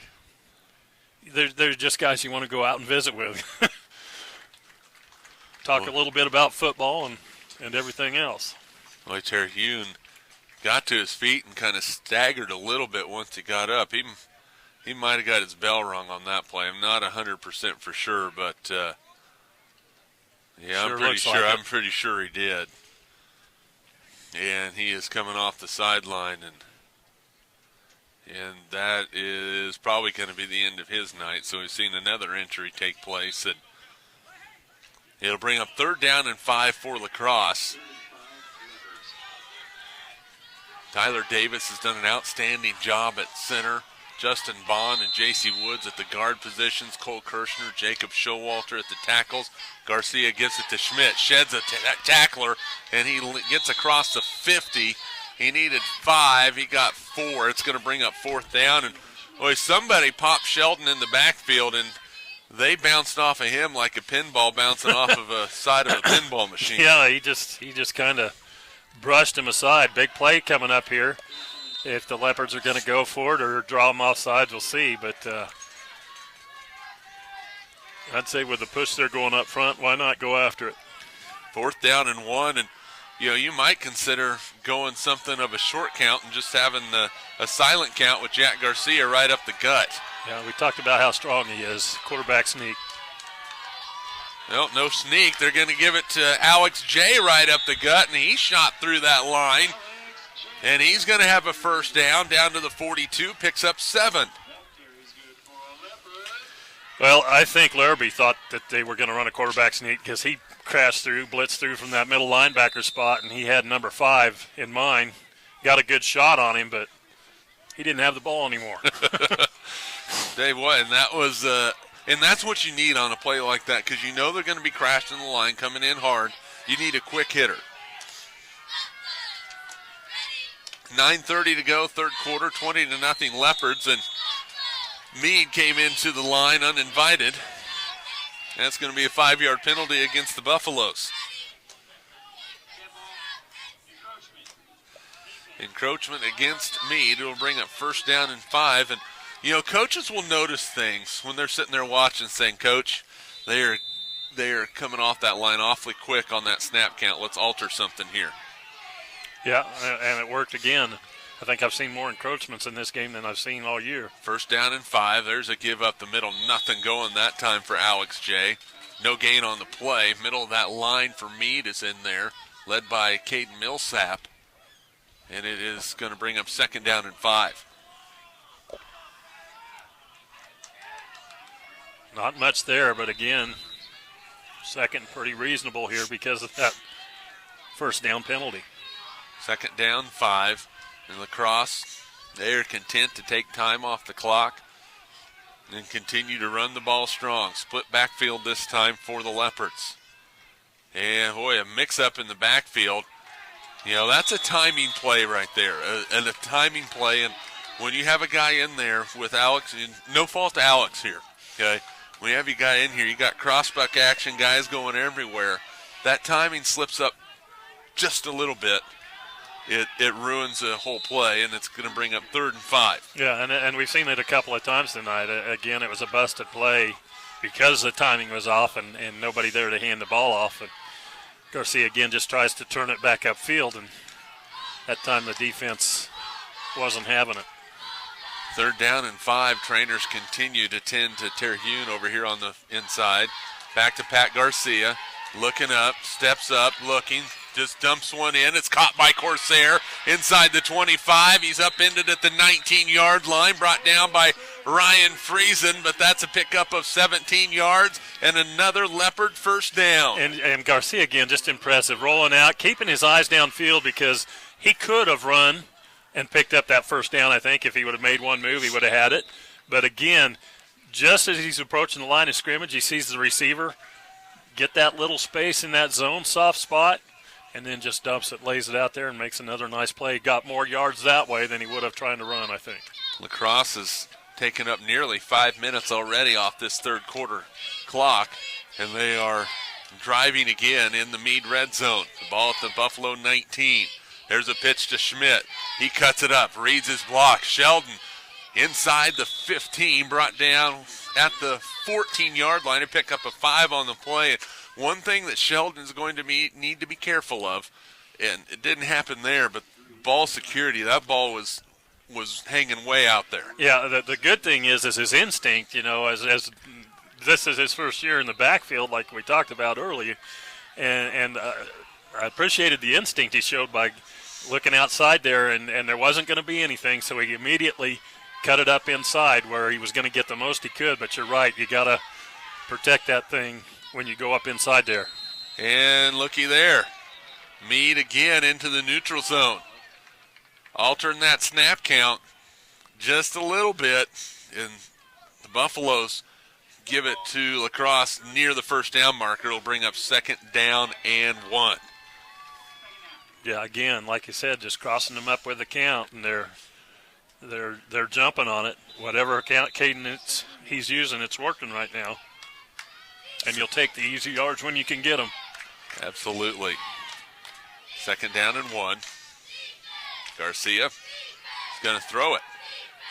they're just guys you want to go out and visit with. Talk a little bit about football and everything else. Well, Terhune got to his feet and kind of staggered a little bit once he got up. He might have got his bell rung on that play. I'm not 100% for sure, but yeah, Sure I'm pretty looks sure. like it. I'm pretty sure he did. And he is coming off the sideline, and that is probably going to be the end of his night. So we've seen another injury take place, and it'll bring up 3rd down and 5 for LaCrosse. Tyler Davis has done an outstanding job at center. Justin Bond and J.C. Woods at the guard positions. Cole Kirshner, Jacob Showalter at the tackles. Garcia gives it to Schmidt, sheds a tackler, and he gets across the 50. He needed 5. He got 4. It's going to bring up 4th down. And boy, somebody popped Sheldon in the backfield, and they bounced off of him like a pinball bouncing off of a side of a pinball machine. Yeah, he just kind of brushed him aside. Big play coming up here. If the Leopards are going to go for it or draw them off sides, we'll see. But I'd say with the push they're going up front, why not go after it? 4th down and 1, and you might consider going something of a short count and just having a silent count with Jack Garcia right up the gut. Yeah, we talked about how strong he is. Quarterback sneak. Well, no sneak. They're going to give it to Alex J right up the gut, and he shot through that line. And he's going to have a 1st down to the 42, picks up 7. Well, I think Larrabee thought that they were going to run a quarterback sneak because he crashed through, blitzed through from that middle linebacker spot, and he had number 5 in mind. Got a good shot on him, but he didn't have the ball anymore. Dave, what? And that was, and that's what you need on a play like that, because you know they're going to be crashing the line, coming in hard. You need a quick hitter. 9:30 to go, 3rd quarter, 20-0 Leopards, and Meade came into the line uninvited. That's going to be a 5-yard penalty against the Buffaloes. Encroachment against Meade. It will bring up 1st down and 5. And, coaches will notice things when they're sitting there watching, saying, Coach, they are coming off that line awfully quick on that snap count. Let's alter something here. Yeah, and it worked again. I think I've seen more encroachments in this game than I've seen all year. 1st down and 5. There's a give up the middle. Nothing going that time for Alex J. No gain on the play. Middle of that line for Meade is in there, led by Caden Millsap. And it is going to bring up 2nd down and 5. Not much there, but again, 2nd pretty reasonable here because of that 1st down penalty. 2nd down, 5. And LaCrosse, they are content to take time off the clock and continue to run the ball strong. Split backfield this time for the Leopards. And, boy, a mix-up in the backfield. That's a timing play right there, and a timing play. And when you have a guy in there with Alex, no fault to Alex here, okay? When you have your guy in here, you got crossbuck action, guys going everywhere. That timing slips up just a little bit. It ruins the whole play, and it's going to bring up 3rd and 5. Yeah, and we've seen it a couple of times tonight. Again, it was a busted play because the timing was off and nobody there to hand the ball off. And Garcia, again, just tries to turn it back upfield, and that time the defense wasn't having it. 3rd down and 5. Trainers continue to tend to Terhune over here on the inside. Back to Pat Garcia. Looking up, steps up, looking, just dumps one in. It's caught by Corsair inside the 25. He's upended at the 19-yard line, brought down by Ryan Friesen, but that's a pickup of 17 yards and another Leopard 1st down. And Garcia, again, just impressive, rolling out, keeping his eyes downfield because he could have run and picked up that 1st down, I think. If he would have made one move, he would have had it. But again, just as he's approaching the line of scrimmage, he sees the receiver get that little space in that zone, soft spot, and then just dumps it, lays it out there, and makes another nice play. Got more yards that way than he would have trying to run, I think. LaCrosse has taken up nearly 5 minutes already off this 3rd quarter clock, and they are driving again in the Meade red zone. The ball at the Buffalo 19. There's a pitch to Schmidt. He cuts it up, reads his block. Sheldon inside the 15, brought down at the 14-yard line to pick up a 5 on the play. And one thing that Sheldon's going to need to be careful of, and it didn't happen there, but ball security, that ball was hanging way out there. Yeah, the good thing is his instinct, as this is his first year in the backfield like we talked about earlier. And I appreciated the instinct he showed by looking outside there, and there wasn't going to be anything, so he immediately cut it up inside where he was going to get the most he could. But you're right, you got to protect that thing when you go up inside there. And looky there, Meade again into the neutral zone. Altering that snap count just a little bit, and the Buffaloes give it to LaCrosse near the first down marker. It'll bring up 2nd down and 1. Yeah, again, like you said, just crossing them up with the count, and they're jumping on it. Whatever count cadence he's using, it's working right now. And you'll take the easy yards when you can get them. Absolutely. 2nd down and 1. Garcia is going to throw it.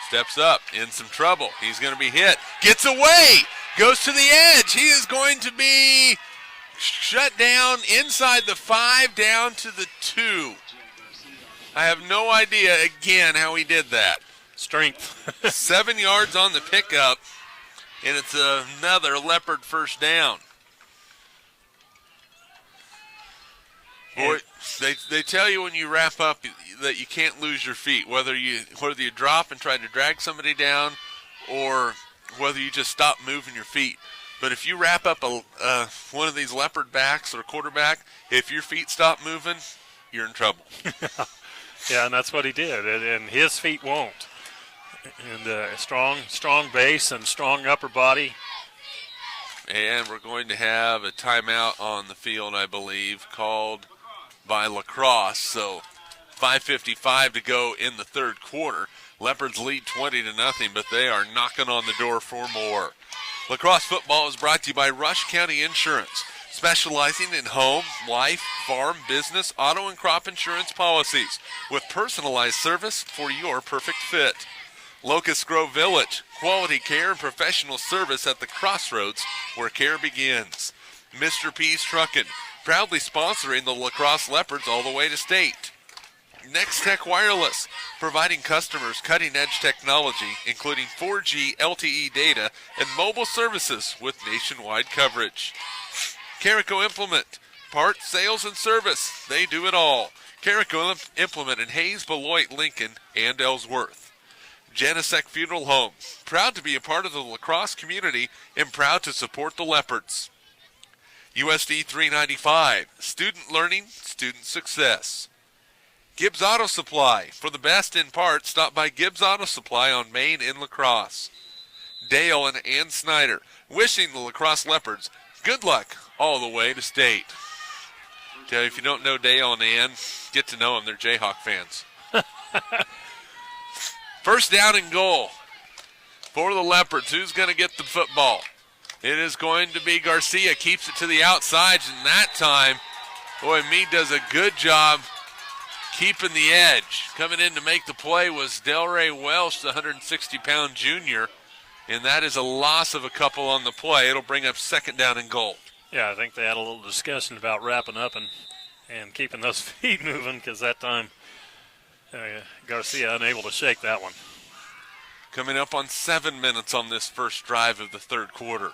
Steps up, in some trouble. He's going to be hit. Gets away. Goes to the edge. He is going to be shut down inside the 5, down to the 2. I have no idea, again, how he did that. Strength. 7 yards on the pickup, and it's another Leopard first down. Boy, they tell you when you wrap up that you can't lose your feet, whether you drop and try to drag somebody down or whether you just stop moving your feet. But if you wrap up one of these Leopard backs or quarterback, if your feet stop moving, you're in trouble. Yeah, and that's what he did, and his feet won't. And strong base and strong upper body. And we're going to have a timeout on the field, I believe, called by LaCrosse. So 5:55 to go in the third quarter. Leopards lead 20-0, but they are knocking on the door for more. LaCrosse football is brought to you by Rush County Insurance, specializing in home, life, farm, business, auto, and crop insurance policies with personalized service for your perfect fit. Locust Grove Village, quality care and professional service at the crossroads where care begins. Mr. P's Truckin', proudly sponsoring the LaCrosse Leopards all the way to state. Next Tech Wireless, providing customers cutting-edge technology, including 4G LTE data and mobile services with nationwide coverage. Carico Implement, parts, sales, and service. They do it all. Carico Implement in Hayes, Beloit, Lincoln, and Ellsworth. Genesec Funeral Home, proud to be a part of the LaCrosse community and proud to support the Leopards. USD 395, student learning, student success. Gibbs Auto Supply, for the best in parts, stop by Gibbs Auto Supply on Main in LaCrosse. Dale and Ann Snyder, wishing the LaCrosse Leopards good luck all the way to state. Tell you, if you don't know Dale and Ann, get to know them. They're Jayhawk fans. First down and goal for the Leopards. Who's going to get the football? It is going to be Garcia. Keeps it to the outside, and that time, boy, Meade does a good job keeping the edge. Coming in to make the play was Delray Welsh, the 160-pound junior, and that is a loss of a couple on the play. It'll bring up 2nd down and goal. Yeah, I think they had a little discussion about wrapping up and keeping those feet moving, because that time Garcia unable to shake that one. Coming up on 7 minutes on this first drive of the third quarter.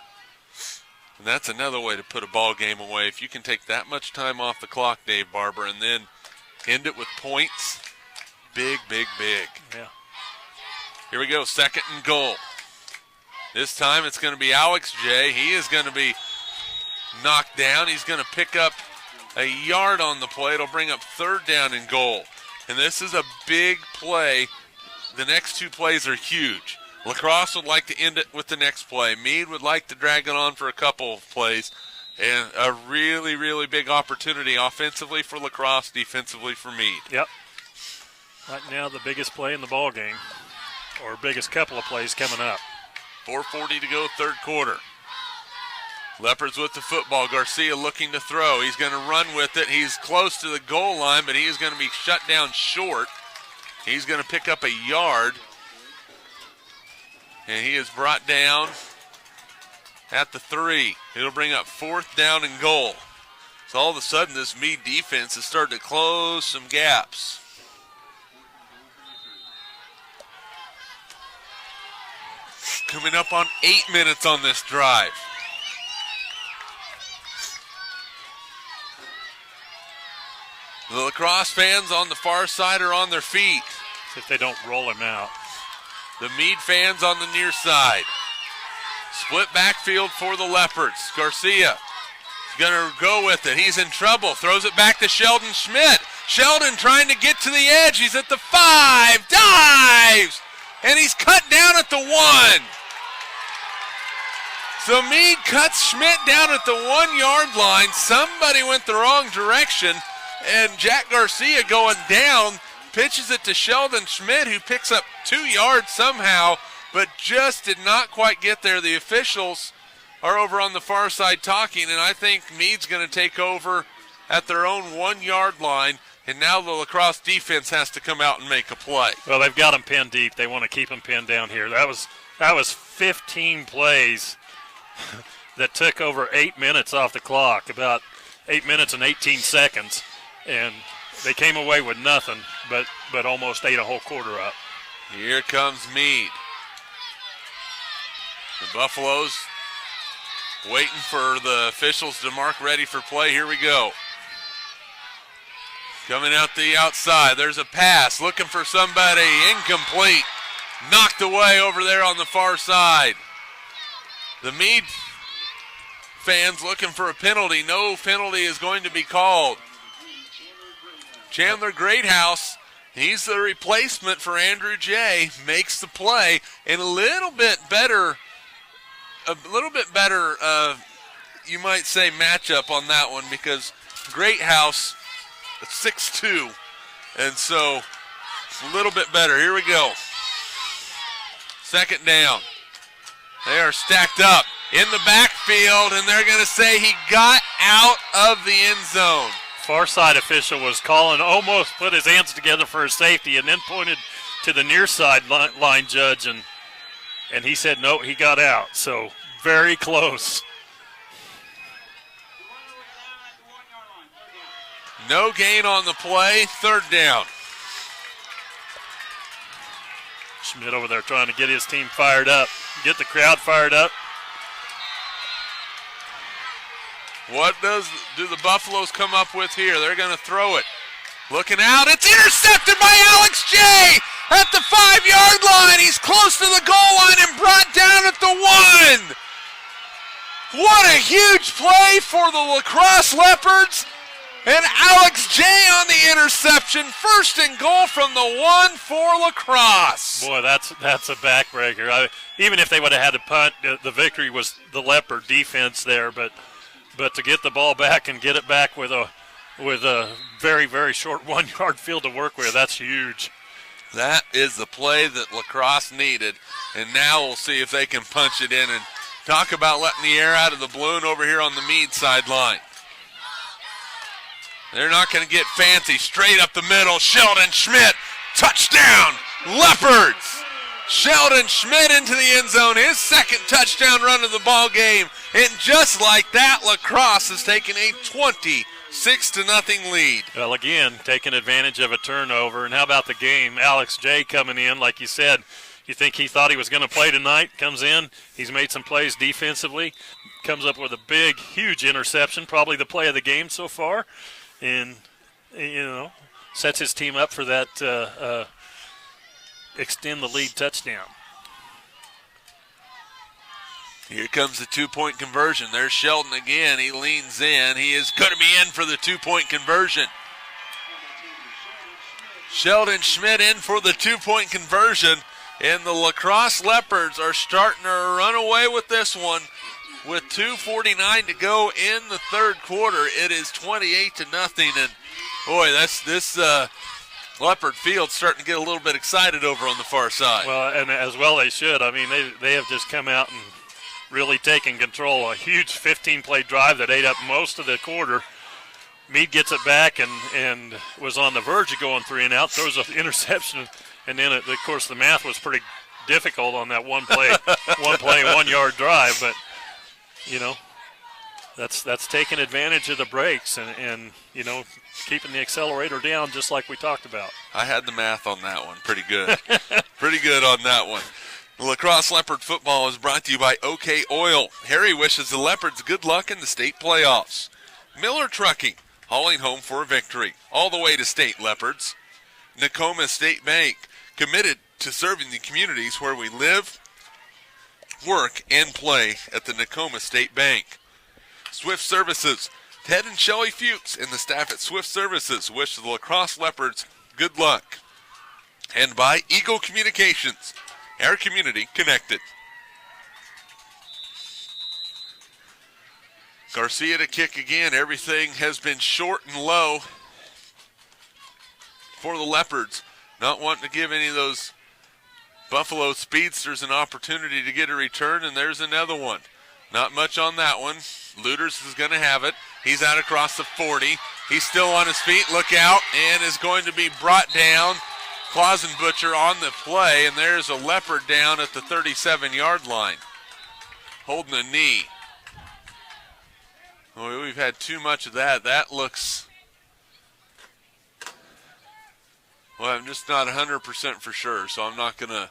And that's another way to put a ball game away. If you can take that much time off the clock, Dave Barber, and then end it with points, big, big, big. Yeah. Here we go, 2nd and goal. This time it's going to be Alex J. He is going to be knocked down. He's going to pick up a yard on the play. It'll bring up 3rd down and goal. And this is a big play. The next 2 plays are huge. LaCrosse would like to end it with the next play. Meade would like to drag it on for a couple of plays. And a really, really big opportunity offensively for LaCrosse, defensively for Meade. Yep. Right now the biggest play in the ball game, or biggest couple of plays coming up. 4:40 to go, third quarter. Leopards with the football. Garcia looking to throw. He's going to run with it. He's close to the goal line, but he is going to be shut down short. He's going to pick up a yard. And he is brought down at the 3. It'll bring up 4th down and goal. So all of a sudden this Meade defense is starting to close some gaps. Coming up on 8 minutes on this drive. The LaCrosse fans on the far side are on their feet. If they don't roll him out. The Meade fans on the near side. Split backfield for the Leopards. Garcia going to go with it. He's in trouble. Throws it back to Sheldon Schmidt. Sheldon trying to get to the edge. He's at the 5. Dives! And he's cut down at the 1. So Meade cuts Schmidt down at the 1-yard line. Somebody went the wrong direction. And Jack Garcia going down. Pitches it to Sheldon Schmidt, who picks up 2 yards somehow, but just did not quite get there. The officials are over on the far side talking, and I think Meade's going to take over at their own 1-yard line, and now the LaCrosse defense has to come out and make a play. Well, they've got them pinned deep. They want to keep them pinned down here. That was 15 plays that took over 8 minutes off the clock, about 8 minutes and 18 seconds, and they came away with nothing, but almost ate a whole quarter up. Here comes Meade. The Buffaloes waiting for the officials to mark ready for play. Here we go. Coming out the outside. There's a pass. Looking for somebody. Incomplete. Knocked away over there on the far side. The Meade fans looking for a penalty. No penalty is going to be called. Chandler Greathouse, he's the replacement for Andrew J., makes the play, and a little bit better, you might say, matchup on that one, because Greathouse, 6'2", and so a little bit better. Here we go. 2nd down. They are stacked up in the backfield, and they're going to say he got out of the end zone. Far side official was calling, almost put his hands together for his safety, and then pointed to the near side line judge, and he said no, he got out. So very close. No gain on the play, 3rd down. Schmidt over there trying to get his team fired up, get the crowd fired up. What do the Buffaloes come up with here? They're going to throw it. Looking out. It's intercepted by Alex J. at the 5-yard line. He's close to the goal line and brought down at the 1. What a huge play for the LaCrosse Leopards. And Alex J. on the interception. 1st and goal from the 1 for LaCrosse. Boy, that's a backbreaker. Even if they would have had to punt, the victory was the Leopard defense there, but to get the ball back and get it back with a very, very short 1-yard field to work with, that's huge. That is the play that LaCrosse needed, and now we'll see if they can punch it in and talk about letting the air out of the balloon over here on the Meade sideline. They're not going to get fancy. Straight up the middle, Sheldon Schmidt, touchdown, Leopards! Sheldon Schmidt into the end zone, his 2nd touchdown run of the ball game. And just like that, LaCrosse has taken a 26-0 lead. Well, again, taking advantage of a turnover. And how about the game? Alex J. coming in, like you said, you think he thought he was going to play tonight, comes in, he's made some plays defensively, comes up with a big, huge interception, probably the play of the game so far, and, sets his team up for that extend the lead touchdown. Here comes the 2-point conversion. There's Sheldon again. He leans in. He is going to be in for the 2-point conversion. Sheldon Schmidt in for the 2-point conversion. And the LaCrosse Leopards are starting to run away with this one. With 2:49 to go in the 3rd quarter, it is 28-0. And boy, this Leopard field starting to get a little bit excited over on the far side. Well, and as well they should. I mean, they have just come out and really taken control. A huge 15-play drive that ate up most of the quarter. Meade gets it back and was on the verge of going 3 and out, throws an interception, and then, of course, the math was pretty difficult on that one play, 1 yard drive. But that's taking advantage of the brakes and keeping the accelerator down, just like we talked about. I had the math on that one. Pretty good. Pretty good on that one. LaCrosse Leopard football is brought to you by OK Oil. Harry wishes the Leopards good luck in the state playoffs. Miller Trucking, hauling home for a victory. All the way to state, Leopards. Nakoma State Bank, committed to serving the communities where we live, work, and play at the Nakoma State Bank. Swift Services, Ted and Shelley Fuchs and the staff at Swift Services wish the LaCrosse Leopards good luck. And by Eagle Communications, our community connected. Garcia to kick again. Everything has been short and low for the Leopards. Not wanting to give any of those Buffalo speedsters an opportunity to get a return, and there's another one. Not much on that one. Luders is going to have it. He's out across the 40. He's still on his feet. Look out, and is going to be brought down. Clausenbutcher on the play, and there's a Leopard down at the 37-yard line, holding a knee. Well, we've had too much of that. That looks, well, I'm just not 100% for sure, so I'm not going to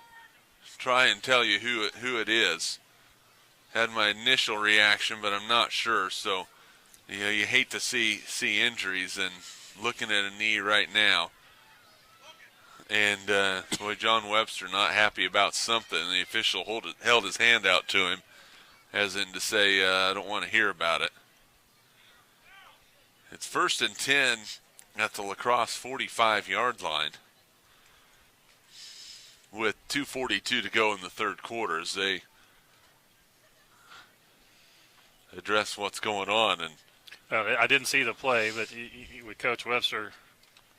try and tell you who it is. Had my initial reaction, but I'm not sure. So, you hate to see injuries, and looking at a knee right now. And, boy, John Webster not happy about something. The official held his hand out to him, as in to say, I don't want to hear about it. It's 1st and 10 at the LaCrosse 45-yard line with 2:42 to go in the third quarter as they address what's going on. And I didn't see the play, but with Coach Webster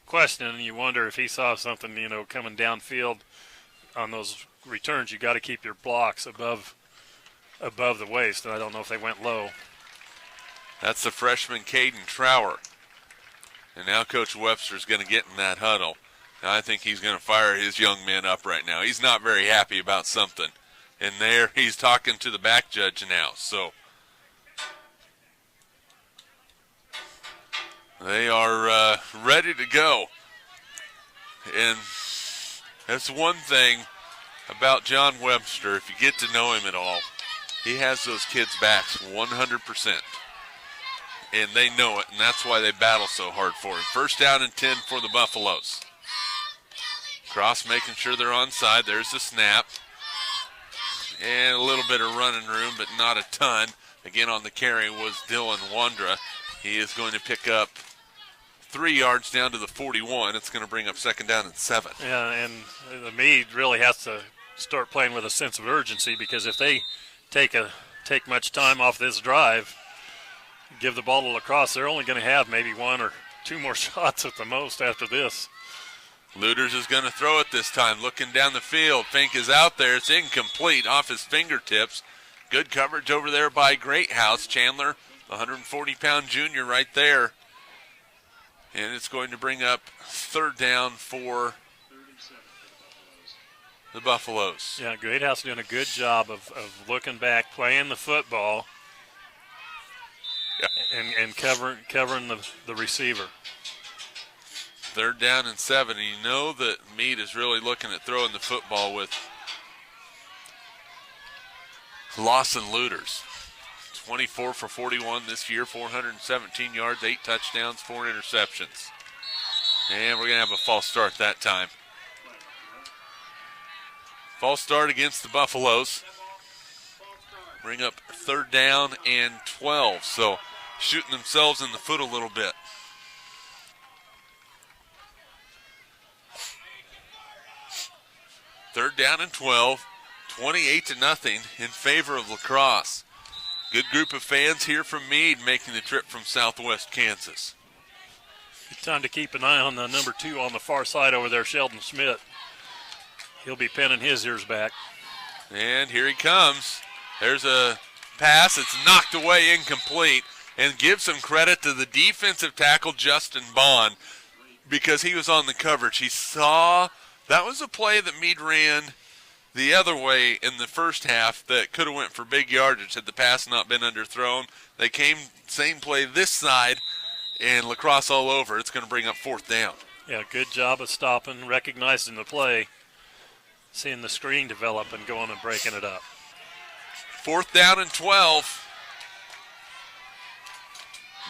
questioning, you wonder if he saw something, coming downfield on those returns. You got to keep your blocks above the waist, and I don't know if they went low. That's the freshman Caden Trower. And now Coach Webster's going to get in that huddle. And I think he's going to fire his young men up right now. He's not very happy about something. And there he's talking to the back judge now. So they are ready to go. And that's one thing about John Webster. If you get to know him at all, he has those kids' backs 100%. And they know it, and that's why they battle so hard for him. 1st down and 10 for the Buffaloes. Cross making sure they're onside. There's the snap. And a little bit of running room, but not a ton. Again, on the carry was Dylan Wandra. He is going to pick up 3 yards down to the 41. It's going to bring up 2nd down and 7. Yeah, and the Meade really has to start playing with a sense of urgency, because if they take much time off this drive, give the ball to LaCrosse, they're only going to have maybe 1 or 2 more shots at the most after this. Luders is going to throw it this time, looking down the field. Fink is out there. It's incomplete off his fingertips. Good coverage over there by Greathouse. Chandler, the 140-pound junior right there. And it's going to bring up 3rd down for the Buffaloes. Yeah, Greathouse doing a good job of looking back, playing the football, and covering the receiver. 3rd down and 7. And you know that Meade is really looking at throwing the football with Lawson Luders. 24 for 41 this year, 417 yards, 8 touchdowns, 4 interceptions. And we're going to have a false start that time. False start against the Buffaloes. Bring up 3rd down and 12. So shooting themselves in the foot a little bit. Third down and 12, 28-0 in favor of LaCrosse. Good group of fans here from Meade making the trip from southwest Kansas. It's time to keep an eye on the number 2 on the far side over there, Sheldon Schmidt. He'll be pinning his ears back. And here he comes. There's a pass. It's knocked away, incomplete. And give some credit to the defensive tackle, Justin Bond, because he was on the coverage. He saw that was a play that Meade ran the other way in the first half that could have went for big yardage had the pass not been underthrown. They came same play this side, and LaCrosse all over. It's going to bring up 4th down. Yeah, good job of stopping, recognizing the play, seeing the screen develop and going and breaking it up. 4th down and 12.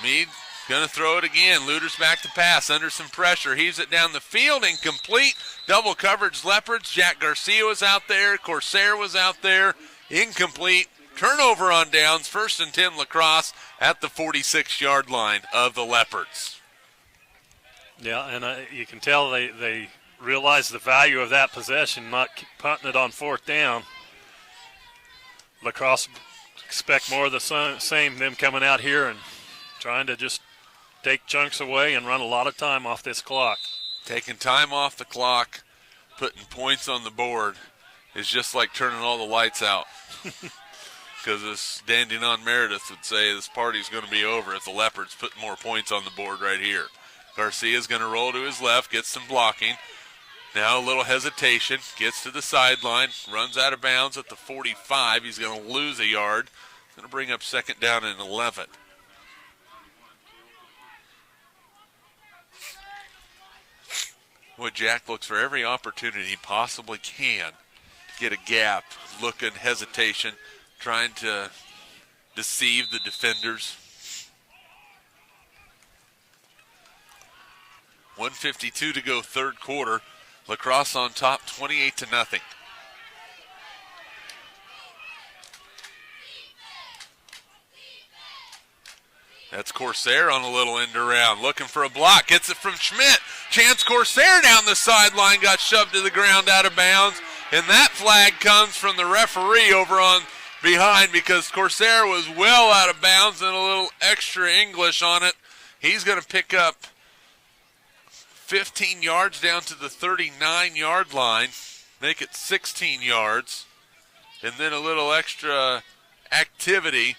Meade going to throw it again. Luter's back to pass under some pressure. Heaves it down the field, incomplete. Double coverage Leopards. Jack Garcia was out there. Corsair was out there. Incomplete. Turnover on downs. 1st and 10 LaCrosse at the 46-yard line of the Leopards. Yeah, and you can tell they realize the value of that possession, not punting it on 4th down. LaCrosse expect more of the same, them coming out here and trying to just take chunks away and run a lot of time off this clock. Taking time off the clock, putting points on the board is just like turning all the lights out. Because as Dan Denon Meredith would say, this party's going to be over if the Leopards put more points on the board right here. Garcia's going to roll to his left, gets some blocking. Now a little hesitation, gets to the sideline, runs out of bounds at the 45. He's going to lose a yard. Going to bring up 2nd down and 11. Well, Jack looks for every opportunity he possibly can to get a gap, looking, hesitation, trying to deceive the defenders. 1:52 to go, 3rd quarter. LaCrosse on top, 28-0. That's Corsair on a little end around, looking for a block. Gets it from Schmidt. Chance Corsair down the sideline, got shoved to the ground out of bounds. And that flag comes from the referee over on behind because Corsair was well out of bounds and a little extra English on it. He's going to pick up 15 yards down to the 39-yard line, make it 16 yards. And then a little extra activity.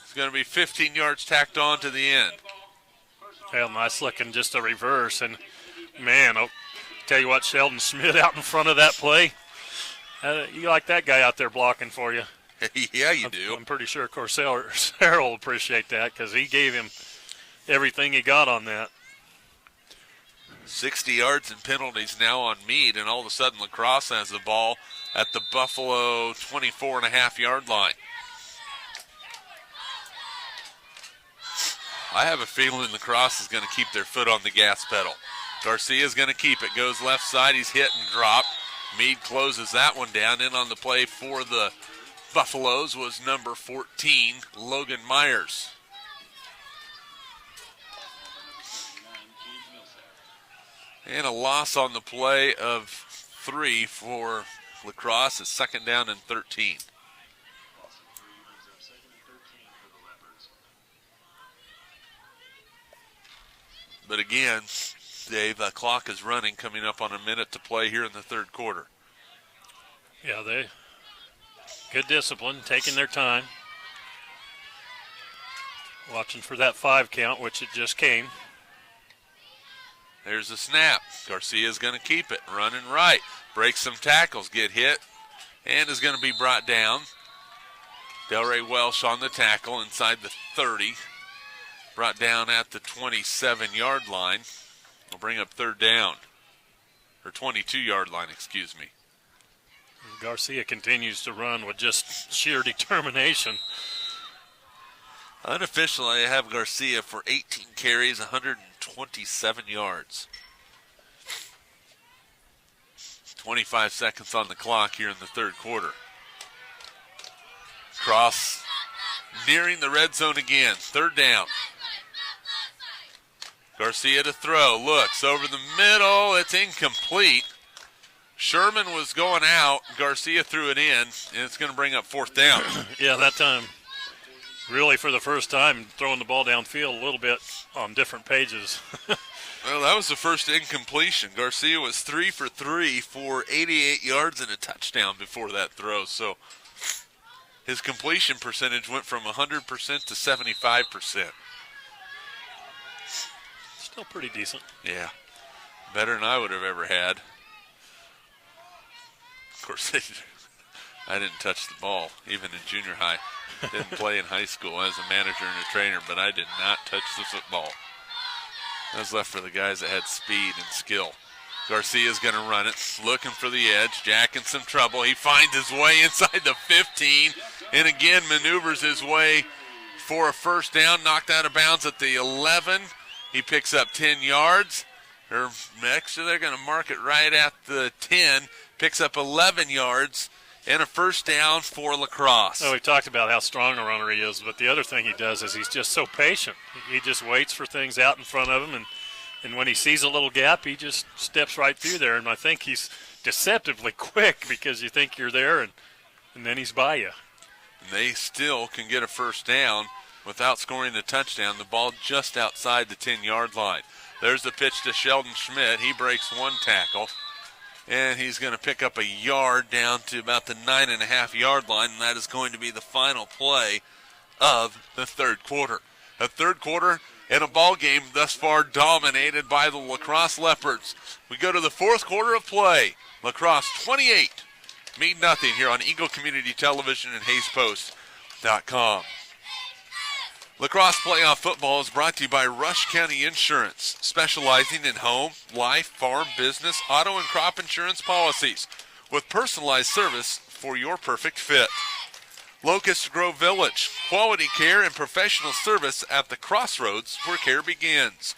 It's going to be 15 yards tacked on to the end. Well, nice looking, just a reverse. And, man, I'll tell you what, Sheldon Schmidt out in front of that play. You like that guy out there blocking for you. Yeah, you do. I'm pretty sure Corsair will appreciate that because he gave him everything he got on that. 60 yards and penalties now on Meade, and all of a sudden LaCrosse has the ball at the Buffalo 24.5-yard line. I have a feeling LaCrosse is going to keep their foot on the gas pedal. Garcia's going to keep it, goes left side, he's hit and dropped. Meade closes that one down. In on the play for the Buffaloes was number 14, Logan Myers. And a loss on the play of 3 for LaCrosse. It's 2nd down and 13. But again, Dave, the clock is running, coming up on a minute to play here in the 3rd quarter. Yeah, they good discipline, taking their time. Watching for that 5 count, which it just came. There's a snap. Garcia's going to keep it, running right. Breaks some tackles, get hit, and is going to be brought down. Delray Welsh on the tackle inside the 30. Brought down at the 27-yard line. We'll bring up 3rd down. Or 22-yard line, excuse me. Garcia continues to run with just sheer determination. Unofficially, I have Garcia for 18 carries, 127 yards. 25 seconds on the clock here in the 3rd quarter. Cross nearing the red zone again. 3rd down. Garcia to throw. Looks over the middle. It's incomplete. Sherman was going out. Garcia threw it in, and it's going to bring up 4th down. Yeah, that time, really for the first time, throwing the ball downfield a little bit on different pages. Well, that was the first incompletion. Garcia was 3 for 3 for 88 yards and a touchdown before that throw. So his completion percentage went from 100% to 75%. Still pretty decent. Yeah, better than I would have ever had. Of course, I didn't touch the ball, even in junior high. Didn't play in high school as a manager and a trainer, but I did not touch the football. That was left for the guys that had speed and skill. Garcia's going to run it, looking for the edge. Jack in some trouble. He finds his way inside the 15, and again maneuvers his way for a first down, knocked out of bounds at the 11. He picks up 10 yards. Actually, they're going to mark it right at the 10. Picks up 11 yards and a first down for LaCrosse. Oh, we talked about how strong a runner he is, but the other thing he does is he's just so patient. He just waits for things out in front of him, and when he sees a little gap, he just steps right through there. And I think he's deceptively quick because you think you're there, and then he's by you. And they still can get a first down without scoring a touchdown. The ball just outside the 10-yard line. There's the pitch to Sheldon Schmidt. He breaks one tackle, and he's going to pick up a yard down to about the 9.5-yard line, and that is going to be the final play of the third quarter. A third quarter in a ball game thus far dominated by the LaCrosse Leopards. We go to the fourth quarter of play. LaCrosse 28, Meade nothing here on Eagle Community Television and HaysPost.com. LaCrosse Playoff Football is brought to you by Rush County Insurance, specializing in home, life, farm, business, auto, and crop insurance policies with personalized service for your perfect fit. Locust Grove Village, quality care and professional service at the crossroads where care begins.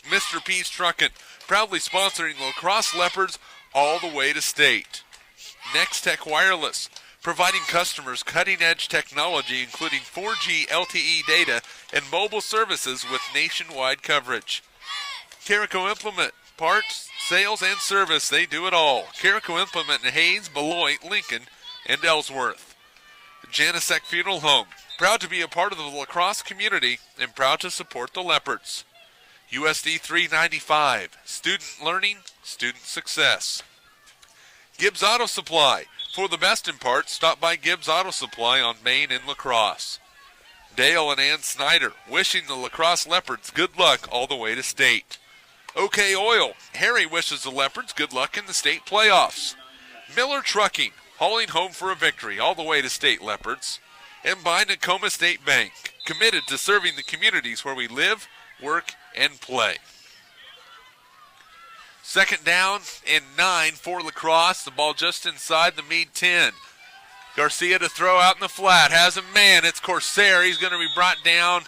Mr. P's Truckin', proudly sponsoring LaCrosse Leopards all the way to state. Next Tech Wireless, providing customers cutting-edge technology including 4G LTE data and mobile services with nationwide coverage. Carico Implement, parts, sales, and service, they do it all. Carico Implement in Hayes, Beloit, Lincoln, and Ellsworth. Janisek Funeral Home, proud to be a part of the LaCrosse community and proud to support the Leopards. USD 395, student learning, student success. Gibbs Auto Supply, for the best in parts, stop by Gibbs Auto Supply on Main in LaCrosse. Dale and Ann Snyder, wishing the LaCrosse Leopards good luck all the way to state. OK Oil, Harry wishes the Leopards good luck in the state playoffs. Miller Trucking, hauling home for a victory all the way to state, Leopards. And by Nakoma State Bank, committed to serving the communities where we live, work, and play. Second down and 9 for LaCrosse. The ball just inside the Meade 10. Garcia to throw out in the flat. Has a man. It's Corsair. He's going to be brought down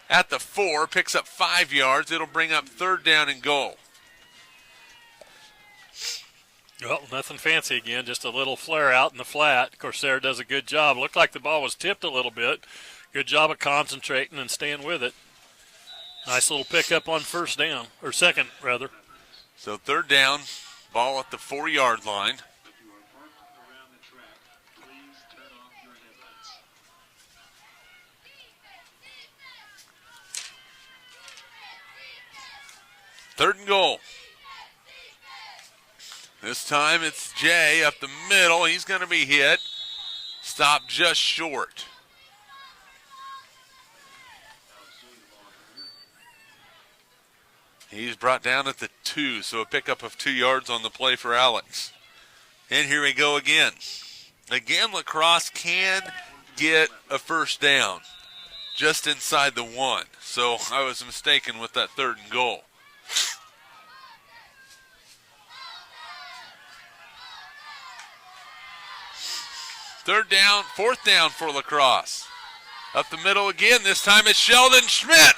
at the 4. Picks up 5 yards. It'll bring up third down and goal. Well, nothing fancy again. Just a little flare out in the flat. Corsair does a good job. Looked like the ball was tipped a little bit. Good job of concentrating and staying with it. Nice little pickup on first down. Or second, rather. So third down, ball at the 4-yard line. Third and goal. This time it's Jay up the middle. He's going to be hit. Stopped just short. He's brought down at the 2, so a pickup of 2 yards on the play for Alex. And here we go again. Again, LaCrosse can get a first down just inside the 1. So I was mistaken with that third and goal. Third down, fourth down for LaCrosse. Up the middle again. This time it's Sheldon Schmidt.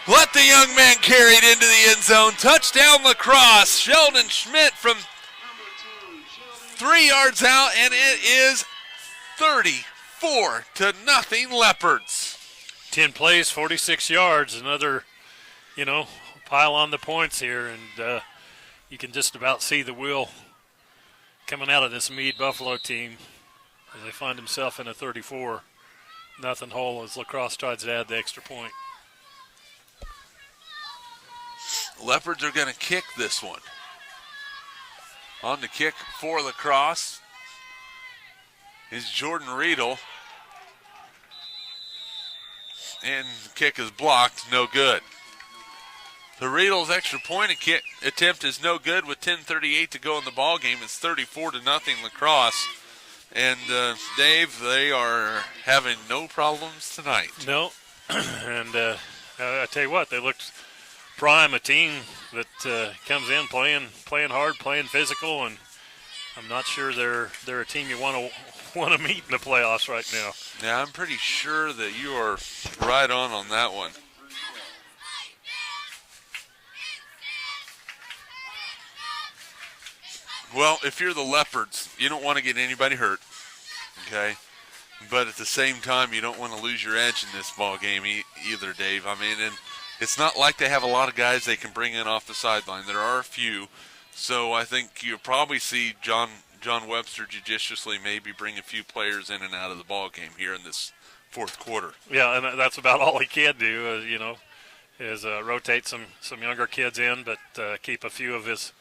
Let the young man carry it into the end zone. Touchdown LaCrosse. Sheldon Schmidt from 3 yards out, and it is 34-0 Leopards. 10 plays, 46 yards. Another, pile on the points here, and you can just about see the wheel coming out of this Meade Buffalo team as they find himself in a 34-0 hole as LaCrosse tries to add the extra point. Leopards are going to kick this one. On the kick for LaCrosse is Jordan Riedel. And the kick is blocked, no good. The Riedels' extra point attempt is no good with 10:38 to go in the ball game. It's 34-0 LaCrosse. And Dave, they are having no problems tonight. No, and I tell you what, they looked prime, a team that comes in playing hard, playing physical, and I'm not sure they're a team you want to meet in the playoffs right now. Yeah, I'm pretty sure that you are right on that one. Well, if you're the Leopards, you don't want to get anybody hurt, okay? But at the same time, you don't want to lose your edge in this ball game either, Dave. I mean, and it's not like they have a lot of guys they can bring in off the sideline. There are a few, so I think you'll probably see John Webster judiciously maybe bring a few players in and out of the ball game here in this fourth quarter. Yeah, and that's about all he can do, is rotate some younger kids in, but keep a few of his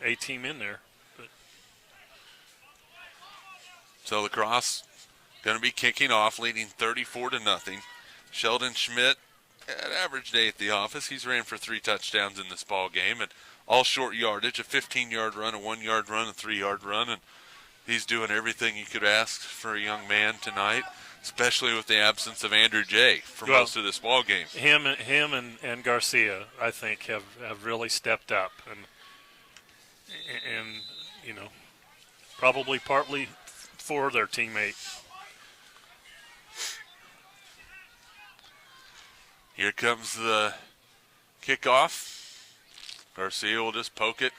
A-team in there. But so LaCrosse going to be kicking off, leading 34-0. Sheldon Schmidt had average day at the office. He's ran for 3 touchdowns in this ball game, and all short yardage, a 15-yard run, a 1-yard run, a 3-yard run, and he's doing everything you could ask for a young man tonight, especially with the absence of Andrew Jay for most of this ball game. Him and Garcia, I think, have really stepped up, and probably partly for their teammate. Here comes the kickoff. Garcia will just poke it.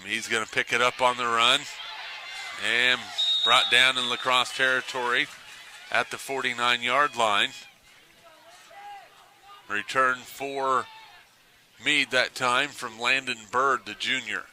He's going to pick it up on the run. And brought down in LaCrosse territory at the 49-yard line. Return for Meade that time from Landon Bird, the junior.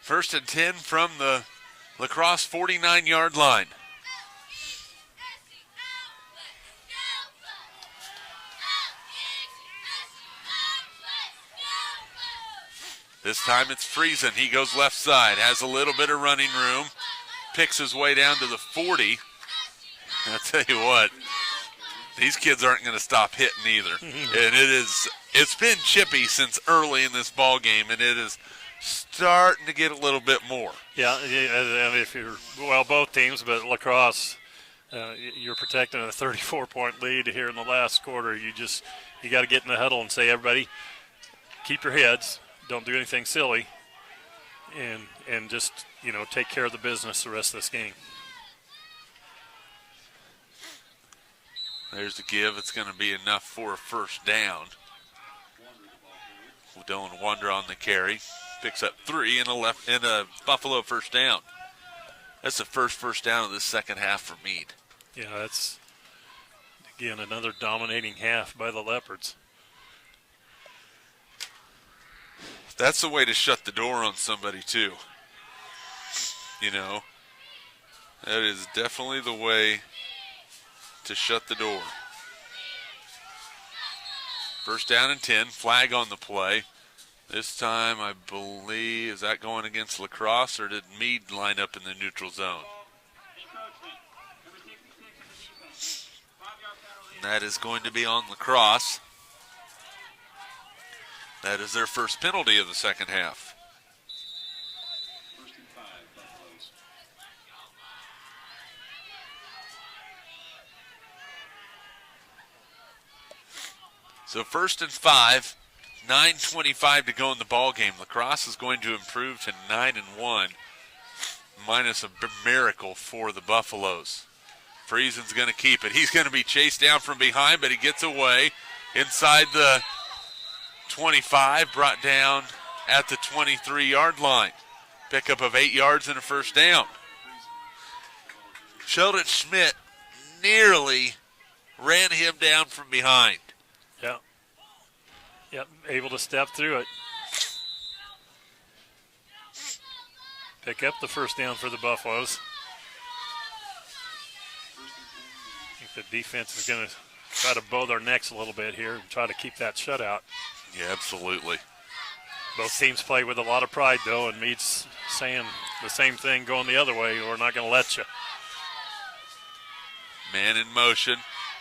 First and 10 from the LaCrosse 49-yard line. This time it's Friesen. He goes left side, has a little bit of running room, picks his way down to the 40. I'll tell you what, these kids aren't going to stop hitting either. And it's been chippy since early in this ball game, and it is starting to get a little bit more. Yeah, and if both teams, but LaCrosse, you're protecting a 34-point lead here in the last quarter. You got to get in the huddle and say, everybody, keep your heads, don't do anything silly, and just take care of the business the rest of this game. There's the give. It's going to be enough for a first down. Dylan Wander on the carry. Picks up 3 and a Buffalo first down. That's the first down of the second half for Meade. Yeah, that's, again, another dominating half by the Leopards. That's the way to shut the door on somebody, too. That is definitely the way to shut the door. First down and 10, flag on the play. This time, I believe, is that going against LaCrosse, or did Meade line up in the neutral zone? And that is going to be on LaCrosse. That is their first penalty of the second half. So 1st and 5, 9:25 to go in the ball game. LaCrosse is going to improve to 9-1, minus a miracle for the Buffaloes. Friesen's going to keep it. He's going to be chased down from behind, but he gets away inside the 25, brought down at the 23-yard line. Pickup of 8 yards and a first down. Sheldon Schmidt nearly ran him down from behind. Yep, able to step through it. Pick up the first down for the Buffaloes. I think the defense is going to try to bow their necks a little bit here and try to keep that shutout. Yeah, absolutely. Both teams play with a lot of pride, though, and Meade's saying the same thing going the other way. We're not going to let you. Man in motion.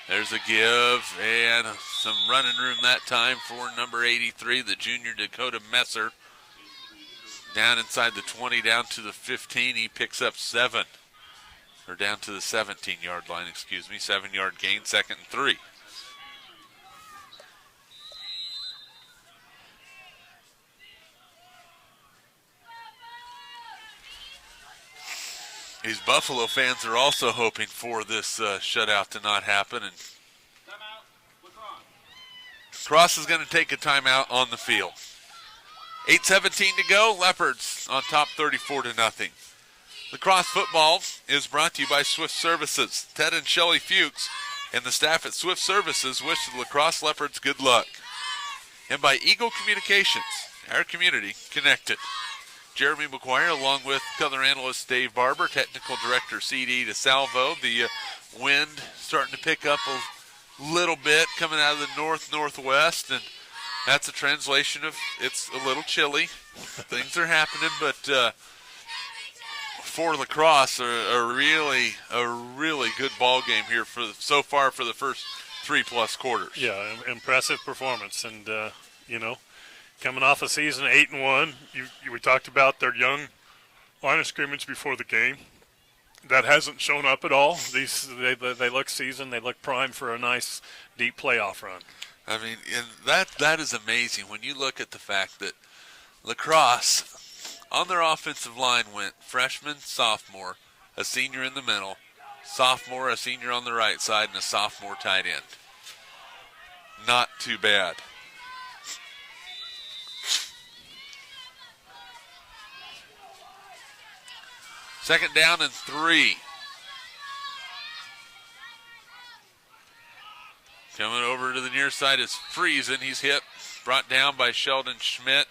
There's a give and some running room that time for number 83, the junior Dakota Messer. Down inside the 20, down to the 15. He picks up 7. Or down to the 17-yard line, 7-yard gain, 2nd and 3. These Buffalo fans are also hoping for this shutout to not happen. And Timeout, LaCrosse. Cross is going to take a timeout on the field. 8:17 to go. Leopards on top 34-0. LaCrosse football is brought to you by Swift Services. Ted and Shelley Fuchs and the staff at Swift Services wish the LaCrosse Leopards good luck. And by Eagle Communications, our community connected. Jeremy McGuire along with color analyst Dave Barber, technical director CD DeSalvo. The wind starting to pick up a little bit coming out of the northwest, and that's a translation of it's a little chilly. Things are happening, but for LaCrosse, a really good ball game here so far for the first 3+ quarters. Yeah, impressive performance, and coming off a season 8-1, we talked about their young line of scrimmage before the game. That hasn't shown up at all. They look seasoned. They look primed for a nice deep playoff run. I mean, and that is amazing when you look at the fact that LaCrosse on their offensive line went freshman, sophomore, a senior in the middle, sophomore, a senior on the right side, and a sophomore tight end. Not too bad. Second down and 3. Coming over to the near side is Friesen. He's hit, brought down by Sheldon Schmidt.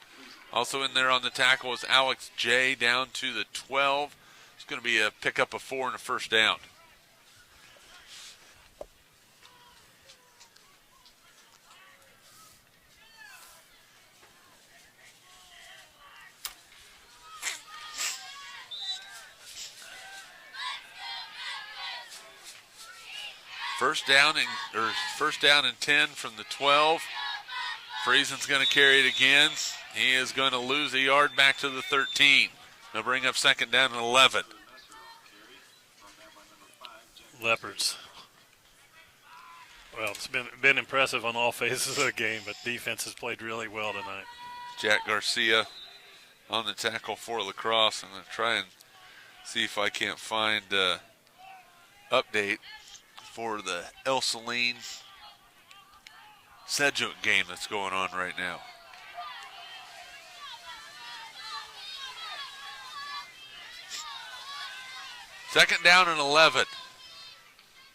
Also in there on the tackle is Alex J. down to the 12. It's going to be a pickup of 4 and a first down. First down and 10 from the 12. Friesen's going to carry it again. He is going to lose a yard back to the 13. They'll bring up second down and 11. Leopards. Well, it's been impressive on all phases of the game, but defense has played really well tonight. Jack Garcia on the tackle for LaCrosse. I'm going to try and see if I can't find update for the El Saline Sedgwick game that's going on right now. Second down and 11.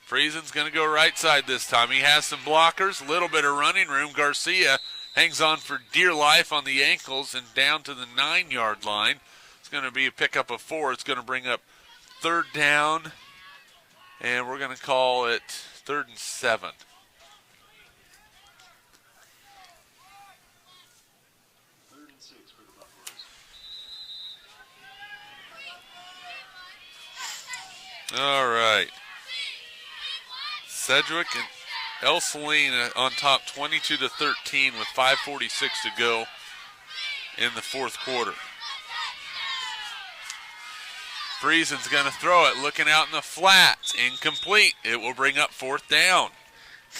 Friesen's going to go right side this time. He has some blockers, a little bit of running room. Garcia hangs on for dear life on the ankles and down to the 9-yard line. It's going to be a pickup of 4. It's going to bring up third down, and we're going to call it 3rd and 7. All right. Sedgwick and El Saline on top 22-13 with 5:46 to go in the fourth quarter. Friesen's going to throw it, looking out in the flats. Incomplete. It will bring up fourth down.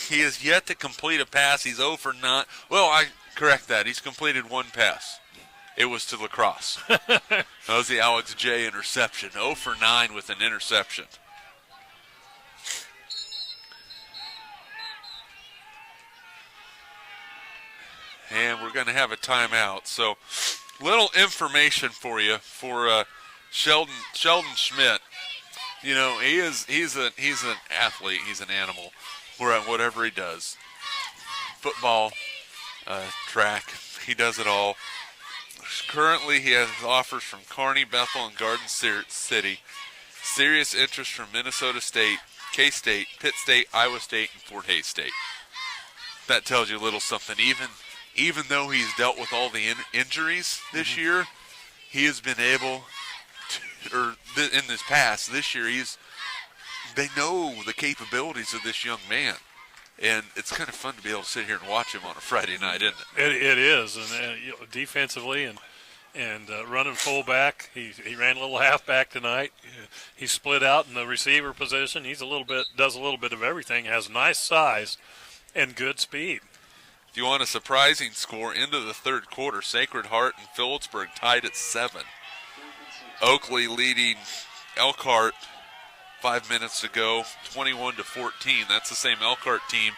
He has yet to complete a pass. He's 0 for 9. Well, I correct that. He's completed one pass. It was to LaCrosse. That was the Alex J. interception. 0 for 9 with an interception. And we're going to have a timeout. So, little information for you for Sheldon Schmidt. You know, he's an athlete. He's an animal. Whatever he does, football, track, he does it all. Currently, he has offers from Kearney, Bethel, and Garden City. Serious interest from Minnesota State, K-State, Pitt State, Iowa State, and Fort Hays State. That tells you a little something. Even though he's dealt with all the injuries this year, he has been able to, in this past, this year, they know the capabilities of this young man. And it's kind of fun to be able to sit here and watch him on a Friday night, isn't it? It is, and defensively and running fullback, he ran a little halfback tonight. He split out in the receiver position. Does a little bit of everything. Has nice size and good speed. If you want a surprising score into the third quarter, Sacred Heart and Phillipsburg tied at 7. Oakley leading Elkhart 5 minutes ago, 21-14. That's the same Elkhart team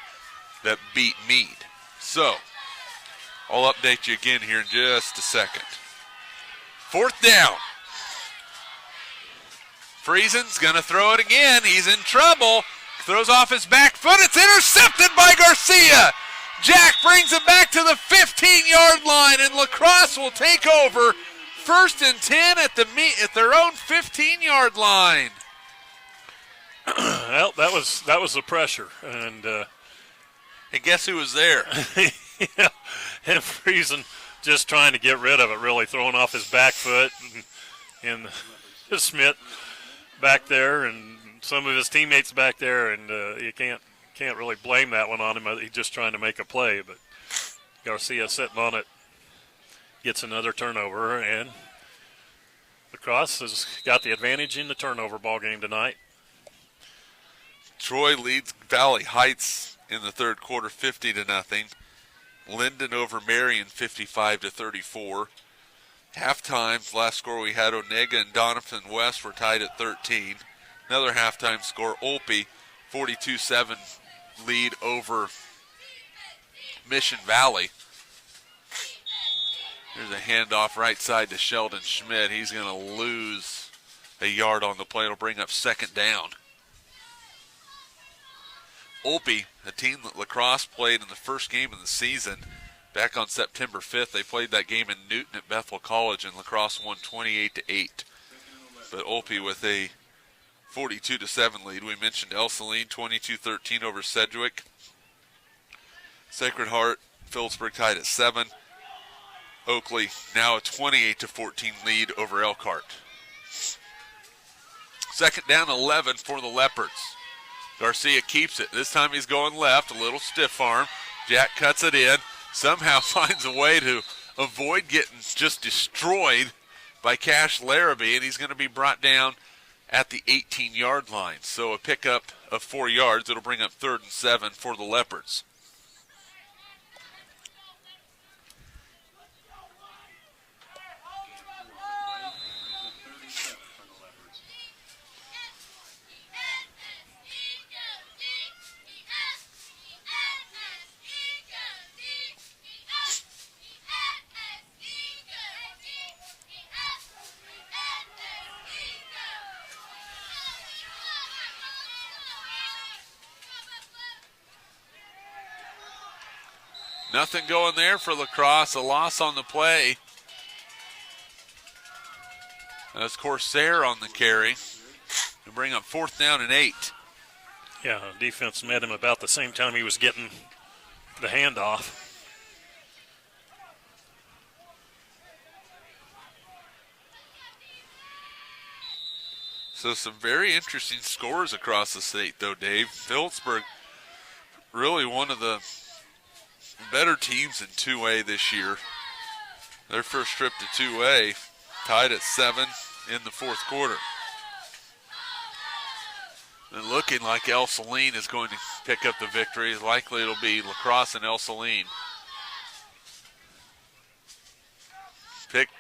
that beat Meade. So, I'll update you again here in just a second. 4th down. Friesen's going to throw it again. He's in trouble. Throws off his back foot. It's intercepted by Garcia. Jack brings it back to the 15-yard line, and LaCrosse will take over. 1st and 10 at their own 15-yard line. Well, that was the pressure, and guess who was there? yeah, and Friesen just trying to get rid of it, really throwing off his back foot, and Smith back there, and some of his teammates back there, and you can't really blame that one on him. He's just trying to make a play, but Garcia sitting on it gets another turnover, and LaCrosse has got the advantage in the turnover ball game tonight. Troy leads Valley Heights in the third quarter 50-0. Linden over Marion 55-34. Halftime, last score we had, Onega and Doniphan West were tied at 13. Another halftime score, Olpe 42-7 lead over Mission Valley. Here's a handoff right side to Sheldon Schmidt. He's going to lose a yard on the play. It'll bring up 2nd down. Olpe, a team that LaCrosse played in the first game of the season back on September 5th. They played that game in Newton at Bethel College, and LaCrosse won 28-8. But Olpe with a 42-7 lead. We mentioned El Saline 22-13 over Sedgwick. Sacred Heart, Phillipsburg tied at 7. Oakley now a 28-14 lead over Elkhart. 2nd down 11 for the Leopards. Garcia keeps it. This time he's going left, a little stiff arm. Jack cuts it in, somehow finds a way to avoid getting just destroyed by Cash Larrabee, and he's going to be brought down at the 18-yard line. So a pickup of 4 yards. It'll bring up 3rd and 7 for the Leopards. Nothing going there for LaCrosse. A loss on the play. That's Corsair on the carry. To bring up 4th down and 8. Yeah, defense met him about the same time he was getting the handoff. So some very interesting scores across the state, though, Dave. Phillipsburg, really one of the better teams in 2A this year. Their first trip to 2A, tied at 7 in the 4th quarter. And looking like El Saline is going to pick up the victory. Likely it'll be LaCrosse and El Saline.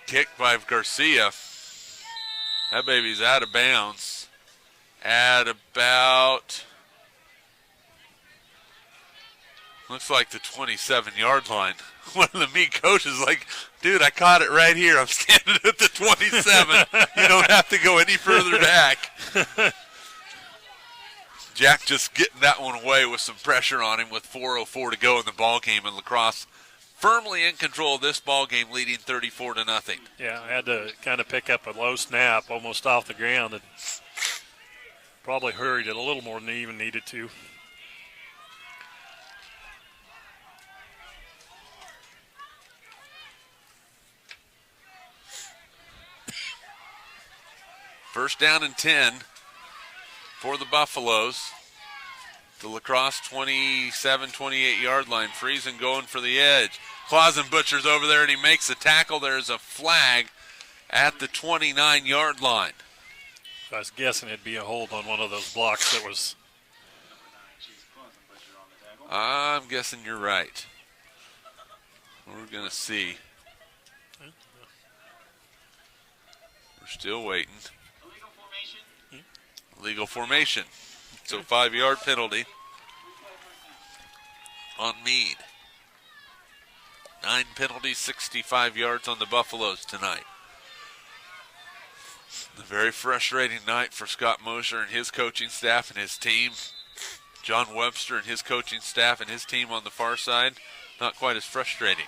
Kick by Garcia. That baby's out of bounds at about, looks like the 27-yard line. One of the Meade coaches is like, dude, I caught it right here. I'm standing at the 27. You don't have to go any further back. Jack just getting that one away with some pressure on him with 4:04 to go in the ball game, and LaCrosse firmly in control of this ball game, leading 34-0. Yeah, I had to kind of pick up a low snap almost off the ground and Probably hurried it a little more than he even needed to. First down and 10 for the Buffaloes. The LaCrosse 27, 28-yard line. Friesen going for the edge. Clausenbutcher's over there, and he makes the tackle. There's a flag at the 29-yard line. I was guessing it'd be a hold on one of those blocks that was. I'm guessing you're right. We're going to see. We're still waiting. Legal formation. So 5-yard penalty on Meade. 9 penalties, 65 yards on the Buffaloes tonight. A very frustrating night for Scott Mosher and his coaching staff and his team. John Webster and his coaching staff and his team on the far side, not quite as frustrating.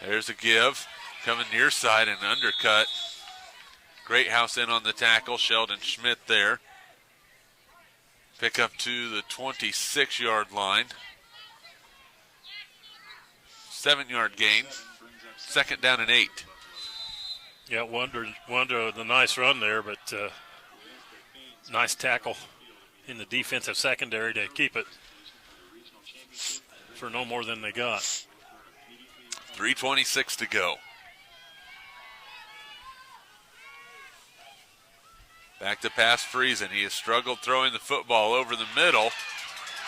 There's a give. Coming near side and undercut. Great house in on the tackle. Sheldon Schmidt there. Pick up to the 26-yard line. 7-yard gain. Second down and 8. Yeah, wonder the nice run there, but nice tackle in the defensive secondary to keep it for no more than they got. 3:26 to go. Back to pass Friesen. He has struggled throwing the football over the middle.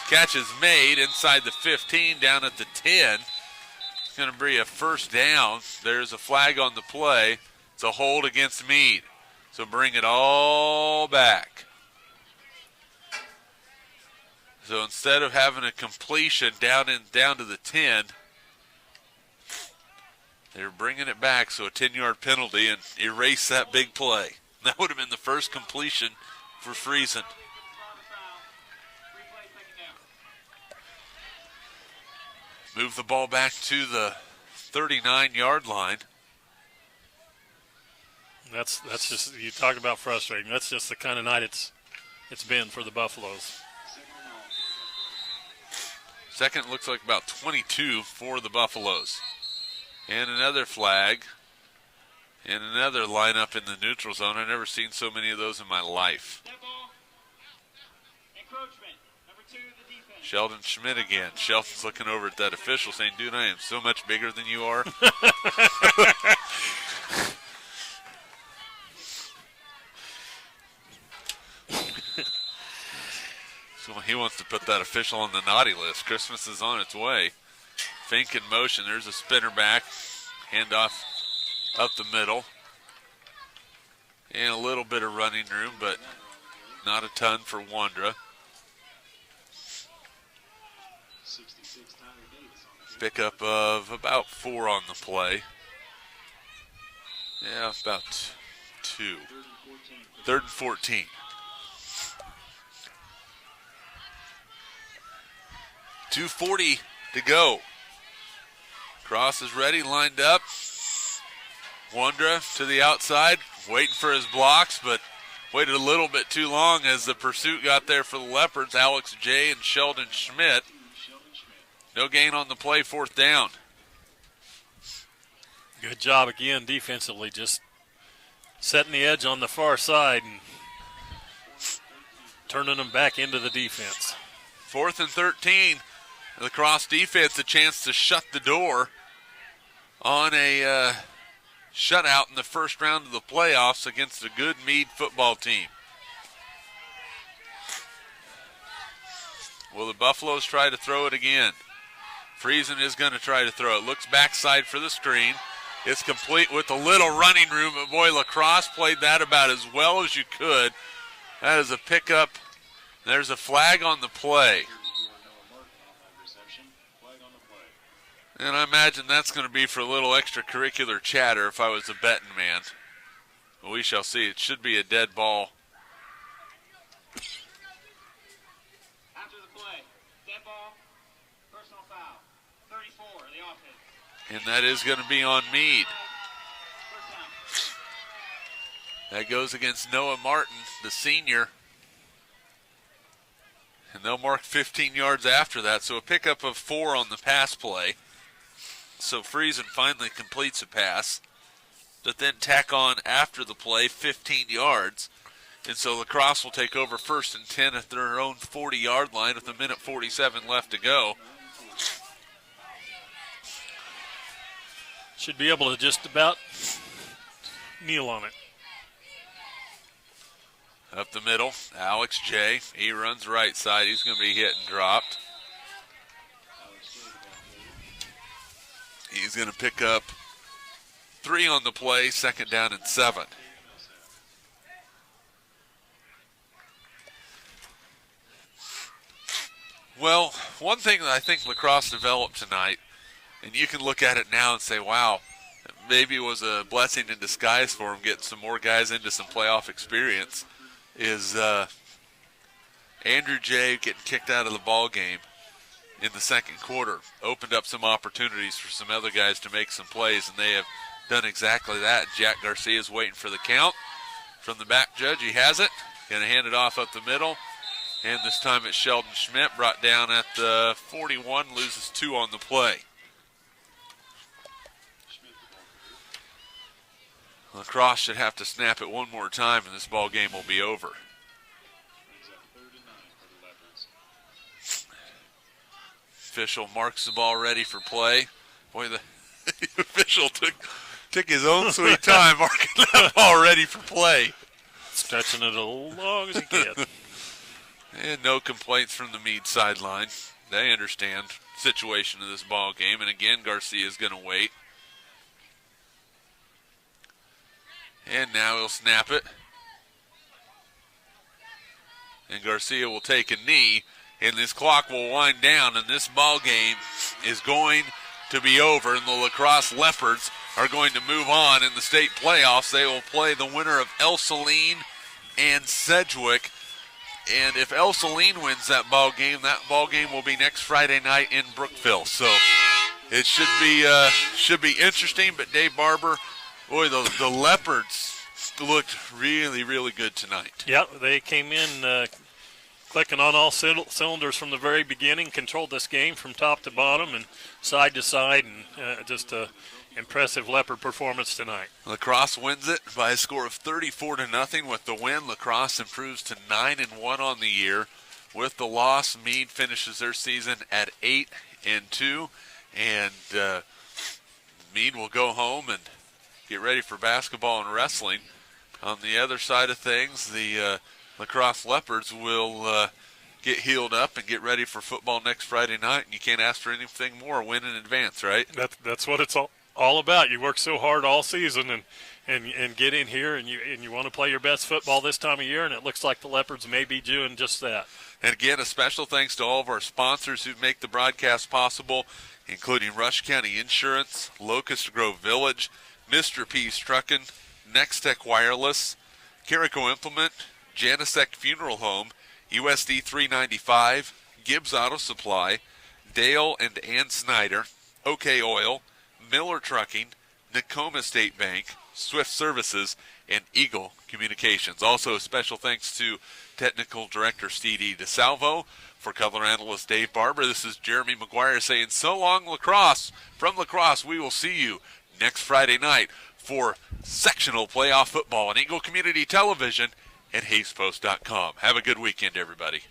Catch is made inside the 15, down at the 10. It's going to be a first down. There's a flag on the play. It's a hold against Meade. So bring it all back. So instead of having a completion down to the 10, they're bringing it back, so a 10-yard penalty and erase that big play. That would have been the first completion for Friesen. Move the ball back to the 39-yard line. That's just, you talk about frustrating. That's just the kind of night it's been for the Buffaloes. Second looks like about 22 for the Buffaloes. And another flag. And another lineup in the neutral zone. I've never seen so many of those in my life. Sheldon Schmidt again. Sheldon's looking over at that official saying, dude, I am so much bigger than you are. So he wants to put that official on the naughty list. Christmas is on its way. Fink in motion. There's a spinner back. Handoff up the middle. And a little bit of running room, but not a ton for Wandra. Pickup of about 4 on the play. Yeah, about 2. 3rd and 14. .240 to go. Cross is ready, lined up. Wandra to the outside, waiting for his blocks, but waited a little bit too long as the pursuit got there for the Leopards. Alex J. and Sheldon Schmidt. No gain on the play, 4th down. Good job again defensively, just setting the edge on the far side and turning them back into the defense. 4th and 13. The LaCrosse defense a chance to shut the door on a shutout in the first round of the playoffs against a good Meade football team. Will the Buffaloes try to throw it again? Friesen is going to try to throw it. Looks backside for the screen. It's complete with a little running room, but boy, LaCrosse played that about as well as you could. That is a pickup. There's a flag on the play. And I imagine that's going to be for a little extracurricular chatter if I was a betting man. But we shall see. It should be a dead ball. After the play, dead ball, personal foul, 34, the offense. And that is going to be on Meade. That goes against Noah Martin, the senior. And they'll mark 15 yards after that, so a pickup of 4 on the pass play. So Friesen finally completes a pass, but then tack on after the play 15 yards. And so LaCrosse will take over 1st and 10 at their own 40-yard line with 1:47 left to go. Should be able to just about kneel on it. Up the middle, Alex J. He runs right side. He's going to be hit and dropped. He's going to pick up 3 on the play, 2nd down and 7. Well, one thing that I think LaCrosse developed tonight, and you can look at it now and say, wow, maybe it was a blessing in disguise for him getting some more guys into some playoff experience, is Andrew J. getting kicked out of the ball game in the 2nd quarter opened up some opportunities for some other guys to make some plays, and they have done exactly that. Jack Garcia is waiting for the count from the back judge. He has it. Going to hand it off up the middle. And this time it's Sheldon Schmidt, brought down at the 41, loses 2 on the play. LaCrosse should have to snap it one more time, and this ball game will be over. Official marks the ball ready for play. Boy, the official took his own sweet time marking that ball ready for play. Stretching it as long as he can. And no complaints from the Meade sideline. They understand the situation of this ball game. And again, Garcia is going to wait. And now he'll snap it. And Garcia will take a knee. And this clock will wind down. And this ball game is going to be over. And the LaCrosse Leopards are going to move on in the state playoffs. They will play the winner of El Saline and Sedgwick. And if El Saline wins that ball game will be next Friday night in Brookville. So it should be interesting. But Dave Barber, boy, the Leopards looked really, really good tonight. Yeah, they came in clicking on all cylinders from the very beginning, controlled this game from top to bottom and side to side, and just a impressive Leopard performance tonight. LaCrosse wins it by a score of 34-0. With the win, LaCrosse improves to 9-1 on the year. With the loss, Meade finishes their season at 8-2, and Meade will go home and get ready for basketball and wrestling. On the other side of things, the LaCrosse Leopards will get healed up and get ready for football next Friday night, and you can't ask for anything more, win in advance, right? That's what it's all about. You work so hard all season and get in here and you want to play your best football this time of year, and it looks like the Leopards may be doing just that. And again, a special thanks to all of our sponsors who make the broadcast possible, including Rush County Insurance, Locust Grove Village, Mr. P's Truckin', Next Tech Wireless, Carico Implement, Janisek Funeral Home, USD 395, Gibbs Auto Supply, Dale and Ann Snyder, OK Oil, Miller Trucking, Nakoma State Bank, Swift Services, and Eagle Communications. Also, a special thanks to Technical Director Stevie DeSalvo. For color analyst Dave Barber, this is Jeremy McGuire saying so long, LaCrosse. From LaCrosse, we will see you next Friday night for sectional playoff football on Eagle Community Television and HaysPost.com. Have a good weekend, everybody.